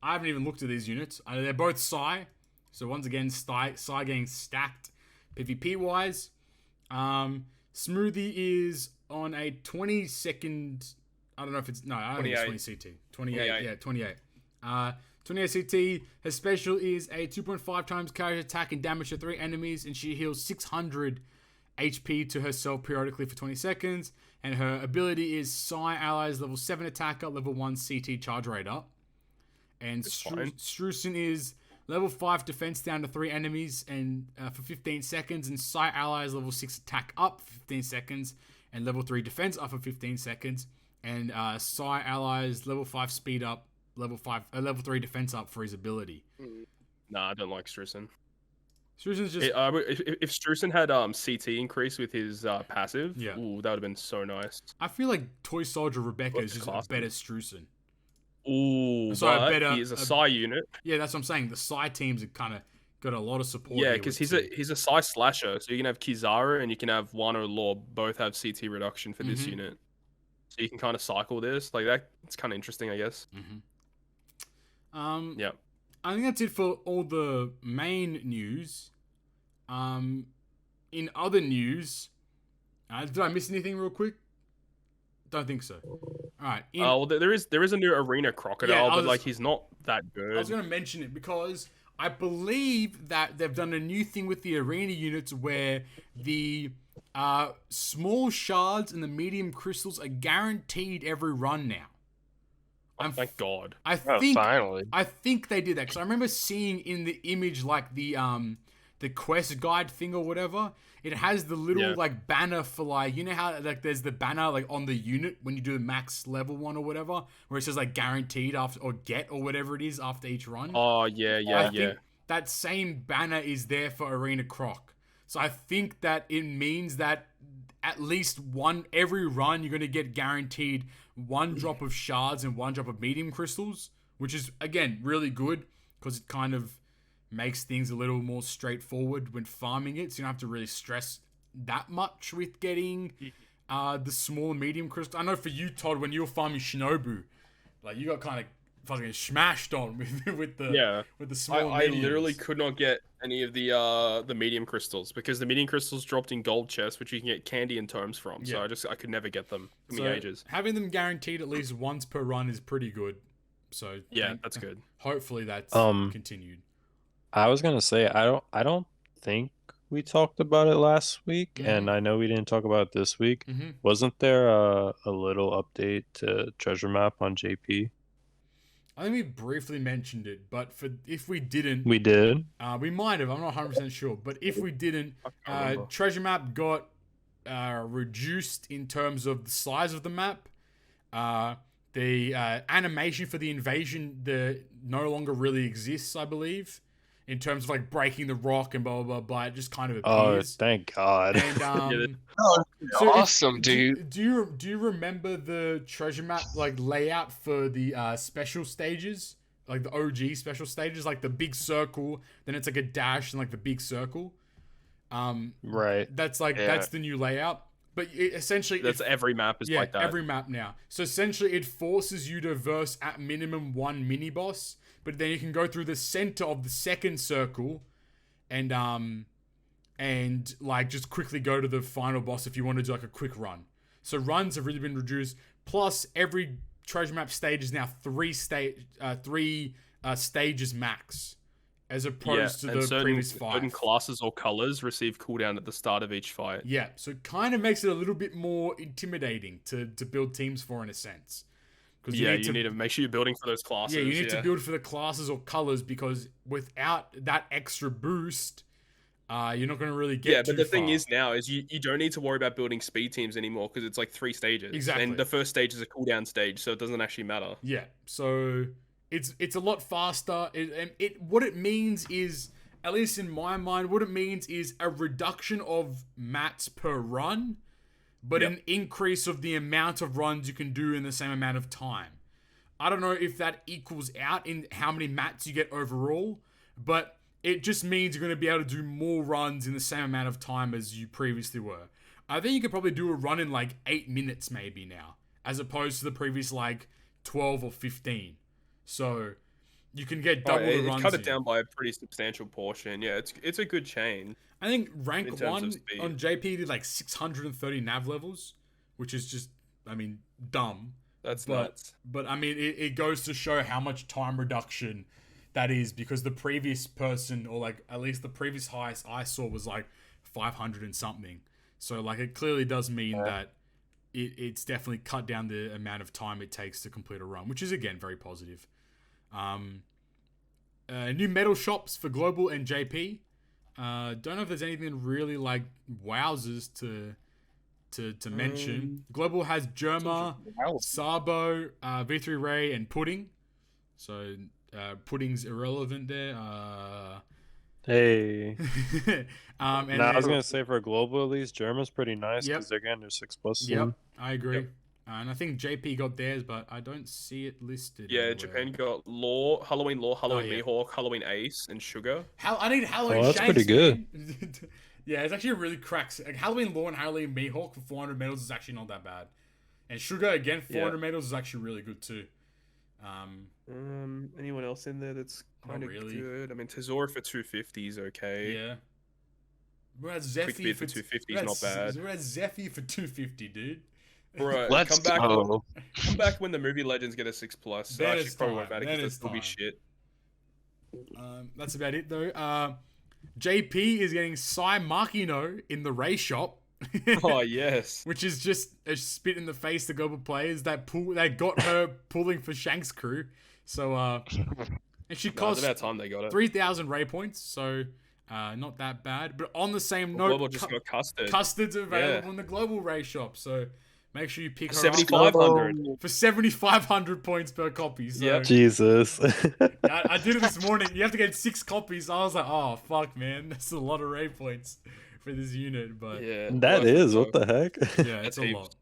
I haven't even looked at these units. They're both Psi. So once again, Psi getting stacked PvP wise. Smoothie is on a 20-second. I don't know if it's I don't think it's 20 CT. 28. Yeah, 28. 28 CT. Her special is a 2.5 times character attack and damage to 3 enemies, and she heals 600 HP to herself periodically for 20 seconds. And her ability is Psi allies level 7 attacker, level 1 CT charge rate up. And Streusen is level 5 defense down to 3 enemies and for 15 seconds. And Psi allies level 6 attack up for 15 seconds. And level 3 defense up for 15 seconds. And Psi allies level 5 speed up, level 3 defense up for his ability. Nah, I don't like Streusen. Streusen's just... If Streusen had CT increase with his passive, that would have been so nice. I feel like Toy Soldier Rebecca is just a better Streusen. Ooh, sorry, he is a Psi unit. Yeah, that's what I'm saying. The Psi teams have kind of got a lot of support. Yeah, because he's a Psi slasher, so you can have Kizaru and you can have Wano Law both have CT reduction for this unit. So you can kind of cycle this like that. It's kind of interesting, I guess. Yeah. I think that's it for all the main news. In other news, did I miss anything real quick? Don't think so. All right. Well, there is a new arena crocodile, but like he's not that good. I was going to mention it because I believe that they've done a new thing with the arena units where the small shards and the medium crystals are guaranteed every run now. Thank God. Finally. I think they did that because I remember seeing in the image like the quest guide thing or whatever. It has the little like banner for like, you know how like there's the banner like on the unit when you do the max level one or whatever, where it says like guaranteed after or get or whatever it is after each run. Oh yeah. I think that same banner is there for Arena Croc. So I think that it means that at least every run you're going to get guaranteed 1 drop of shards and 1 drop of medium crystals, which is again really good because it kind of makes things a little more straightforward when farming it, so you don't have to really stress that much with getting the small and medium crystals. I know for you, Todd, when you were farming Shinobu, like you got kind of fucking smashed on with the small. I literally could not get any of the medium crystals because the medium crystals dropped in gold chests, which you can get candy and tomes from. So I could never get them. It took me ages. Having them guaranteed at least once per run is pretty good. So that's good. Hopefully that's continued. I was gonna say I don't think we talked about it last week, and I know we didn't talk about it this week. Wasn't there a little update to treasure map on JP? I think we briefly mentioned it, but if we didn't, we did. We might have. I'm not 100% sure, but if we didn't, treasure map got reduced in terms of the size of the map. The animation for the invasion no longer really exists, I believe, in terms of like breaking the rock and blah blah blah. Blah. It just kind of appears. Oh, thank God! And so awesome, dude. Do you remember the treasure map like layout for the special stages, like the OG special stages, like the big circle, then it's like a dash and like the big circle. Right. That's that's the new layout. But essentially, every map is like that. Every map now. So essentially, it forces you to verse at minimum one mini boss, but then you can go through the center of the second circle, and like just quickly go to the final boss if you want to do like a quick run. So runs have really been reduced. Plus, every treasure map stage is now three stages max, as opposed to the previous 5. Certain classes or colors receive cooldown at the start of each fight. Yeah, so it kind of makes it a little bit more intimidating to build teams for, in a sense. Because you need to make sure you're building for those classes. Yeah, you need to build for the classes or colors, because without that extra boost, you're not going to really get too far. Yeah, but the thing is now is you don't need to worry about building speed teams anymore, because it's like 3 stages. Exactly. And the first stage is a cooldown stage, so it doesn't actually matter. Yeah, so it's a lot faster. What it means is, at least in my mind, what it means is a reduction of mats per run, but an increase of the amount of runs you can do in the same amount of time. I don't know if that equals out in how many mats you get overall, but it just means you're going to be able to do more runs in the same amount of time as you previously were. I think you could probably do a run in like 8 minutes maybe now, as opposed to the previous like 12 or 15. So you can get double the runs. Cut it down by a pretty substantial portion. Yeah, it's a good change. I think rank 1 on JP did like 630 nav levels, which is just, I mean, dumb. That's nuts. But I mean, it goes to show how much time reduction that is, because the previous person, or like at least the previous highest I saw, was like 500 and something. So like it clearly does mean that it's definitely cut down the amount of time it takes to complete a run, which is again very positive. New medal shops for Global and JP. Don't know if there's anything really like wowzers to mention. Global has Germa, Sabo, V3 Ray, and Pudding. So Pudding's irrelevant there. Hey. And I was gonna say for Global at least, Germa's pretty nice because they're getting their 6+ soon. Yep, I agree. Yep. And I think JP got theirs, but I don't see it listed. Yeah, anywhere. Japan got Halloween Mihawk, Halloween Ace, and Sugar. I need Halloween Shanks. That's pretty good. Yeah, it's actually really cracks. Like, Halloween Law and Halloween Mihawk for 400 medals is actually not that bad. And Sugar, again, 400 medals is actually really good too. Anyone else in there that's kind of good? I mean, Tazora for 250 is okay. Yeah. We're at Zephy for 250 is not bad. We're at Zephy for 250, dude. Bro, Let's come back when the movie legends get a 6+. So that actually probably won't matter because that'll be shit. That's about it though. JP is getting Sai Makino in the Ray shop. Oh yes. Which is just a spit in the face to global players that got her pulling for Shanks crew. So and she cost about time they got it. 3,000 Ray points, so not that bad. But on the same note, Global just got custard. Custard's available in the global Ray shop, so make sure you pick her 7,500 for 7,500 points per copy. So. Yep. Jesus. I did it this morning. You have to get 6 copies. I was like, oh fuck, man, that's a lot of Ray points for this unit. But yeah, that is what the heck. Yeah, it's a lot.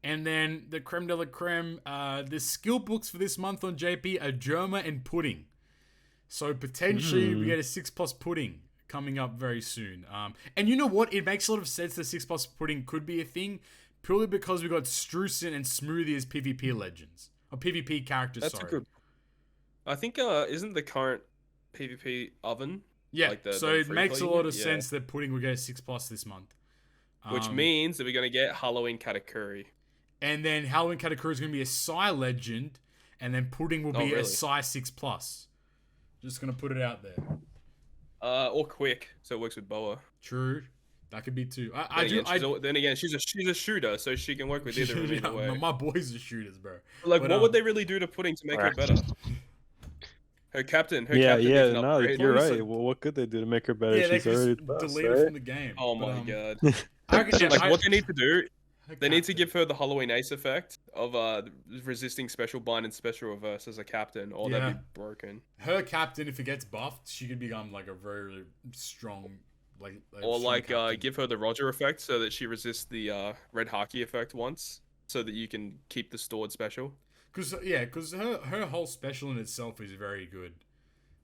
And then the creme de la creme, the skill books for this month on JP are Germa and Pudding. So potentially we get a 6+ Pudding coming up very soon. And you know what? It makes a lot of sense that 6+ Pudding could be a thing, purely because we got Streusen and Smoothie as PvP legends. Or PvP characters, That's a good... I think, isn't the current PvP Oven? Yeah, so it makes a lot of sense that Pudding will get a 6+ this month. Which means that we're going to get Halloween Katakuri. And then Halloween Katakuri is going to be a Psy legend, and then Pudding will be a Psy 6+. Just going to put it out there. Or quick, so it works with Boa. True, that could be too. Then again, she's a shooter, so she can work with either way. My boys are shooters, bro. Like, what would they really do to Pudding to make her better? Her captain. You're right. Well, what could they do to make her better? Yeah, She's already delete her from the game. Oh my god. What they need to do, they need to give her the Halloween Ace effect of resisting special bind and special reverse as a captain, or that'd be broken. Her captain, if it gets buffed, she could become like a very strong, give her the Roger effect so that she resists the red Haki effect once, so that you can keep the stored special. Because her whole special in itself is very good.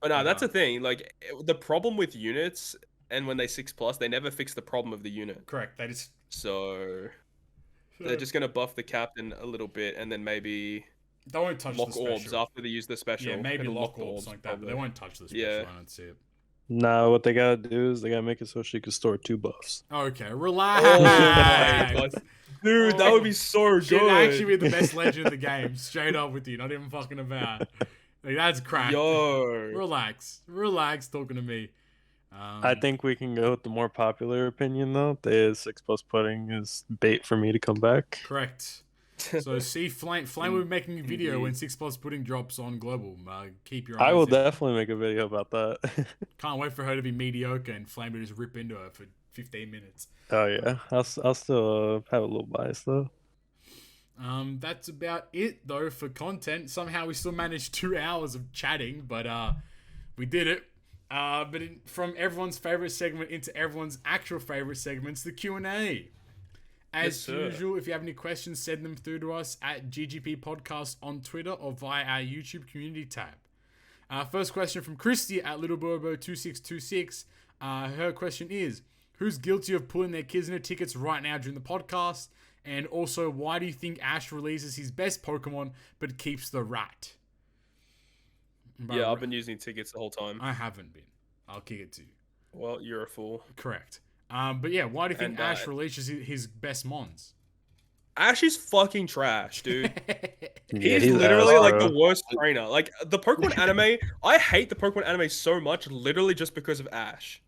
But no, that's the thing. Like the problem with units, and when they 6+, they never fix the problem of the unit. Correct. They just they're just gonna buff the captain a little bit, and then maybe they won't touch lock the special. orbs after they use the special. Yeah, maybe lock orbs like that. But they won't touch the special. Yeah. I don't see it. Nah, what they gotta do is they gotta make it so she can store 2 buffs. Okay, relax. Dude, that would be so good. She'd actually be the best legend of the game. Straight up with you, not even fucking about. Like, that's crack. Yo. Relax talking to me. I think we can go with the more popular opinion though. The 6+ pudding is bait for me to come back. Correct. So see, Flame will be making a video when 6+ pudding drops on Global. Keep your eyes. I will definitely make a video about that. Can't wait for her to be mediocre and Flame to just rip into her for 15 minutes. Oh yeah, I'll still have a little bias though. That's about it though for content. Somehow we still managed 2 hours of chatting, but we did it. From everyone's favorite segment into everyone's actual favorite segments, the Q&A. As usual, if you have any questions, send them through to us at GGP Podcast on Twitter or via our YouTube community tab. First question from Christy at LittleBobo2626. Her question is, who's guilty of pulling their Kizuna tickets right now during the podcast? And also, why do you think Ash releases his best Pokemon but keeps the rat? Yeah, I've been using tickets the whole time. I haven't been. I'll kick it to you. Well, you're a fool. Correct. But yeah, why do you think Ash releases his best mons? Ash is fucking trash, dude. He's literally like the worst trainer. Like the Pokemon anime, I hate the Pokemon anime so much, literally just because of Ash.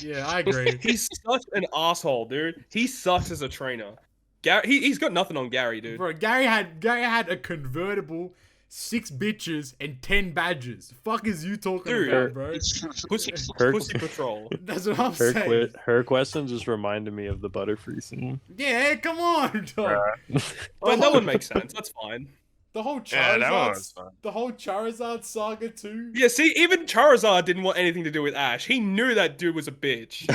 Yeah, I agree. He's such an asshole, dude. He sucks as a trainer. He's got nothing on Gary, dude. Bro, Gary had a convertible, 6 bitches, and 10 badges. Fuck is you talking about, bro? Pussy Patrol. That's what I'm saying. Her question just reminded me of the Butterfree scene. Yeah, come on, dog. Well, that one makes sense. That's fine. The whole Charizard saga too. Yeah, see, even Charizard didn't want anything to do with Ash. He knew that dude was a bitch.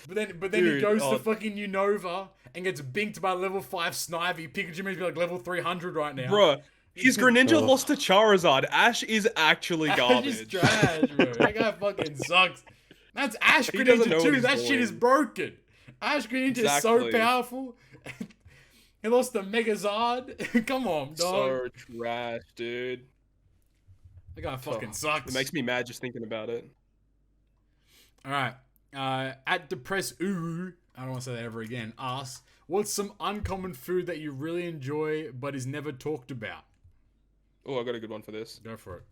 But then he goes to fucking Unova and gets binked by level 5 Snivy. Pikachu may be like level 300 right now. Bro, his Greninja lost to Charizard. Ash is actually garbage. Ash is trash, bro. That guy fucking sucks. That's Ash Greninja too. That shit is broken. Ash Greninja is so powerful. He lost to Megazord. Come on, dog. So trash, dude. That guy fucking sucks. It makes me mad just thinking about it. Alright. At Depress Ooh, I don't want to say that ever again, asks, what's some uncommon food that you really enjoy but is never talked about? Oh, I got a good one for this. Go for it.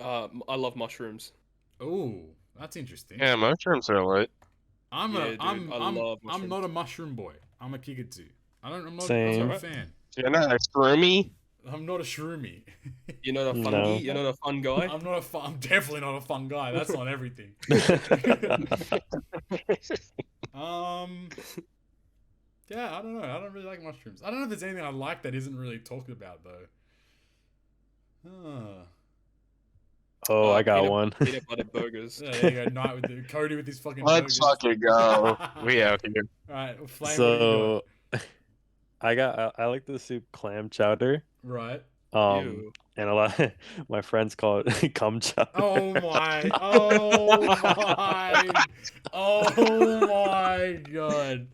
I love mushrooms. Oh, that's interesting. Yeah, mushrooms are lit. I'm not a mushroom boy. I'm a Kikatsu. I'm not a fan. You're not a shroomy? I'm not a shroomy. You're not a funky? No. You're not a fun guy? I'm definitely not a fun guy. That's not everything. Yeah, I don't know. I don't really like mushrooms. I don't know if there's anything I like that isn't really talked about though. Oh, I got one. Peanut butter burgers. Yeah, there you go. Cody with his fucking Let's burgers. fucking go. We out here. Alright, Flame, so I like the soup clam chowder. Right. Ew. And a lot of my friends call it cum chowder. Oh my god.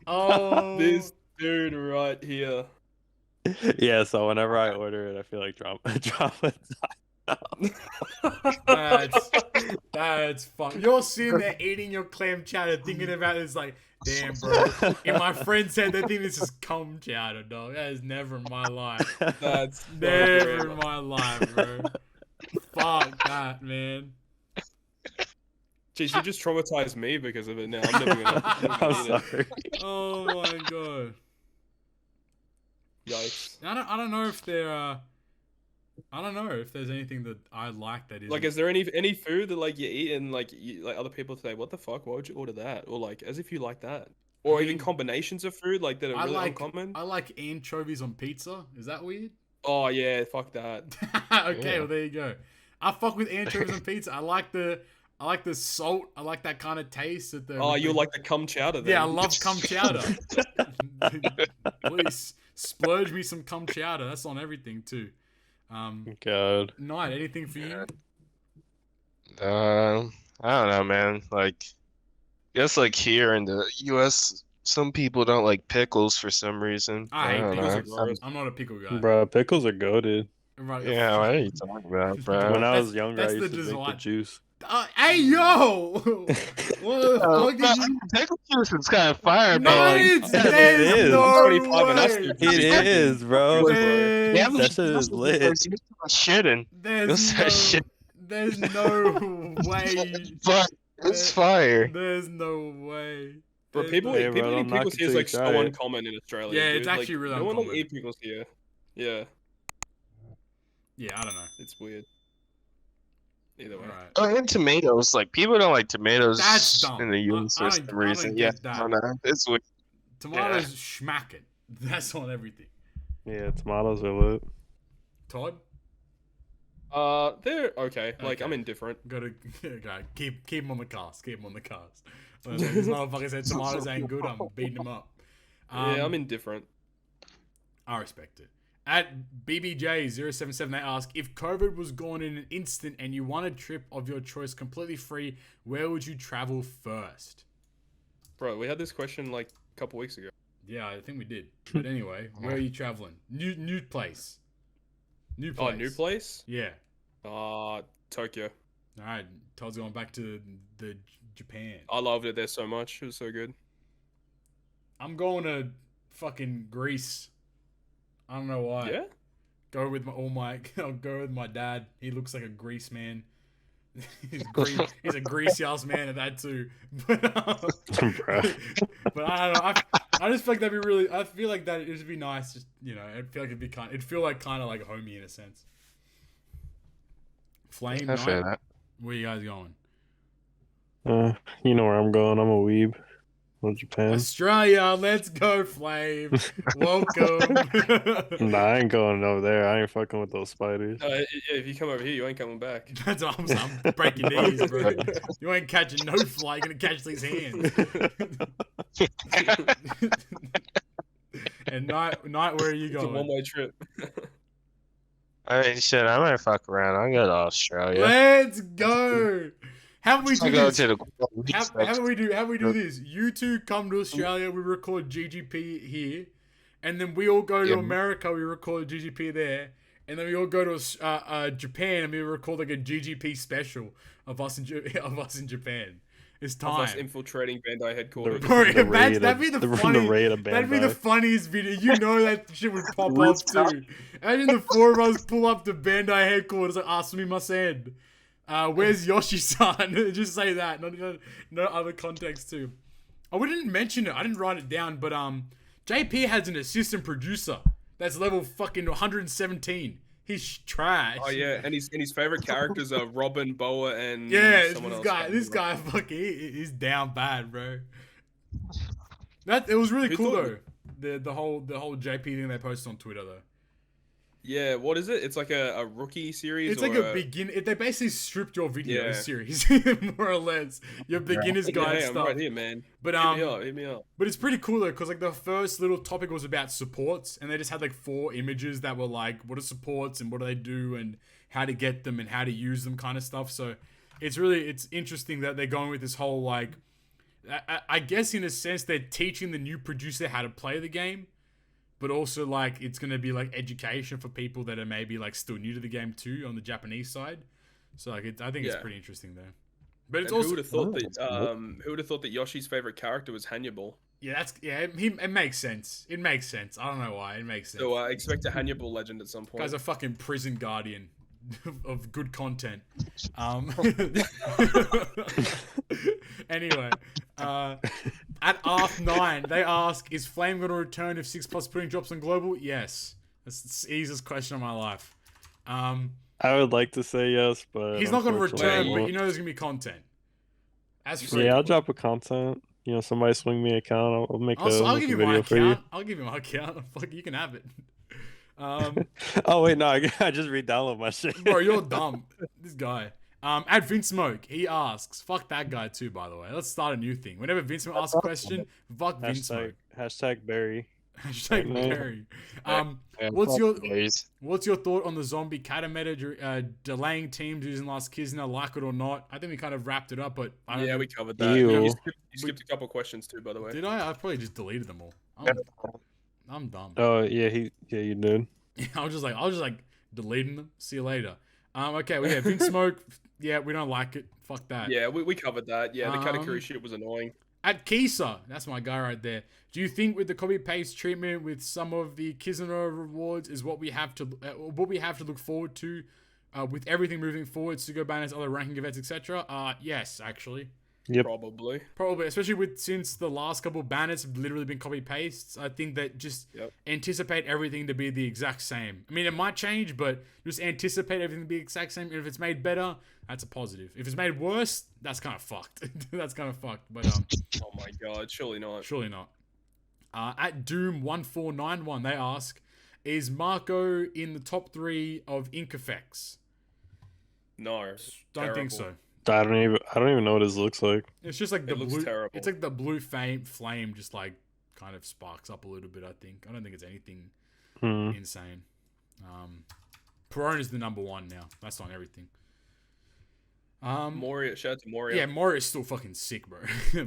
Oh, this dude right here. Yeah, so whenever I order it, I feel like drama. That's fun. You're sitting there eating your clam chowder, thinking about this like, damn, bro. If my friend said they think this is cum chowder, dog. That is never in my life. That's never in my life, bro. Fuck that, man. Jeez, you just traumatized me because of it now. I'm never gonna I'm sorry. Oh my god. Yikes. I don't know if they're I don't know if there's anything that I like that is like. Is there any food that like you eat and like like other people say, "What the fuck? Why would you order that?" Or like as if you like that, or even combinations of food like that are really uncommon. I like anchovies on pizza. Is that weird? Oh yeah, fuck that. Okay, well there you go. I fuck with anchovies on pizza. I like the salt. I like that kind of taste. You like the cum chowder then? Yeah, I love cum chowder. Please splurge me some cum chowder. That's on everything too. God. Knight, anything for you? I don't know, man. Like, I guess like here in the U.S., some people don't like pickles for some reason. I hate pickles. know. I'm not a pickle guy. Bro, pickles are goated. Right. Yeah, what are you talking about, bro? When I was younger, I that's used the to drink the design. juice. Hey yo! What the fuck did you? Pickle juice is kind of fire, No, but like, there's is. no 25 and us, way. dude. It is, bro. yeah, That shit is lit. Shitting. There's no way. But it's fire. There's no way. Bro, people Hey, bro, eating don't knock pickles it here is till like you so try it. uncommon in Australia. Yeah, dude. it's actually really no one uncommon. like eat pickles here. Yeah, Yeah, I don't know. it's weird. Either way. Alright. Oh, and tomatoes. Like, people don't like tomatoes That's dumb. in the U.S. for some reason. Yeah, that. I don't know. It's weird. Tomatoes schmacking. That's on everything. Yeah, tomatoes are lit. Todd? They're okay. Like, Okay. I'm indifferent. Gotta keep him on the cast. Keep him on the cast. This motherfucker said tomatoes ain't good. I'm beating him up. Yeah, I'm indifferent. I respect it. At BBJ077, they ask, if COVID was gone in an instant and you won a trip of your choice completely free, where would you travel first? Bro, we had this question like a couple weeks ago. Yeah, I think we did. But anyway, where are you traveling? New place. New place. Oh, new place? Yeah. Tokyo. All right, Todd's going back to the Japan. I loved it there so much. It was so good. I'm going to fucking Greece. I don't know why. Yeah? I'll go with my dad. He looks like a Grease man. He's a greasy ass man at that too. But I don't know. I just feel like that'd be really. I feel like that it'd be nice. Just I'd feel like it'd feel like kind of like homey in a sense. Flame. I feel that. Where you guys going? You know where I'm going. I'm a weeb. Japan. Australia, let's go, Flame. Welcome. Nah, I ain't going over there. I ain't fucking with those spiders. If you come over here, you ain't coming back. That's what I'm saying. I'm breaking knees, bro. You ain't catching no fly. You're gonna catch these hands. And Night, where are you going? It's a one-way trip. I mean, shit, I might fuck around. I'll go to Australia. Let's go. How do we do this? How do we do this? You two come to Australia, we record GGP here, and then we all go to America, we record GGP there, and then we all go to Japan and we record like a GGP special of us in Japan. It's time. Of us infiltrating Bandai headquarters. That'd be the funniest video. You know that shit would pop off too. Imagine the four of us pull up to Bandai headquarters like, Sumimasen. Where's Yoshi-san? Just say that. No other context too. Oh, we didn't mention it. I didn't write it down, but JP has an assistant producer that's level fucking 117. He's trash. Oh yeah, and his favorite characters are Robin, Boa, and someone else. This guy fucking he's down bad, bro. It was really cool though. The whole JP thing they posted on Twitter though. Yeah, what is it? It's like a rookie series. It's like a begin. They basically stripped your video series, more or less. Your beginner's guide stuff. I'm right here, man. But hit me up. But it's pretty cool though, because like the first little topic was about supports, and they just had like 4 images that were like, what are supports and what do they do and how to get them and how to use them, kind of stuff. So it's interesting that they're going with this whole like, I guess in a sense they're teaching the new producer how to play the game. But also, like, it's going to be, like, education for people that are maybe, like, still new to the game, too, on the Japanese side. So, like, I think it's pretty interesting, there. But it's also... Who would have thought that Yoshi's favorite character was Hannibal? Yeah, it makes sense. It makes sense. I don't know why. It makes sense. So, expect a Hannibal legend at some point. Guy's a fucking prison guardian of good content. Anyway, at ARF9, they ask, is Flame going to return if 6+ pudding drops on Global? Yes. That's the easiest question of my life. I would like to say yes, but he's not going to return, but won't. you know there's going to be content. As free. Yeah, I'll drop a content. You know, somebody swing me an account. I'll make I'll a give you video my for account. you. I'll give you my account. Fuck, you can have it. Oh wait, no, I just re-download my shit. Bro, you're dumb. This guy. At Vince Smoke, he asks, fuck that guy too, by the way. Let's start a new thing. Whenever Vince Smoke asks a question, fuck Vince Smoke. Hashtag Barry. Hashtag Barry. What's your thought on the zombie kata meta delaying teams using last Kizuna, like it or not? I think we kind of wrapped it up, but I don't know. We covered that. You skipped a couple questions too, by the way. Did I? I probably just deleted them all. I'm dumb. Oh yeah, you did. I was just like deleting them. See you later. Okay, well, yeah, Vince Smoke. Yeah, we don't like it. Fuck that. Yeah, we covered that. Yeah, the category shit was annoying. At Kisa, that's my guy right there. Do you think with the copy paste treatment with some of the Kizuna rewards is what we have to look forward to, with everything moving forward, Sugo banners, other ranking events, etc.? Yes, actually. Yep. Probably, especially since the last couple of banners have literally been copy pastes. I think that just anticipate everything to be the exact same. I mean, it might change, but just anticipate everything to be the exact same. And if it's made better, that's a positive. If it's made worse, that's kind of fucked. That's kind of fucked. But oh my god, surely not. Surely not. At Doom1491, they ask, is Marco in the top 3 of ink effects? No, don't think so. I don't even know what his looks like. It's just like the blue. Terrible. It's like the blue flame just like kind of sparks up a little bit. I think. I don't think it's anything insane. Perona is the number 1 now. That's on everything. Moria, shout out to Moria. Yeah, Moria's still fucking sick, bro.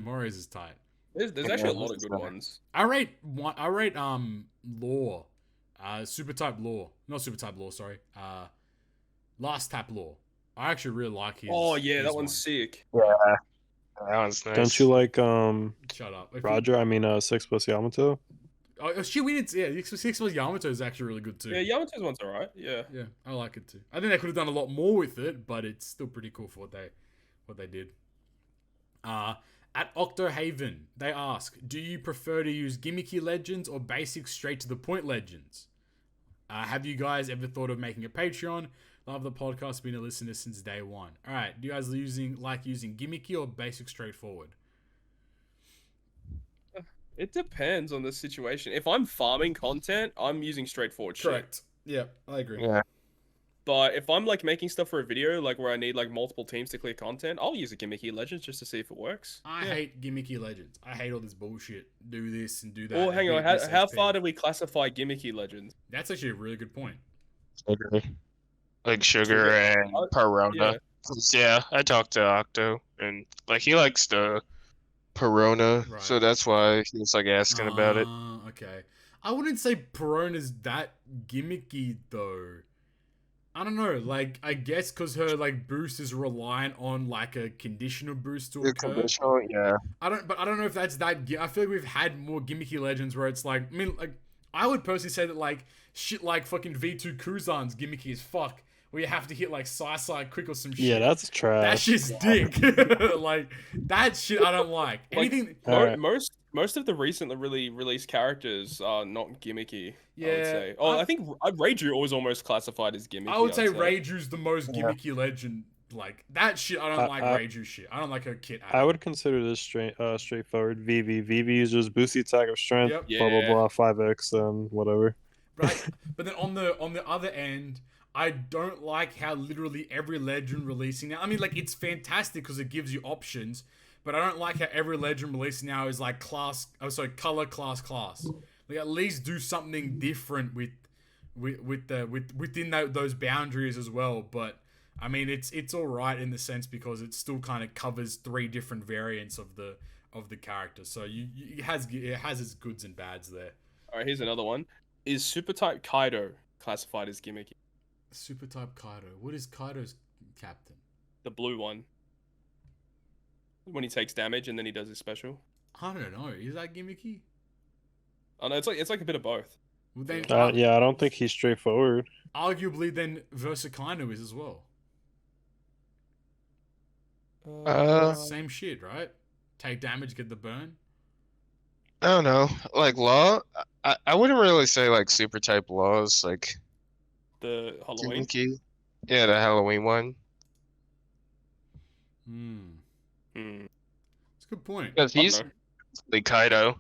Moria's is tight. There's actually a lot of good ones. I rate Law, Super Type Law, not Super Type Law. Sorry, Last Tap Law. I actually really like his. Oh yeah, that one's sick. Yeah, that one's nice. Don't you like Shut up, Roger? I mean 6+ Yamato. Oh shit, we did. Yeah, 6+ Yamato is actually really good too. Yeah, Yamato's one's alright. Yeah, I like it too. I think they could have done a lot more with it, but it's still pretty cool for what they did. At Octohaven, they ask, do you prefer to use gimmicky legends or basic straight to the point legends? Have you guys ever thought of making a Patreon? Love the podcast, been a listener since day one. All right, do you guys like using gimmicky or basic straightforward? It depends on the situation. If I'm farming content, I'm using straightforward shit. Correct. Yeah, I agree. Yeah. But if I'm like making stuff for a video, like where I need like multiple teams to clear content, I'll use a gimmicky legends just to see if it works. I hate gimmicky legends. I hate all this bullshit. Do this and do that. Oh, hang on. How far do we classify gimmicky legends? That's actually a really good point. Like Sugar and Perona. Yeah, I talked to Octo, and like he likes the Perona, right. So that's why he was like asking about it. Okay. I wouldn't say Perona's that gimmicky though. I don't know, like, I guess because her, like, boost is reliant on, like, a conditional boost to occur. Conditional, yeah. I don't know if that's that, I feel like we've had more gimmicky legends where it's like, I mean, like, I would personally say that, like, shit like fucking V2 Kuzan's gimmicky as fuck, where you have to hit, like, side quick or some shit. Yeah, that's trash. That shit's dick. Like, that shit I don't like. Anything... Most of the recently released characters are not gimmicky, yeah, I would say. I think Reiju was almost classified as gimmicky. I would say Reiju's the most gimmicky legend. Like, that shit, I don't like Reiju shit. I don't like her kit. I would consider this straightforward. Vivi uses boosty attack of strength, blah, blah, blah, 5x, and whatever. Right, but then on the other end... I don't like how literally every legend releasing now... I mean, like, it's fantastic because it gives you options, but I don't like how every legend releasing now is like color, class. Like, at least do something different within those boundaries as well. But I mean, it's all right in the sense because it still kind of covers 3 different variants of the character. So it has its goods and bads there. All right, here's another one. Is Super Type Kaido classified as gimmicky? Super Type Kaido. What is Kaido's captain? The blue one. When he takes damage and then he does his special. I don't know. Is that gimmicky? Oh no, it's like a bit of both. Well, then, yeah, I don't think he's straightforward. Arguably, then Versakaino is as well. Same shit, right? Take damage, get the burn. I don't know. Like Law, I wouldn't really say like super type Laws like the Halloween. Yeah, the Halloween one. It's a good point. Because he's the Kaido.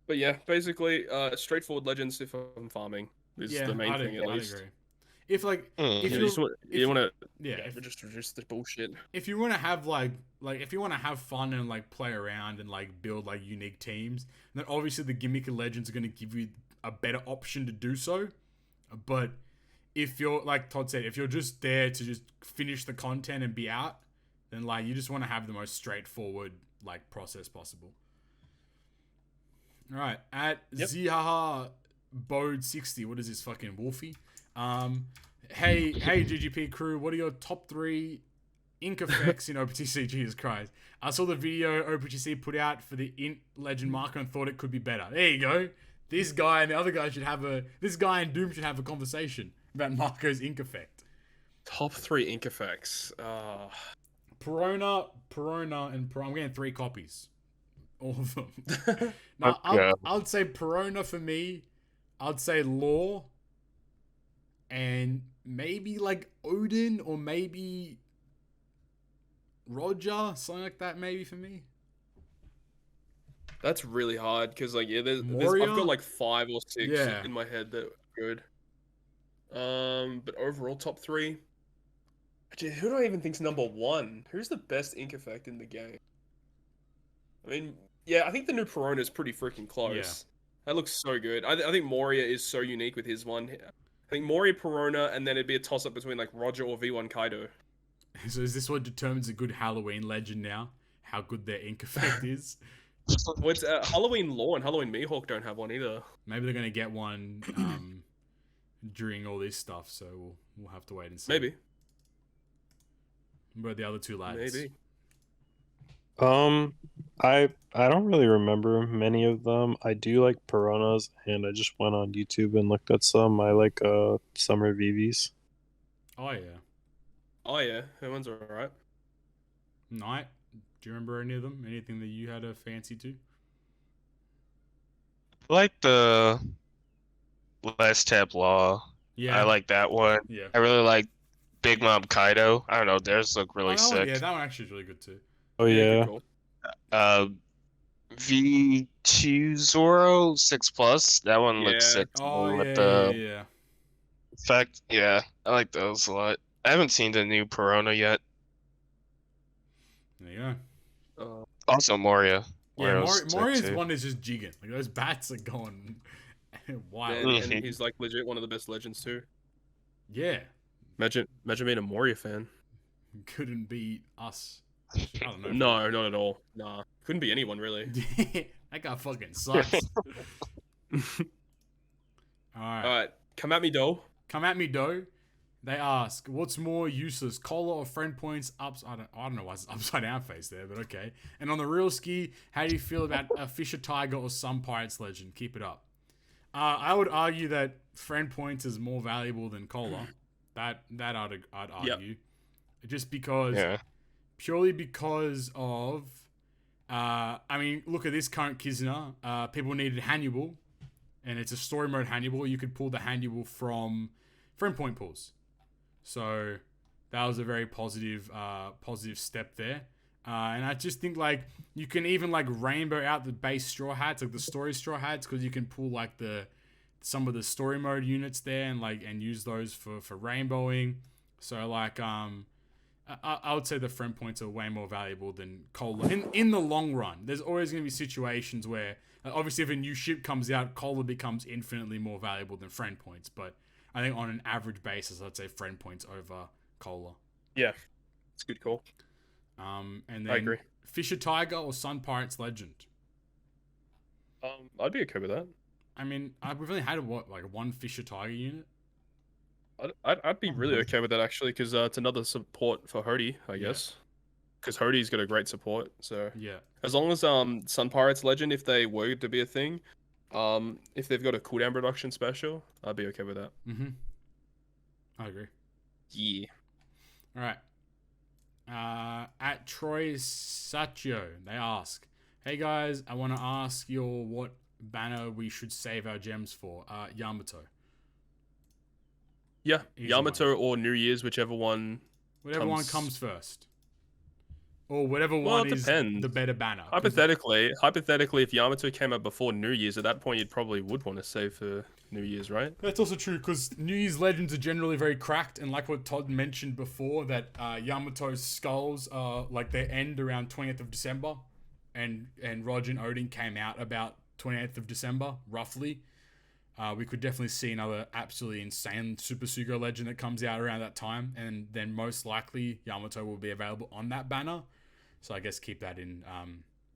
But yeah, basically, straightforward legends if I'm farming is the main thing, at least. I'd agree. If like, if you want to just reduce the bullshit. If you want to have like if you want to have fun and like play around and like build like unique teams, then obviously the gimmick of legends are going to give you a better option to do so. But if you're, like Todd said, if you're just there to just finish the content and be out, then like you just want to have the most straightforward like process possible. All right, at Zihaha Bode 60, what is this fucking Wolfie? Hey GGP Crew, what are your top 3 ink effects in OPTC? Jesus Christ, I saw the video OPTC put out for the int legend marker and thought it could be better. There you go. This guy and the other guy this guy and Doom should have a conversation about Marco's ink effect. Top 3 ink effects. Perona, and I'm getting 3 copies. All of them. Now, I'd say Perona for me. I'd say Law. And maybe like Odin or maybe Roger, something like that. Maybe for me. That's really hard because like there's I've got like 5 or 6 in my head that are good. But overall top 3. Who do I even think's number 1? Who's the best ink effect in the game? I mean, yeah, I think the new Perona is pretty freaking close. Yeah. That looks so good. I think Moria is so unique with his one. I think Moria, Perona, and then it'd be a toss-up between like Roger or V1 Kaido. So is this what determines a good Halloween legend now? How good their ink effect is? Well, it's Halloween Law and Halloween Mihawk don't have one either. Maybe they're gonna get one during all this stuff, so we'll have to wait and see. Maybe. Where are the other 2 lads? Maybe. I don't really remember many of them. I do like Peronas, and I just went on YouTube and looked at some. I like Summer VVs. Oh yeah. That one's alright. Knight. Do you remember any of them? Anything that you had a fancy to? I like the Last Tap Law. Yeah. I like that one. Yeah. I really like Big Mom Kaido. I don't know, theirs look really sick. Yeah, that one actually is really good too. Oh yeah. Cool. V2 Zoro 6+. That one looks sick. Oh with yeah. Effect. Yeah, I like those a lot. I haven't seen the new Perona yet. There you go. Also Moria. Yeah, Moria's one is just jigging. Like those bats are going wild. And he's like legit one of the best legends too. Yeah. Imagine being a Moria fan. Couldn't beat us. I don't know. No, not at all. Nah. Couldn't be anyone really. That guy fucking sucks. Alright. Come at me, Doe. Come at me, Doe. They ask, what's more useless, collar or friend points? I don't know why it's upside down face there, but okay. And on the real ski, how do you feel about a Fisher Tiger or some Pirates legend? Keep it up. I would argue that friend points is more valuable than collar. That I'd argue. Just because, purely because of, I mean, look at this current Kizuna. People needed Hannibal, and it's a story mode Hannibal. You could pull the Hannibal from friend point pools. So that was a very positive step there. And I just think like you can even like rainbow out the base straw hats, like the story straw hats, because you can pull like some of the story mode units there and use those for rainbowing. So like I would say the friend points are way more valuable than Cola in the long run. There's always going to be situations where obviously if a new ship comes out, Cola becomes infinitely more valuable than friend points, but I think on an average basis, I'd say friend points over Cola. Yeah, it's a good call. And then I agree. Fisher Tiger or Sun Pirates Legend? I'd be okay with that. I mean, we've only had one Fisher Tiger unit. I'd be really okay with that actually, because it's another support for Hody, I guess. Because Hody's got a great support, so yeah. As long as Sun Pirates Legend, if they were to be a thing, if they've got a cooldown reduction special, I'd be okay with that. I agree. Yeah. All right. At Troy Saccio, they ask, "Hey guys, I want to ask what banner we should save our gems for." Yamato. Yeah, Easy Yamato one. or New Year's, whichever one. Whatever one comes first. Or whatever Well, one it is depends. the better banner. Hypothetically, if Yamato came out before New Year's, at that point you'd probably would want to save for New Year's, right? That's also true, because New Year's Legends are generally very cracked, and like what Todd mentioned before, that Yamato's skulls are like they end around 20th of December, and Roger and O-Lin came out about 28th of December, roughly. We could definitely see another absolutely insane Super Sugo Legend that comes out around that time, and then most likely Yamato will be available on that banner. So I guess keep that in.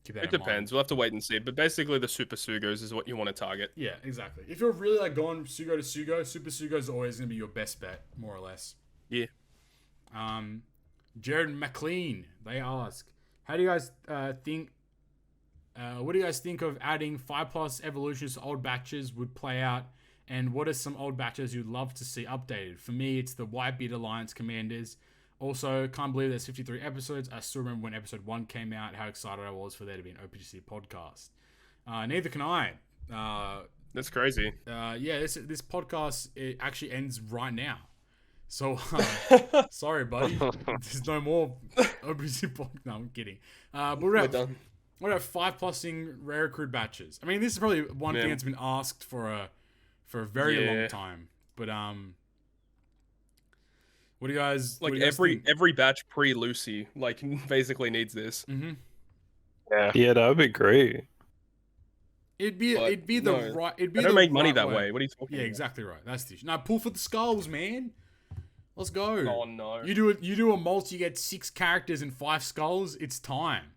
It depends. We'll have to wait and see. But basically, the Super Sugos is what you want to target. Yeah, exactly. If you're really like going Sugo to Sugo, Super Sugo is always going to be your best bet, more or less. Yeah. Jared McLean, they ask, how do you guys think? What do you guys think of adding 5+ evolutions to old batches would play out? And what are some old batches you'd love to see updated? For me, it's the Whitebeard Alliance Commanders. Also, can't believe there's 53 episodes. I still remember when episode 1 came out, how excited I was for there to be an OPTC podcast. Neither can I. That's crazy. Yeah, this podcast, it actually ends right now. So, sorry, buddy. There's no more OPTC podcast. No, I'm kidding. But we're done. What about 5+ing rare recruit batches? I mean, this is probably one thing that's been asked for a very long time. But what do you guys like? Every batch pre-Lucy basically needs this. Mm-hmm. Yeah, that would be great. It'd be the right. It'd be I don't the make money right that way. way. What are you talking about? Yeah, exactly right. That's the issue. Now pull for the skulls, man. Let's go. Oh no. You do a multi, you get 6 characters and 5 skulls. It's time.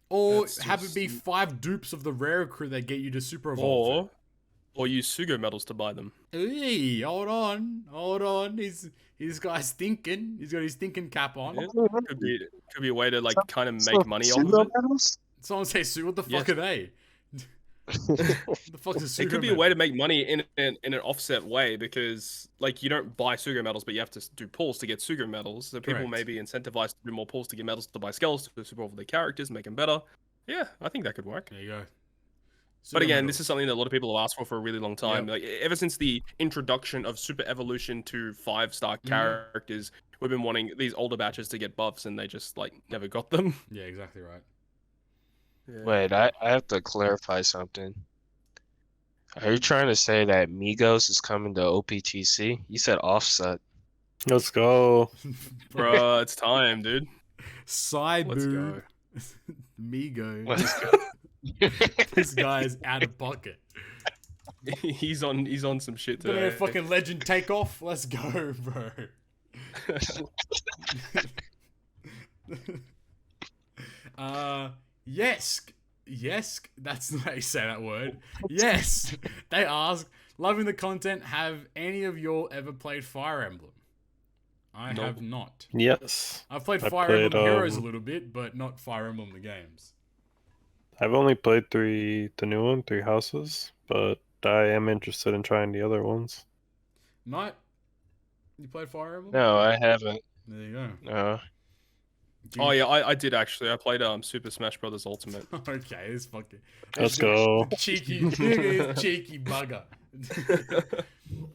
Or have it be 5 dupes of the rare crew that get you to super evolve. Or use Sugo medals to buy them. Hey, hold on. This guy's thinking. He's got his thinking cap on. Yeah. Could be a way to kind of make money off of it. Someone say, "Sue, what the fuck are they?" What the fuck is a Sugo It could be a way to make money in an offset way, because you don't buy Sugo medals, but you have to do pulls to get Sugo medals. So people may be incentivized to do more pulls to get medals to buy skulls to super over their characters, make them better. Yeah, I think that could work. There you go. But again, this is something that a lot of people have asked for a really long time. Yep. Ever since the introduction of Super Evolution to 5-star characters, we've been wanting these older batches to get buffs, and they just never got them. Yeah, exactly right. Yeah. Wait, I have to clarify something. Are you trying to say that Migos is coming to OPTC? You said Offset. Let's go. Bruh, it's time, dude. Side Let's go. Migos. Let's go. This guy is out of pocket. He's on some shit today. But fucking legend takeoff. Let's go, bro. Yes, that's the way you say that word. Yes, they ask, loving the content. Have any of y'all ever played Fire Emblem? I have not. Yes. I've played Fire Emblem Heroes a little bit, but not Fire Emblem the games. I've only played the new one, 3 Houses, but I am interested in trying the other ones. Knight, you played Fire Emblem? No, I haven't. There you go. No. Oh yeah, I did actually. I played Super Smash Bros. Ultimate. Okay, this fucking let's go. Cheeky bugger.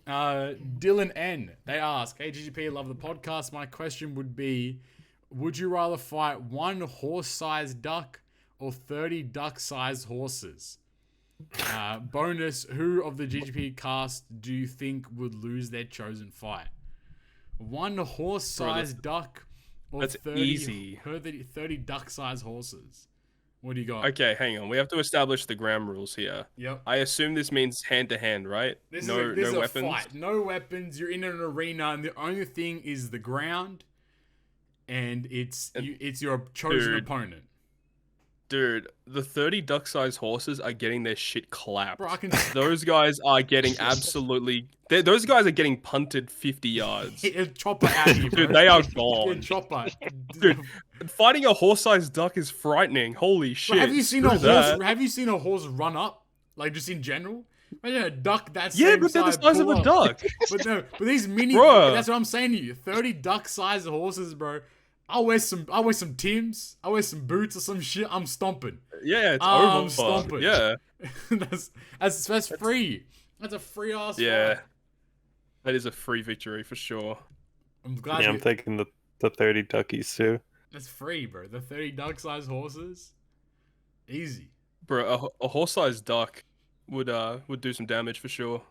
Dylan N. They ask, "Hey GGP, love the podcast. My question would be, would you rather fight 1 horse-sized duck or 30 duck-sized horses? Bonus, who of the GGP cast do you think would lose their chosen fight? 1 horse-sized duck or that's 30 duck-sized horses? What do you got? Okay, hang on. We have to establish the gram rules here. Yep. I assume this means hand-to-hand, right? This no is a weapons? fight. No weapons. You're in an arena, and the only thing is the ground, and it's your chosen opponent. Dude, the 30 duck-sized horses are getting their shit clapped. Bro, those guys are getting absolutely... Those guys are getting punted 50 yards. Chopper out of you, bro. Dude, they are gone. Chopper. Dude, fighting a horse-sized duck is frightening. Holy shit. Bro, have you seen a horse run up? Just in general? Imagine a duck that's but they're the size of a duck. But these mini... Bro. That's what I'm saying to you. 30 duck-sized horses, bro. I'll wear some Tims. I'll wear some boots or some shit. I'm stomping. Yeah, it's over. I'm stomping. Yeah. that's free. That's a free ass. Yeah, fight. that is a free victory for sure. I'm glad. Yeah, I'm taking the 30 duckies too. That's free, bro. The 30 duck-sized horses, easy. Bro, a horse-sized duck would do some damage for sure.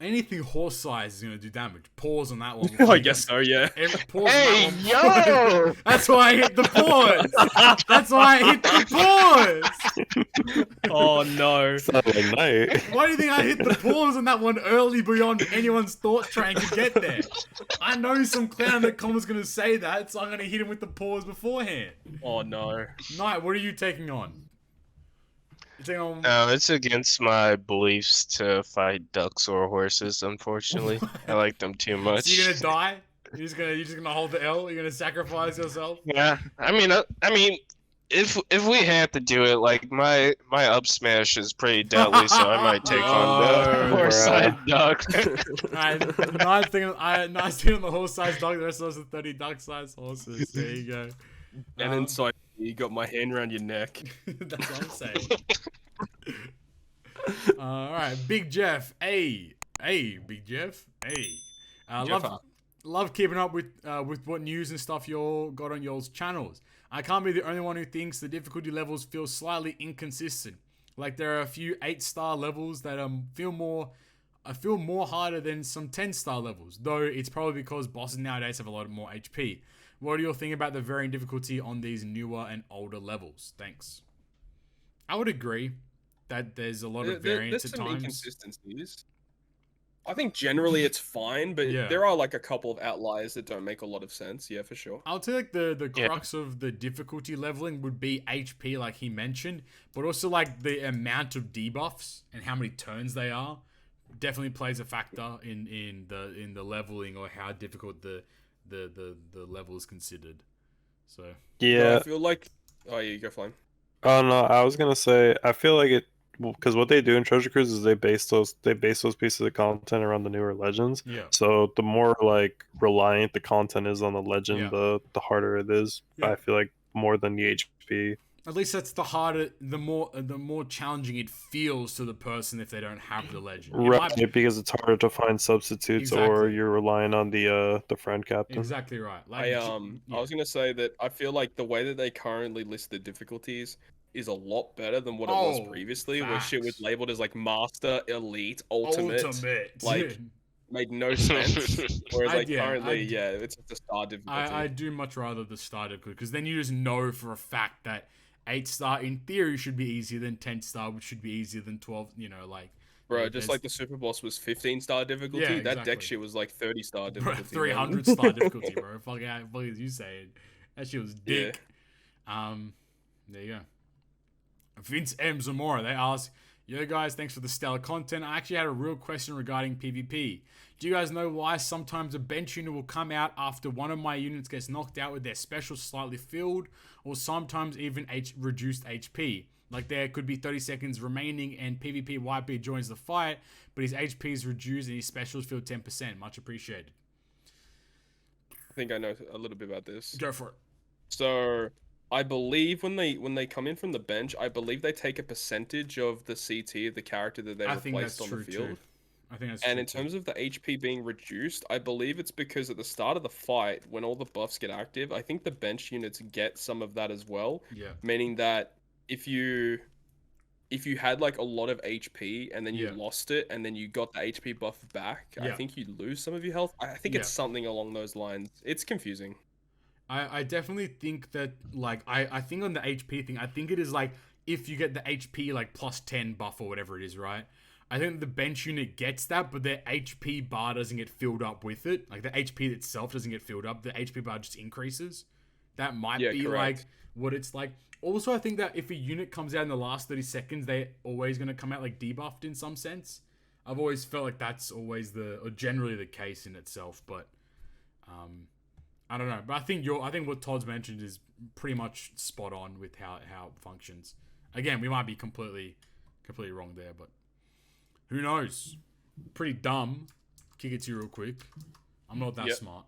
Anything horse size is gonna do damage. Pause on that one. I guess so, yeah. Pause Hey, on that one. yo! That's why I hit the pause. That's why I hit the pause. Oh no. Saturday night. Why do you think I hit the pause on that one early beyond anyone's thought train could get there? I know some clown in the comments gonna say that, so I'm gonna hit him with the pause beforehand. Oh no. Knight, what are you taking on? No, it's against my beliefs to fight ducks or horses, unfortunately. I like them too much. So you're gonna die? You're just gonna hold the L? You're gonna sacrifice yourself? Yeah, I mean, if we had to do it, like my up smash is pretty deadly, so I might take on the horse-sized duck. Alright, nice thing on the horse-sized dog. The rest of us are 30 duck-sized horses. There you go. And inside, you got my hand around your neck. That's what I'm saying. Alright, Big Jeff. Hey, Big Jeff. Hey. Love keeping up with what news and stuff you got on y'all's channels. I can't be the only one who thinks the difficulty levels feel slightly inconsistent. Like there are a few 8-star levels that feel more harder than some 10-star levels, though it's probably because bosses nowadays have a lot more HP. What do you think about the varying difficulty on these newer and older levels? Thanks. I would agree that there's a lot of variance at times. There's some inconsistencies. I think generally it's fine, but there are like a couple of outliers that don't make a lot of sense. Yeah, for sure. I'll tell you, like the crux of the difficulty leveling would be HP, like he mentioned, but also like the amount of debuffs and how many turns they are definitely plays a factor in the leveling or how difficult the level is considered. So yeah, I feel like you go Flame. Oh no, I was gonna say I feel like it because what they do in Treasure Cruise is they base those pieces of content around the newer legends. Yeah. So the more like reliant the content is on the legend, the harder it is. Yeah. I feel like more than the HP. At least that's the harder, the more challenging it feels to the person if they don't have the legend. Right, because it's harder to find substitutes, or you're relying on the friend captain. Exactly right. Like, I was gonna say that I feel like the way that they currently list the difficulties is a lot better than what it was previously, where shit was labeled as like Master, Elite, Ultimate. Like, made no sense. Whereas like currently, it's just a star difficulty. I do much rather the star difficulty, because then you just know for a fact that 8-star in theory should be easier than 10-star, which should be easier than 12. You know, like. Bro, just like the super boss was 15-star difficulty, exactly. That deck shit was like 30-star difficulty. 300-star difficulty, bro. Fuck yeah, what is you saying? That shit was dick. Yeah. There you go. Vince M. Zamora, they ask, yo guys, thanks for the stellar content. I actually had a real question regarding PvP. Do you guys know why sometimes a bench unit will come out after one of my units gets knocked out with their special slightly filled, or sometimes even reduced HP? Like there could be 30 seconds remaining and PvP Whitebeard joins the fight, but his HP is reduced and his specials feel 10%. Much appreciated. I think I know a little bit about this. Go for it. So I believe when they come in from the bench, I believe they take a percentage of the CT of the character that they replaced on the field. I think that's true. And in terms of the HP being reduced, I believe it's because at the start of the fight, when all the buffs get active, I think the bench units get some of that as well. Yeah. Meaning that if you had like a lot of HP and then you lost it and then you got the HP buff back, I think you lose some of your health. I think it's something along those lines. It's confusing. I definitely think that, like, I think on the HP thing, I think it is like, if you get the HP, like, plus 10 buff or whatever it is, right? I think the bench unit gets that, but their HP bar doesn't get filled up with it. Like, the HP itself doesn't get filled up. The HP bar just increases. That might be, like, what it's like. Also, I think that if a unit comes out in the last 30 seconds, they're always going to come out, like, debuffed in some sense. I've always felt like that's always or generally the case in itself, but, I don't know, but I think what Todd's mentioned is pretty much spot on with how it functions. Again, we might be completely wrong there, but who knows? Pretty dumb. Kick it to you real quick. I'm not that smart.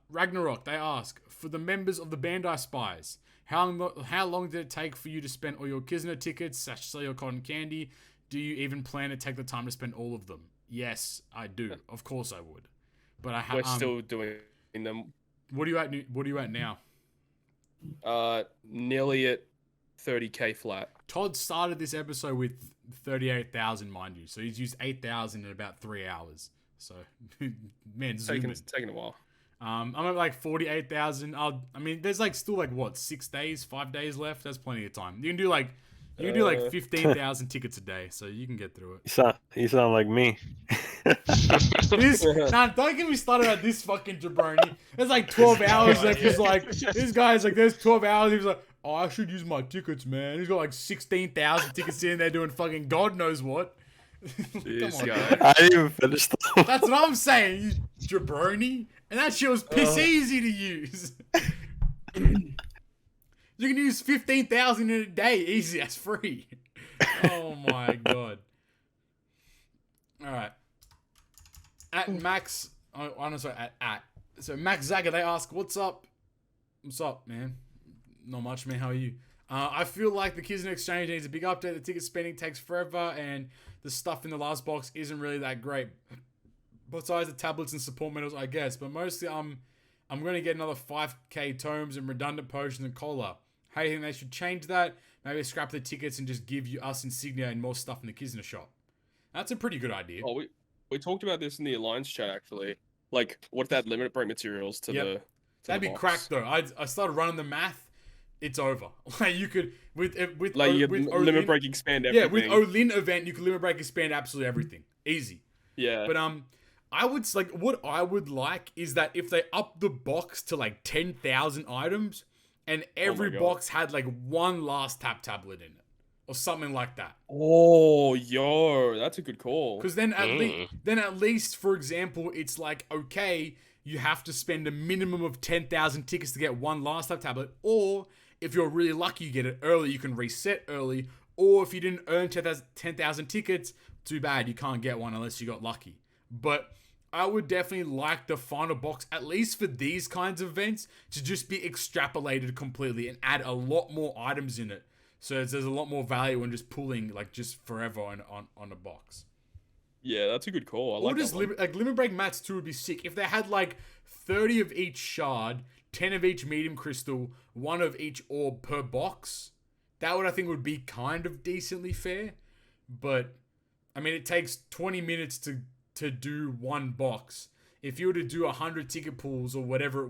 Ragnarok, they ask, for the members of the Bandai Spies, how long did it take for you to spend all your Kizuna tickets / sell your cotton candy? Do you even plan to take the time to spend all of them? Yes, I do. Of course I would. But I have. We're still doing them. What are you at now? Nearly at 30k flat. Todd started this episode with 38,000, mind you. So he's used 8,000 in about 3 hours. So, man, taking a while. I'm at like 48,000. I mean, there's like still like what 5 days left. That's plenty of time. You can do like 15,000 tickets a day, so you can get through it. You sound like me. Don't get me started on this fucking jabroni. There's like 12 hours left. He's like, this guy's like, there's 12 hours. He's like, oh, I should use my tickets, man. He's got like 16,000 tickets in there doing fucking God knows what. This Come on, guy. I didn't even finish them. That's what I'm saying, you jabroni. And that shit was piss easy to use. You can use 15,000 in a day, easy. That's free. Oh my god. All right. At Max, honestly, so Max Zaga, they ask, "What's up? What's up, man? Not much, man. How are you? I feel like the Kizuna exchange needs a big update. The ticket spending takes forever, and the stuff in the last box isn't really that great. Besides the tablets and support medals, I guess. But mostly, I'm going to get another 5k tomes and redundant potions and cola. How do you think they should change that? Maybe scrap the tickets and just give us insignia and more stuff in the Kizuna shop. That's a pretty good idea. Oh, we talked about this in the Alliance chat, actually. Like, what if they had limit break materials to the That'd be box? cracked, though. I started running the math. It's over. Like, you could, with limit break expand everything. Yeah, with O-Lin event, you could limit break expand absolutely everything. Easy. Yeah. But, what I would like is that if they up the box to, like, 10,000 items, and every box had, like, one last tap tablet in it. Or something like that. Oh, yo, that's a good call. Because then at least, for example, it's like, okay, you have to spend a minimum of 10,000 tickets to get one last tap tablet. Or, if you're really lucky, you get it early, you can reset early. Or, if you didn't earn 10,000 tickets, too bad, you can't get one unless you got lucky. But I would definitely like the final box, at least for these kinds of events, to just be extrapolated completely and add a lot more items in it. So there's a lot more value in just pulling, like, just forever on a box. Yeah, that's a good call. I like that one. Limit Break Mats 2 would be sick. If they had, like, 30 of each shard, 10 of each medium crystal, 1 of each orb per box, that would, I think, would be kind of decently fair. But, I mean, it takes 20 minutes to do one box. If you were to do 100 ticket pools or whatever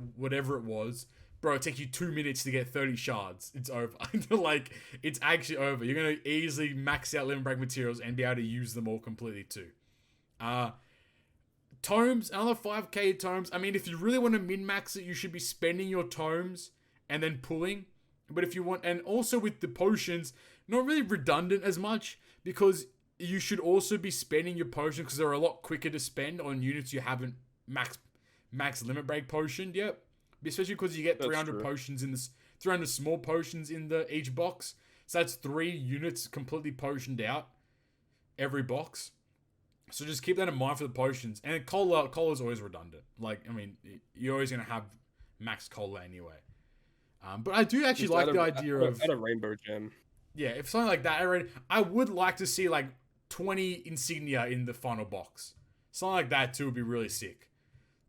it was, bro, it takes you 2 minutes to get 30 shards. It's over. Like, it's actually over. You're going to easily max out limit break materials and be able to use them all completely too. Tomes, another 5k tomes. I mean, if you really want to min-max it, you should be spending your tomes and then pulling. But if you want, and also with the potions, not really redundant as much, because you should also be spending your potions because they're a lot quicker to spend on units you haven't max limit break potioned yet. Especially because you get 300 potions in this, 300 small potions in each box. So that's 3 units completely potioned out every box. So just keep that in mind for the potions. And cola is always redundant. Like, I mean, you're always going to have max cola anyway. But I do actually like the idea of a rainbow gem. Yeah, if something like that, I would like to see like 20 insignia in the final box. Something like that too would be really sick.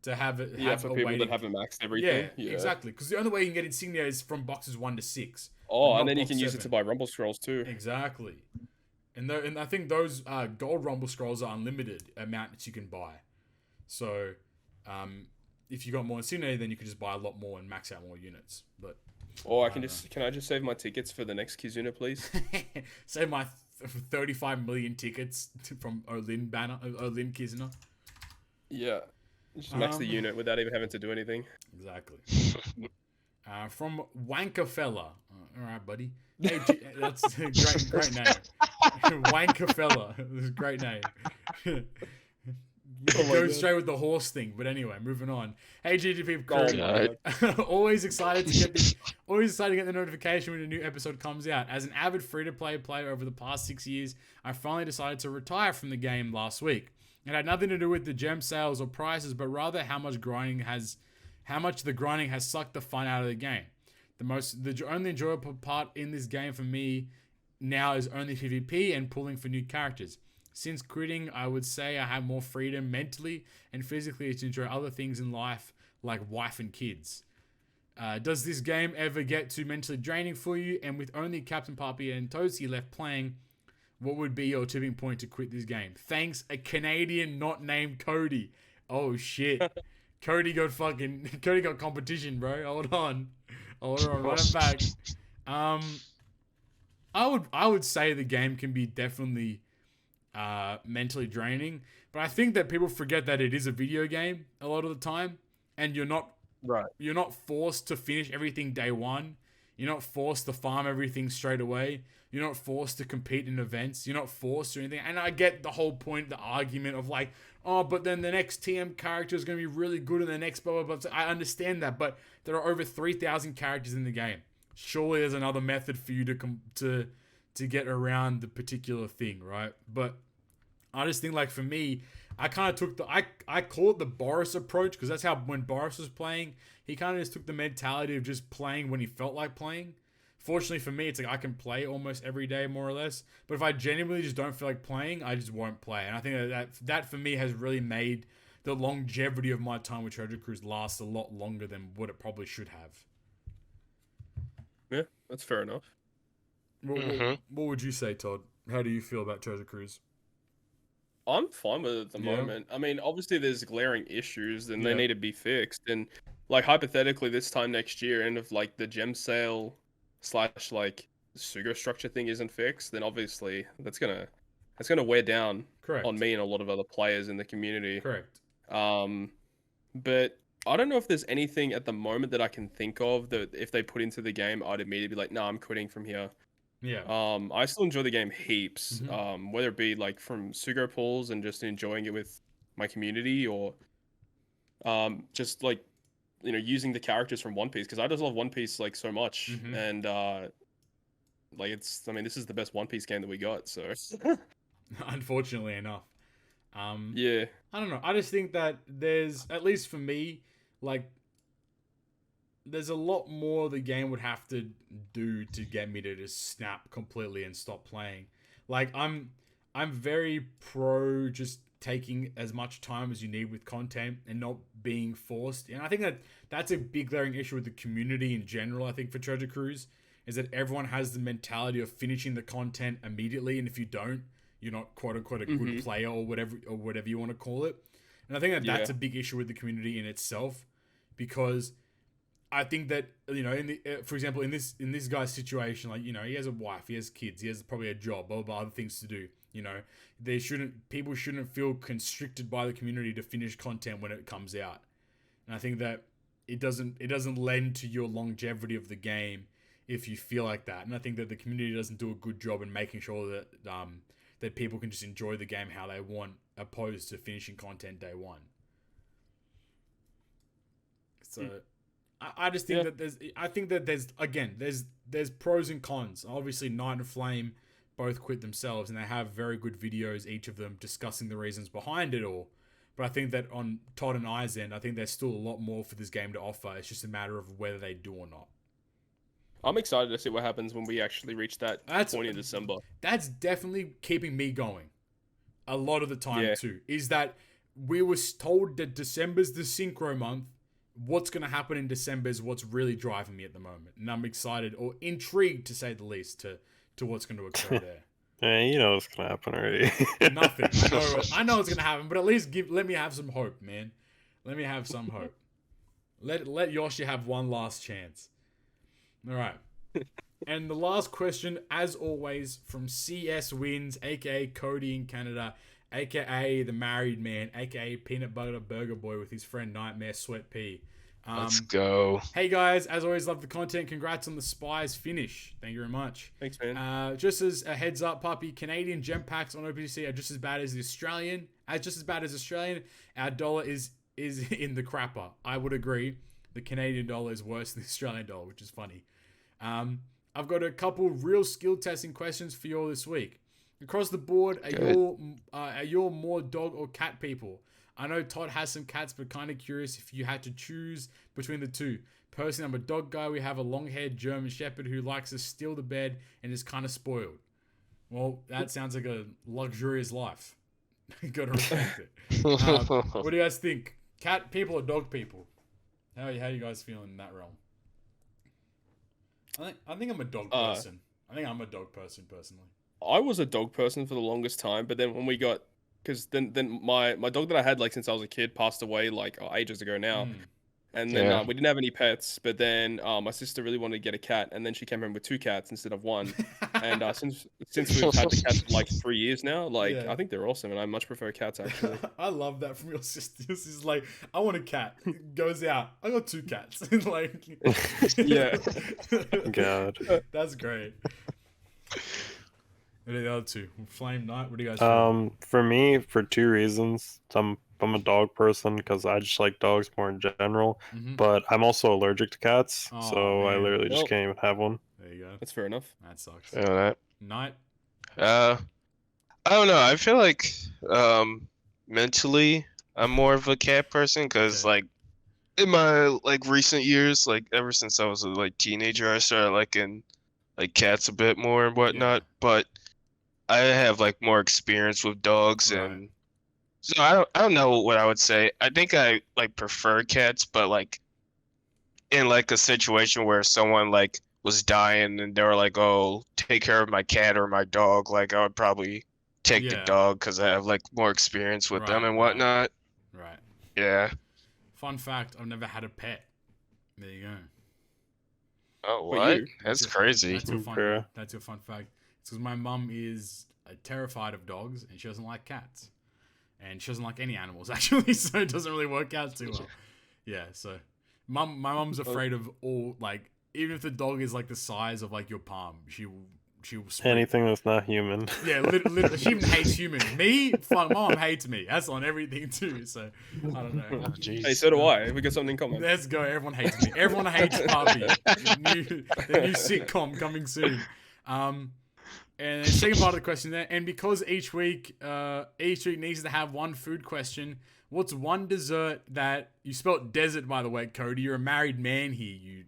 To have it, for people that haven't maxed everything. Yeah, exactly. Because the only way you can get insignia is from boxes 1 to 6. Oh, and then you can use it to buy rumble scrolls too. Exactly. And I think those gold rumble scrolls are unlimited amount that you can buy. So, if you got more insignia, then you can just buy a lot more and max out more units. But can I just save my tickets for the next Kizuna, please? Save my 35 million tickets from O-Lin banner, O-Lin Kizuna. Yeah. Just max the unit without even having to do anything. Exactly. From Wanker Fella. All right, buddy. Hey, that's a great name. Wanker Fella. That's a great name. Go straight with the horse thing, but anyway, moving on. Hey, GGP Crew. Always excited to get the notification when a new episode comes out. As an avid free-to-play player over the past 6 years, I finally decided to retire from the game last week. It had nothing to do with the gem sales or prices, but rather how much the grinding has sucked the fun out of the game. The only enjoyable part in this game for me now is only PvP and pulling for new characters. Since quitting, I would say I have more freedom mentally and physically to enjoy other things in life, like wife and kids. Does this game ever get too mentally draining for you? And with only Captain Papi and Toadskii left playing, what would be your tipping point to quit this game? Thanks, a Canadian not named Cody. Oh shit. Cody got competition, bro. Hold on, run it back. I would say the game can be definitely mentally draining, but I think that people forget that it is a video game a lot of the time, and you're not forced to finish everything day one. You're not forced to farm everything straight away. You're not forced to compete in events. You're not forced to anything. And I get the whole point, the argument of like, oh, but then the next TM character is going to be really good in the next blah, blah, blah. I understand that, but there are over 3,000 characters in the game. Surely there's another method for you to get around the particular thing, right? But I just think, like, for me, I kind of took I call it the Boris approach, because that's how, when Boris was playing, he kind of just took the mentality of just playing when he felt like playing. Fortunately for me, it's like I can play almost every day, more or less. But if I genuinely just don't feel like playing, I just won't play. And I think that for me has really made the longevity of my time with Treasure Cruise last a lot longer than what it probably should have. Yeah, that's fair enough. What would you say, Todd? How do you feel about Treasure Cruise? I'm fine with it at the moment. I mean, obviously there's glaring issues and they need to be fixed. And like hypothetically, this time next year, and if like the gem sale / like Sugo structure thing isn't fixed, then obviously that's gonna wear down on me and a lot of other players in the community. Correct. But I don't know if there's anything at the moment that I can think of that if they put into the game, I'd immediately be like, no, I'm quitting from here. Yeah. I still enjoy the game heaps. Whether it be like from Sugo pulls and just enjoying it with my community, or just like, you know, using the characters from One Piece, because I just love One Piece like so much. And like I mean, this is the best One Piece game that we got, so unfortunately enough. Yeah. I don't know. I just think that there's, at least for me, like, there's a lot more the game would have to do to get me to just snap completely and stop playing. Like, I'm very pro just taking as much time as you need with content and not being forced. And I think that that's a big glaring issue with the community in general, I think, for Treasure Cruise, is that everyone has the mentality of finishing the content immediately, and if you don't, you're not quote unquote a good player or whatever you want to call it. And I think that that's a big issue with the community in itself, because I think that, you know, for example, in this guy's situation, like, you know, he has a wife, he has kids, he has probably a job, blah, blah, other things to do. You know, people shouldn't feel constricted by the community to finish content when it comes out. And I think that it doesn't lend to your longevity of the game if you feel like that. And I think that the community doesn't do a good job in making sure that that people can just enjoy the game how they want, opposed to finishing content day one. So I just think that there's pros and cons. Obviously, Night and Flame both quit themselves, and they have very good videos, each of them discussing the reasons behind it all. But I think that on Todd and I's end, I think there's still a lot more for this game to offer. It's just a matter of whether they do or not. I'm excited to see what happens when we actually reach that point in December. That's definitely keeping me going a lot of the time too. Is that we were told that December's the synchro month. What's going to happen in December is what's really driving me at the moment. And I'm excited, or intrigued to say the least, to what's going to occur there. Yeah, you know what's going to happen already. Nothing. I know what's going to happen, but at least let me have some hope, man. Let me have some hope. Let Yoshi have one last chance. All right. And the last question, as always, from CS Wins, a.k.a. Cody in Canada, a.k.a. the married man, a.k.a. Peanut Butter Burger Boy with his friend Nitemare Sweat P. Let's go. Hey guys, as always, love the content. Congrats on the Spies finish. Thank you very much. Thanks, man. Just as a heads up, Papi, Canadian gem packs on OPTC are just as bad as the Australian. Our dollar is in the crapper. I would agree. The Canadian dollar is worse than the Australian dollar, which is funny. I've got a couple real skill testing questions for you all this week. Across the board, are you more dog or cat people? I know Todd has some cats, but kind of curious if you had to choose between the two. Personally, I'm a dog guy. We have a long-haired German Shepherd who likes to steal the bed and is kind of spoiled. Well, that sounds like a luxurious life. Gotta respect it. What do you guys think? Cat people or dog people? How you guys feeling in that realm? I think I'm a dog person. I think I'm a dog person personally. I was a dog person for the longest time, but then when we got, because then my dog that I had like since I was a kid passed away like ages ago now, and then we didn't have any pets. But then my sister really wanted to get a cat, and then she came home with 2 cats instead of 1. And since we've had the cats for like 3 years now, like I think they're awesome, and I much prefer cats actually. I love that from your sister. She's like, I want a cat. Goes out. I got 2 cats. Like, yeah. God, that's great. What are the other 2? Flame Knight. What do you guys think? For me, for 2 reasons. I'm a dog person because I just like dogs more in general, but I'm also allergic to cats, so I literally just can't even have one. There you go. That's fair enough. That sucks. Night. Night. I don't know. I feel like mentally I'm more of a cat person because like in my like recent years, like ever since I was a like teenager, I started liking like cats a bit more and whatnot. But I have like more experience with dogs, and so I don't know what I would say. I think I like prefer cats, but like in like a situation where someone like was dying and they were like, "Oh, take care of my cat or my dog," like I would probably take the dog because I have like more experience with them and whatnot. Right. Yeah. Fun fact: I've never had a pet. There you go. Oh, what? That's crazy. That's your fun fact. It's because my mum is terrified of dogs and she doesn't like cats. And she doesn't like any animals, actually, so it doesn't really work out too well. Yeah, so my mum's afraid of all, like, even if the dog is, like, the size of, like, your palm, she will anything that's not human. Yeah, literally, she even hates humans. Me, fuck, mom hates me. That's on everything, too, so I don't know. Oh, hey, so do I. We got something in common. Let's go. Everyone hates me. Everyone hates Papi. The new sitcom coming soon. And the second part of the question there, and because each week needs to have one food question, what's one dessert that you spelt desert, by the way, Cody? You're a married man here,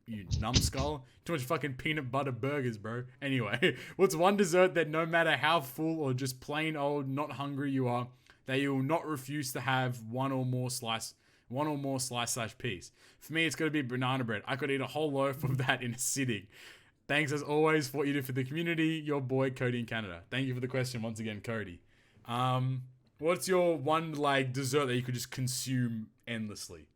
you numbskull. Too much fucking peanut butter burgers, bro. Anyway, what's one dessert that no matter how full or just plain old not hungry you are, that you will not refuse to have one or more slice / piece? For me, it's gonna be banana bread. I could eat a whole loaf of that in a sitting. Thanks as always for what you do for the community. Your boy, Cody in Canada. Thank you for the question once again, Cody. What's your one like dessert that you could just consume endlessly?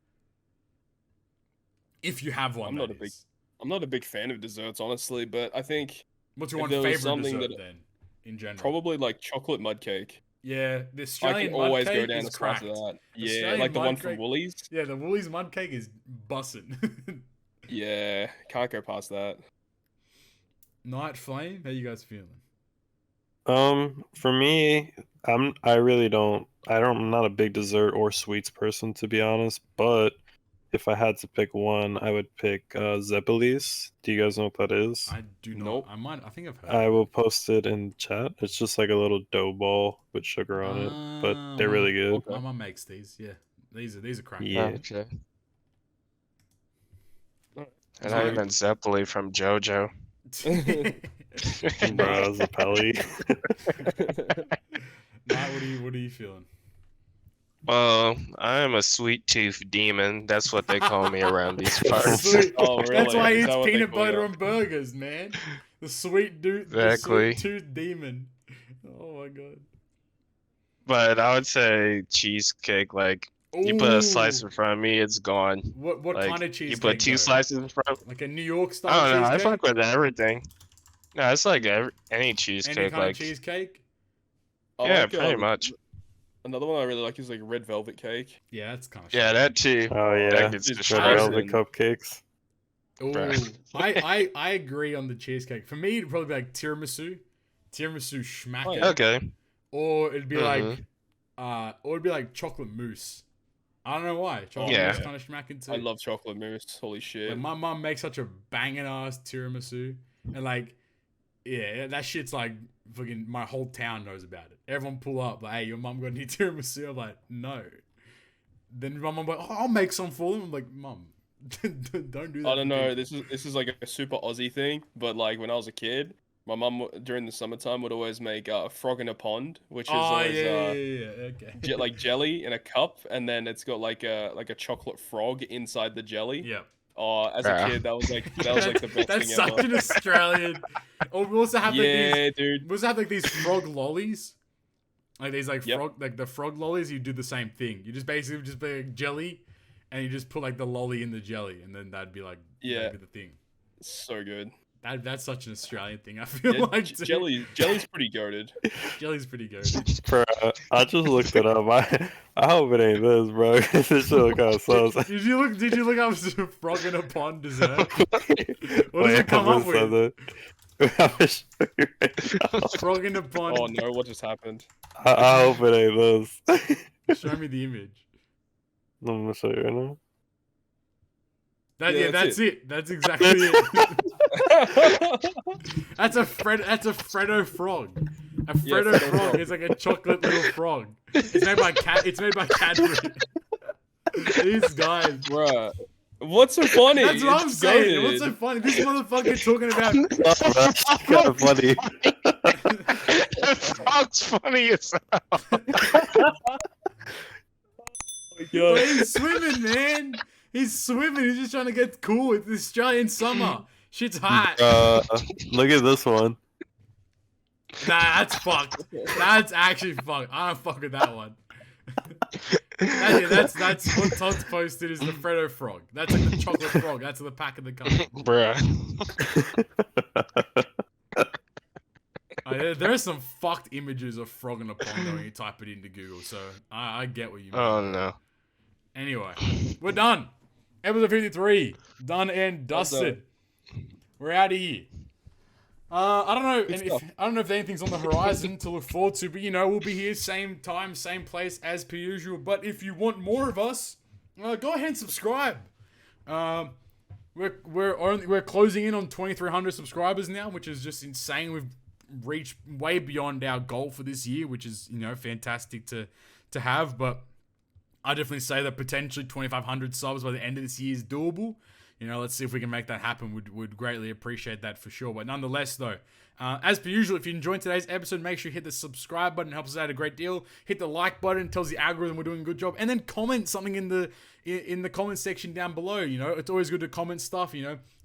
If you have one, I'm not a big fan of desserts, honestly, but I think. What's your one favorite dessert then, in general? Probably like chocolate mud cake. Yeah, the Australian mud cake. I can always go down as fast as that. Yeah, like the one from Woolies. Yeah, the Woolies mud cake is bussin'. Yeah, can't go past that. Night Flame, how you guys feeling? For me, I'm not a big dessert or sweets person, to be honest, but if I had to pick one, I would pick Zeppelis. Do you guys know what that is? I do not. Nope. I think I've heard. I will post it in chat. It's just like a little dough ball with sugar on it, but they're really good. My mom makes these. Yeah, these are cracking. Yeah. Okay. And I meant Zeppeli from JoJo. Bro, Zeppeli. Matt, what are you feeling? Well, I am a sweet tooth demon. That's what they call me around these parts. Oh, really? That's why he eats peanut butter on burgers, man. The sweet dude, exactly. The sweet tooth demon. Oh my god. But I would say cheesecake. Like you put a slice in front of me, it's gone. What like, kind of cheesecake? You put 2 slices in front. Like a New York style. I don't know. Cheesecake? I fuck with everything. No, it's like any cheesecake. Any kind like of cheesecake. Yeah, like, pretty much. Another one I really like is like red velvet cake. Yeah, that's kind of. Yeah, that too. Oh yeah, that gets red velvet cupcakes. Oh, I agree on the cheesecake. For me, it'd probably be like tiramisu schmack. Oh, yeah. Okay. Or it'd be like chocolate mousse. I don't know why. Chocolate mousse kind of schmacking too. I love chocolate mousse. Holy shit. Like, my mom makes such a banging ass tiramisu, and like, yeah, that shit's like fucking. My whole town knows about it. Everyone pull up like, "Hey, your mom got any tiramisu?" I'm like, "No." Then my mom's like, "Oh, I'll make some for them." I'm like, "Mom, don't do that." I don't know. This is like a super Aussie thing, but like when I was a kid, my mum during the summertime would always make frog in a pond, which is okay. like jelly in a cup, and then it's got like a chocolate frog inside the jelly. Yeah. Oh, as a kid, that was like the best thing That's ever. such an Australian. Or we also have dude. We also have like these frog lollies. Like these like Yep. frog like the frog lollies. You do the same thing. You just basically just be like jelly, and you just put like the lolly in the jelly, and then that'd be like that'd be the thing. So good. That's such an Australian thing. I feel like jelly's pretty goated. Jelly's pretty goated. Bro, I just looked it up. I hope it ain't this, bro. This shit look kind of sus. Did you look up frog in a pond dessert? What does it come up with? Frog in a pond. Oh no, what just happened? I hope it ain't this. Show me the image. I'm gonna show you right now. That's it. That's exactly it. That's a Freddo frog. A Freddo frog is like a chocolate little frog. It's made by Cadbury. These guys, bruh. What's so funny? That's what I'm saying. What's so funny? This motherfucker talking about. That's kind of funny. That frog's funny as hell. Well, he's swimming, man. He's swimming. He's just trying to get cool with the Australian summer. Shit's hot. Look at this one. Nah, that's fucked. That's actually fucked. I don't fuck with that one. That's what Todd's posted is the Freddo frog. That's like the chocolate frog. That's the pack of the cup. Bruh. There are some fucked images of frog in a pond when you type it into Google, so I get what you mean. Oh no. Anyway, we're done. Episode 53. Done and dusted. We're out of here. I don't know. I don't know if anything's on the horizon to look forward to, but we'll be here same time, same place as per usual. But if you want more of us, go ahead and subscribe. We're closing in on 2,300 subscribers now, which is just insane. We've reached way beyond our goal for this year, which is fantastic to have. But I definitely say that potentially 2,500 subs by the end of this year is doable. Let's see if we can make that happen. Would greatly appreciate that for sure. But nonetheless, though, as per usual, if you enjoyed today's episode, make sure you hit the subscribe button. It helps us out a great deal. Hit the like button. It tells the algorithm we're doing a good job. And then comment something in the comment section down below. It's always good to comment stuff.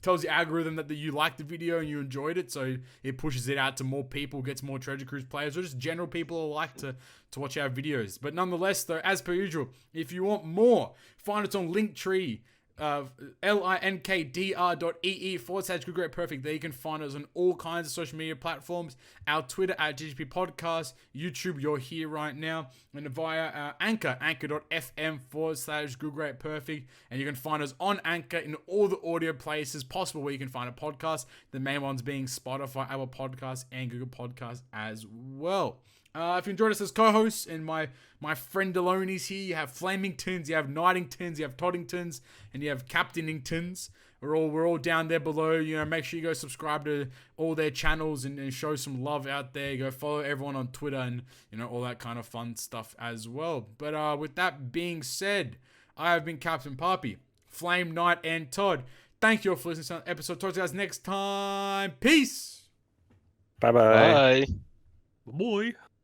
Tells the algorithm that you liked the video and you enjoyed it, so it pushes it out to more people, gets more Treasure Cruise players, or just general people who like to watch our videos. But nonetheless, though, as per usual, if you want more, find us on Linktree. linkdr.ee/GoodGreatPerfect. There you can find us on all kinds of social media platforms. Our Twitter at GGP Podcast, YouTube, you're here right now, and via Anchor, anchor.fm/GoodGreatPerfect. And you can find us on Anchor in all the audio places possible where you can find a podcast. The main ones being Spotify, Apple Podcasts, and Google Podcasts as well. If you enjoyed us as co-hosts and my friend Deloney's here, you have Flamingtons, you have Nightingtons, you have Toddingtons, and you have Captainingtons. We're all down there below. Make sure you go subscribe to all their channels and show some love out there. Go follow everyone on Twitter and all that kind of fun stuff as well. But with that being said, I have been Captain Papi, Flame, Knight, and Todd. Thank you all for listening to the episode. Talk to you guys next time. Peace. Bye-bye. Bye. Boy.